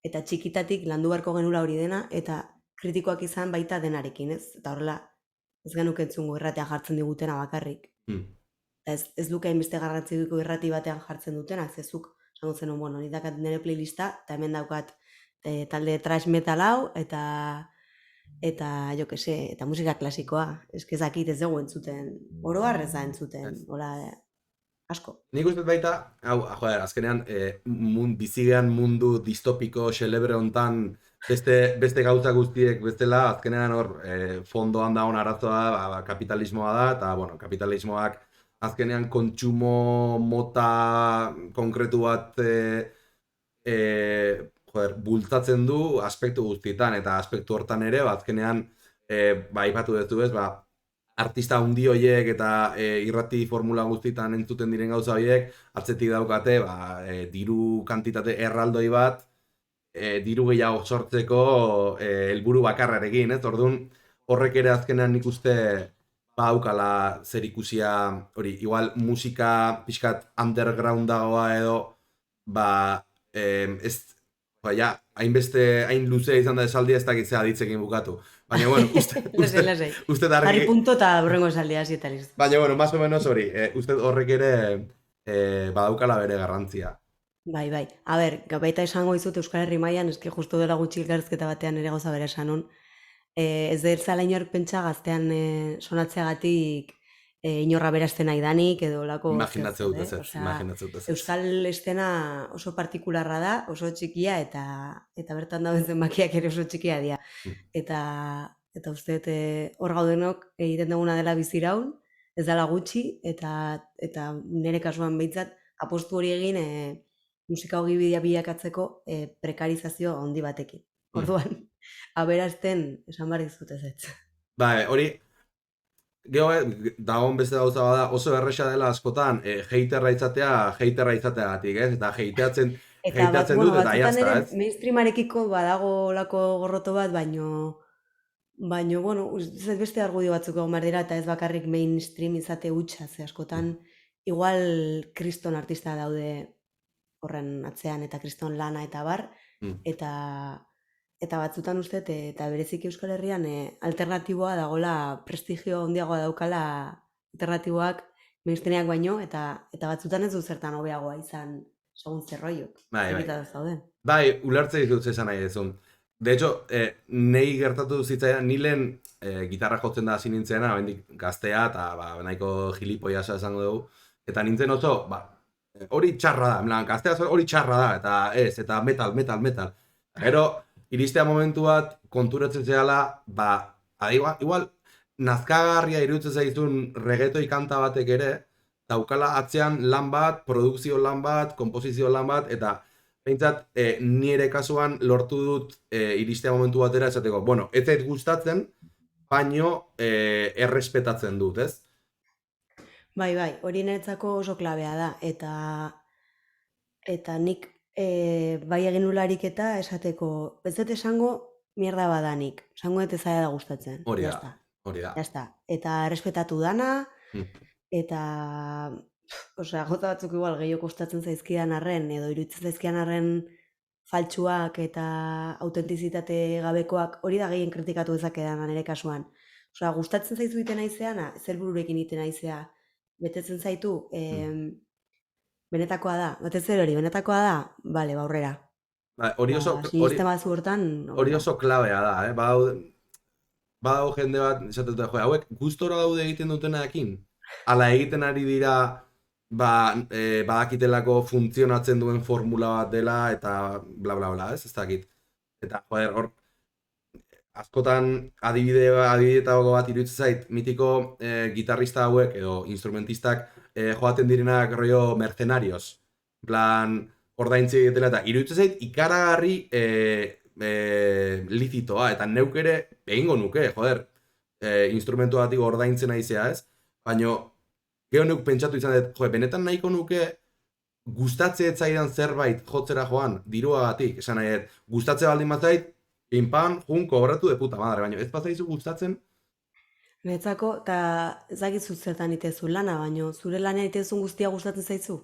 eta txikitatik landu beharko genula hori dena, eta kritikoak izan baita denarekin, ez? Eta horrela, ez genuk entzungo irratean jartzen digutena bakarrik. Ez luke hainbeste garrantziko irrati batean jartzen dutenak, zezuk, esango zenun, bueno, ni dakat nire playlista, eta hemen daukat talde trash metal hau, eta jo que se, eta musika klasikoa, eskezakit ez dugu entzuten, oro ez da entzuten, hola, asko. Nik uste baita, hau, joder, azkenean, bizigean mundu distopiko, xelebre hontan, beste gauza guztiek bestela, azkenean hor, fondoan dagoen arazoa, kapitalismoa da, eta, bueno, kapitalismoak azkenean kontsumo mota konkretu bat bultzatzen du aspektu guztietan, eta aspektu hortan ere, azkenean, aipatu duzu ez, artista handi horiek eta irrati formula guztietan entzuten diren gauza horiek, atzetik daukate, diru kantitate erraldoi bat, diru gehiago sortzeko helburu bakarrarekin, ez? Orduan, horrek ere azkenean nik uste badaukala zer ikusia, hori, igual musika pixkat undergroundagoa edo, ez, hain luzea izan da esaldia ez dakitzea ditzekin bukatu. Baina, bueno, uste da Harri punto eta burrengo esaldia hasi eta listo. Baina, bueno, más o menos hori, uste horrek ere badaukala bere garrantzia. Bai. A ber, baita esango izut Euskal Herri mailan, eske justu dela gutxi elkarrizketa batean ere gauza bere esanon, ez da ertzala inork pentsa gaztean sonatzeagatik inorra berazten nahi danik, edo lako... Imaginatzea dut ez. Euskal estena oso partikularra da, oso txikia, eta bertan dauden zenbakiak ere oso txikia dira. Eta uste hor gaudenok egiten duguna dela biziraun, ez dela gutxi, eta nire kasuan behintzat apostu hori egin musika hogi bidea bilakatzeko prekarizazio handi batekin. Orduan, aberazten esan behar dizut ez. Hori, gero dagoen beste gauza bada oso erresa dela askotan haterra izateagatik, ez? Eta hateatzen dut eta jazta, ez? Mainstreamarekiko badago lako gorroto bat, baino, bueno, beste argudio batzuk egon behar dira, eta ez bakarrik mainstream izate hutsa, ze askotan, igual kriston artista daude horren atzean, eta kriston lana eta bar, eta batzutan uste, eta bereziki Euskal Herrian alternatiboa dagoela, prestigio handiagoa daukala alternatiboak mainstreamak baino, eta batzutan ez du zertan hobeagoa izan segun zerroiok. Bai, ulertze ditut esan nahi dezun. De hecho, nei gertatu zitzaidan, nilen gitarra jotzen da hasi nintzeena, gaztea, eta nahiko gilipoiasa esango dugu, eta nintzen oso, hori txarra da, gaztea hori txarra da, eta metal. Gero, iristea momentu bat, konturatzen zehala, igual, nazkagarria iruditzen zaizun reggaetoi kanta batek ere, daukala atzean lan bat, produkzio lan bat, konposizio lan bat, eta behintzat, nire kasuan lortu dut iristea momentu batera esateko, bueno, ez zait gustatzen, baino errespetatzen dut, ez? Bai, hori niretzako oso klabea da, eta nik bai egin ularik eta esateko, ez dut esango mierda badanik, esango dut ezaia da gustatzen. Hori da. Eta errespetatu dana, eta gauza batzuk igual gehiago kostatzen zaizkidan arren, edo iruditzen zaizkidan arren faltsuak eta autentizitate gabekoak, hori da gehien kritikatu dezakedan nire kasuan. Gustatzen zaizu iten aizeana, zer bururekin iten aizea, betetzen zaitu, benetakoa da, benetakoa da, bale, aurrera. Hori oso klabea da, badago jende bat, esaten dut, hauek gustora daude egiten dutenarekin, ala egiten ari dira, badakitelako funtzionatzen duen formula bat dela, eta bla bla bla, ez dakit. Eta, hor, askotan adibidetako bat iruditzen zait, mitiko gitarrista hauek edo instrumentistak joaten direnak rollo mercenarios. En plan, ordaintzi egitela eta iruditzen zait ikaragarri lizitoa, eta neuk ere egingo nuke, joder, instrumentu batik ordaintzen naizea, ez? Baina, gero neuk pentsatu izan dut, joder, benetan nahiko nuke gustatze ez zaidan zerbait jotzera joan, diruagatik, esan nahi dut, gustatze baldin bazait, pinpan, jun, kobratu de puta madre, baina ez bazaizu gustatzen, Netzako, eta ezakizu zertan itezu lana, baino zure lanean itezun guztia gustatzen zaizu.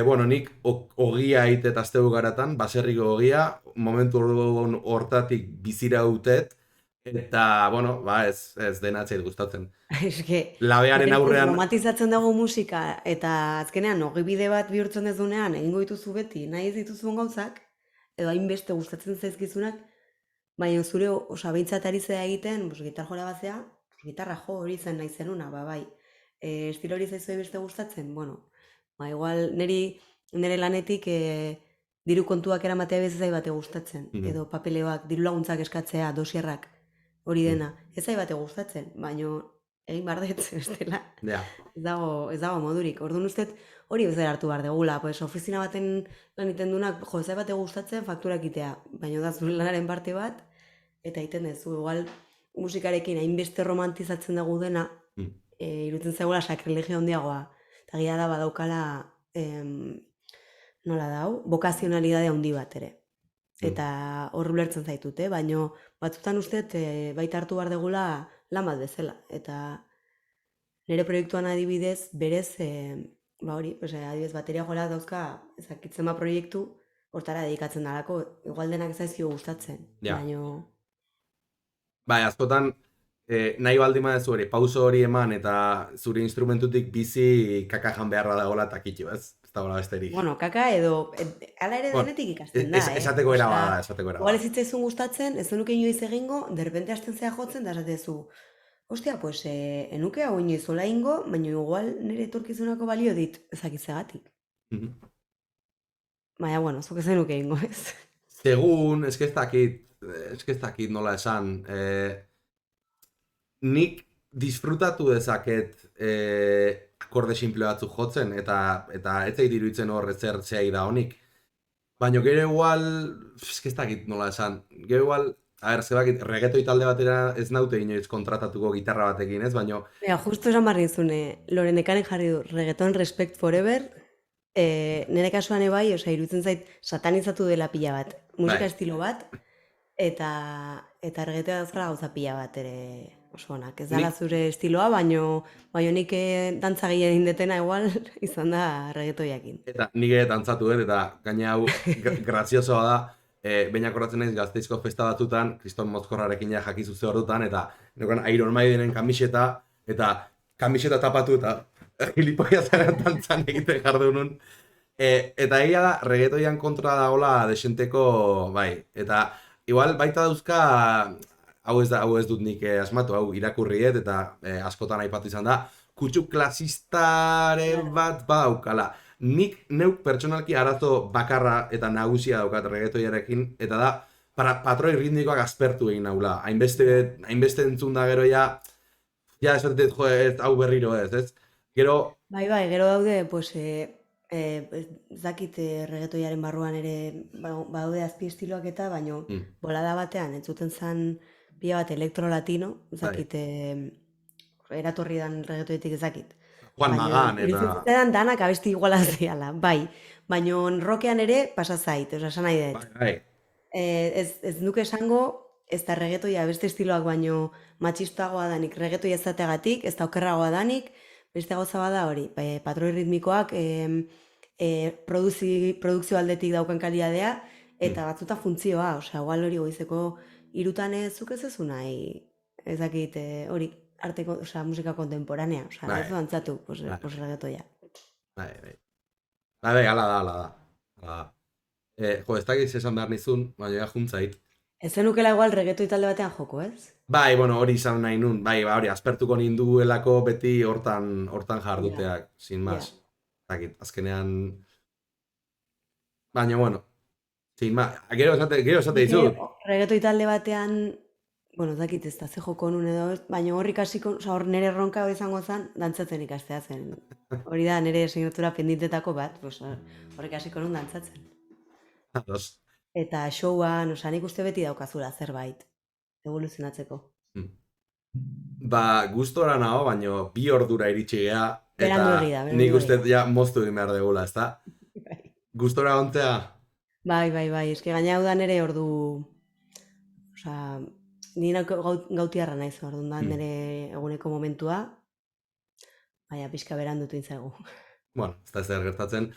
bueno, nik ogia aitet asteu garatan, baserriko ogia, momentu hortatik bizira utet, eta, bueno, ba, ez dena atzait gustatzen. Eske, Labearen aurrean, romantizatzen dago musika, eta azkenean ogibide bat bihurtzen ez dunean, egingo dituzu beti, nahi ez dituzun gauzak, edo hainbeste gustatzen zaizkizunak, baina zure, osea, behintzat ari zea egiten, gitar jora bazea, gitarra jo hori zen nahi zenuna, ba, bai. Estilo hori zaizu beste gustatzen, bueno, ba, igual, nire lanetik diru kontuak eramatea bez ez bate gustatzen, edo papeleoak, diru laguntzak eskatzea, dosierrak, hori dena, ez bate gustatzen, baina egin behar dut, bestela, ja, ez dago modurik. Orduan ustez hori bezala hartu behar degula, pues, ofizina baten lan iten dunak, jo, ez bate gustatzen fakturak itea, baina da zure lanaren parte bat, eta egiten duzu, igual musikarekin hainbeste romantizatzen dugu dena, irutzen zegoela sakrilegio handiagoa, eta gira da badaukala, nola dau, bokazionalidade handi bat ere. Eta hor ulertzen zaitut, baina batzutan uste baita hartu behar degula lan bat bezala. Eta nire proiektuan adibidez, berez, ba hori, adibidez bateria jola dauzka, ezakitzen ba proiektu, hortara dedikatzen dalako, igual denak ez zaizkio gustatzen. Ja. Baina, bai, askotan, nahi baldin badezu hori, pauso hori eman eta zure instrumentutik bizi kakajan beharra dagoela takitxo, ez? Ez dagoela besterik. bueno, kaka edo, ala ere denetik ikasten da, Esateko era bada, esateko era igual bada. ez zitzaizun gustatzen, ez zenuke inoiz egingo, derrepente hasten zea jotzen, da esatezu, ostia, pues, enuke hau inoiz ola ingo, baina igual nire etorkizunako balio dit, ezakitzegatik. Baina, bueno, zuk ez zenuke ingo, ez? Segun, ez ez dakit nola esan, nik disfrutatu dezaket akorde simple batzuk jotzen, eta ez zait iruditzen hor zer zehai da honik. Baina gero igual, ez dakit nola esan, gero igual, zebakit, reggaetoi talde batera ez naute inoiz kontratatuko gitarra batekin, ez? Baina, Justo esan barri zune, Loren Dekanen jarri du, reggaeton respect forever, nire kasuan bai, iruditzen zait satanizatu dela pila bat, musika estilo bat, eta reggaetoa dauzkala gauza pila bat ere oso onak. Ez dala zure estiloa, baino nik dantza gehien indetena igual izan da reggaetoiakin. eta nik ere dantzatu dut, eta gaina hau graziosoa da, behin akordatzen naiz Gasteizko festa batzutan, Kriston Mozkorrarekin ja jakizu ze ordutan, eta neukan Iron Maidenen kamiseta, eta kamiseta tapatu eta gilipoia zaren dantzan egiten jardunun. Eta egia da, reggaetoian kontra dagoela desenteko, bai, eta igual baita dauzka, hau ez dut nik asmatu, hau irakurriet, eta askotan aipatu izan da, kutsu klasistaren bat badaukala. Nik neuk pertsonalki arazo bakarra eta nagusia daukat reggaetoiarekin, eta da, patroi ritmikoak aspertu egin naula. Hainbeste entzun da gero ja esatetet, jo, hau berriro ez? Gero... Bai, gero daude, pues, zakit reggaetoiaren barruan ere badaude azpi estiloak eta, baino, bolada batean, entzuten zan pila bat elektro-latino, zakit, eratorri dan reggaetoitik ezakit. Juan Magán, eta... Irutzen danak abesti iguala ziala, bai. Baina rockean ere pasa zait, esan nahi dut. Bai. Ez nuke esango, ez da reggaetoia beste estiloak baino matxistagoa danik, reggaetoia ezateagatik, ez da okerragoa danik, beste gauza bada hori, patroi ritmikoak produkzio aldetik daukan kalidadea, eta batzuta funtzioa, osea, igual hori goizeko irutan zuk ez ezu nahi, ezakit hori, arteko, osea, musika kontemporanea, osea, ez dantzatu, pues reggaetoia. Bai, ala da. Jo, ez dakit esan behar nizun, baina juntzait. Ez zenukela igual reggaetoi talde batean joko, ez? Bai, bueno, hori izan nahi nun, bai, hori, aspertuko ninduelako beti hortan jarduteak, sin más. Dakit, azkenean... Baina, bueno, sin más, gero esate dizut. Reggaetoi talde batean bueno, ez dakit ez da, ze joko nun edo, ez, baina hor ikasiko, hor nire erronka hori izango zen, dantzatzen ikastea zen. Hori da nire asignatura pendientetako bat, pues, hor ikasiko nun dantzatzen. Ados. Eta showan, nik uste beti daukazula zerbait, evoluzionatzeko. Ba, gustora nago, baino 2 ordura iritsi gea, Beranduegi eta da, nik beranduegi. uste ja moztu egin behar degula, ezta? Gustora ontzea, Bai, eske gaina hau da nire ordu, osea, ni gautiarra naiz, orduan da nire eguneko momentua, baina pixka berandutu intzaigu. bueno, ez da zer gertatzen.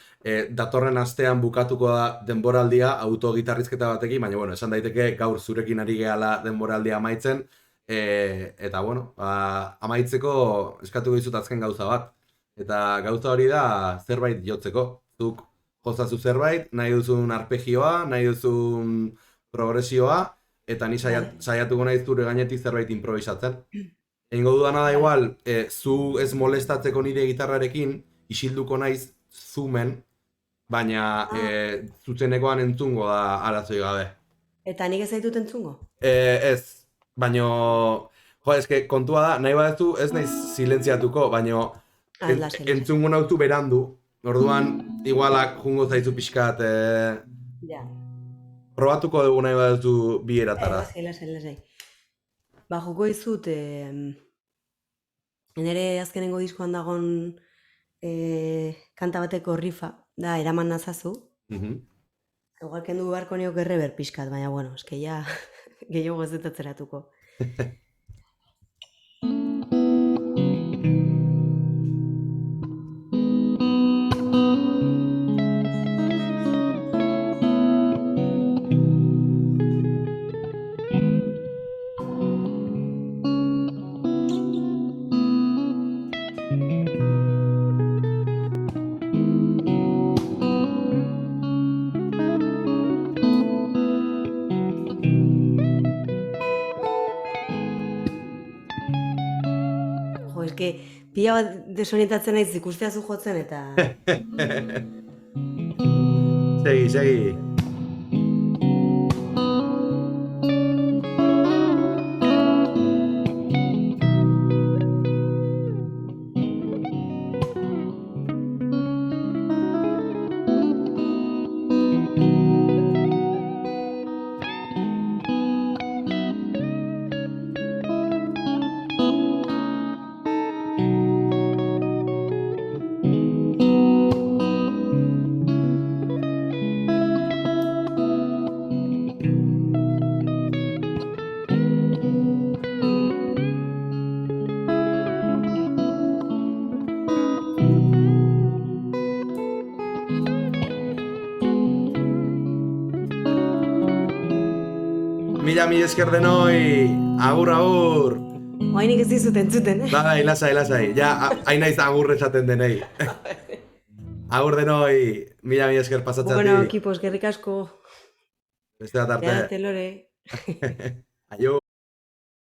Datorren astean bukatuko da denboraldia autogitarrizketa batekin, baina bueno, esan daiteke gaur zurekin ari gehala denboraldia amaitzen, eta bueno, amaitzeko eskatuko dizut azken gauza bat. Eta gauza hori da zerbait jotzeko. Zuk jozazu zerbait, nahi duzun arpegioa, nahi duzun progresioa, eta ni saiatuko naiz zure gainetik zerbait improvisatzen. Egingo dudana da igual, zu ez molestatzeko nire gitarrarekin, isilduko naiz zumen, baina zuzenekoan entzungo da arazoi gabe. Eta nik ez zaitut entzungo? Ez, baino, eske kontua da, nahi badezu ez naiz silentziatuko, baino entzungo nautu berandu, orduan igualak jungo zaizu pixkat, Ja. probatuko dugu nahi badezu bi eratara. Lasai. Ba, joko izut, nire azkenengo diskoan dagon kanta bateko rifa, da, eraman nazazu. Igual kendu beharko nioke rever pixkat, baina, bueno, eske ja, gehiago ez dut atzeratuko. Pila bat desorientatzen naiz ikustea zu jotzen eta... Segi. Mila esker denoi, agur. Oainik ez dizut entzuten, Bai, lasai. Ja, hain naiz agur esaten denei. Agur denoi, mila esker pasatzeatik. Bueno, ekipo, eskerrik asko. Beste bat arte. Edate lore. Aio.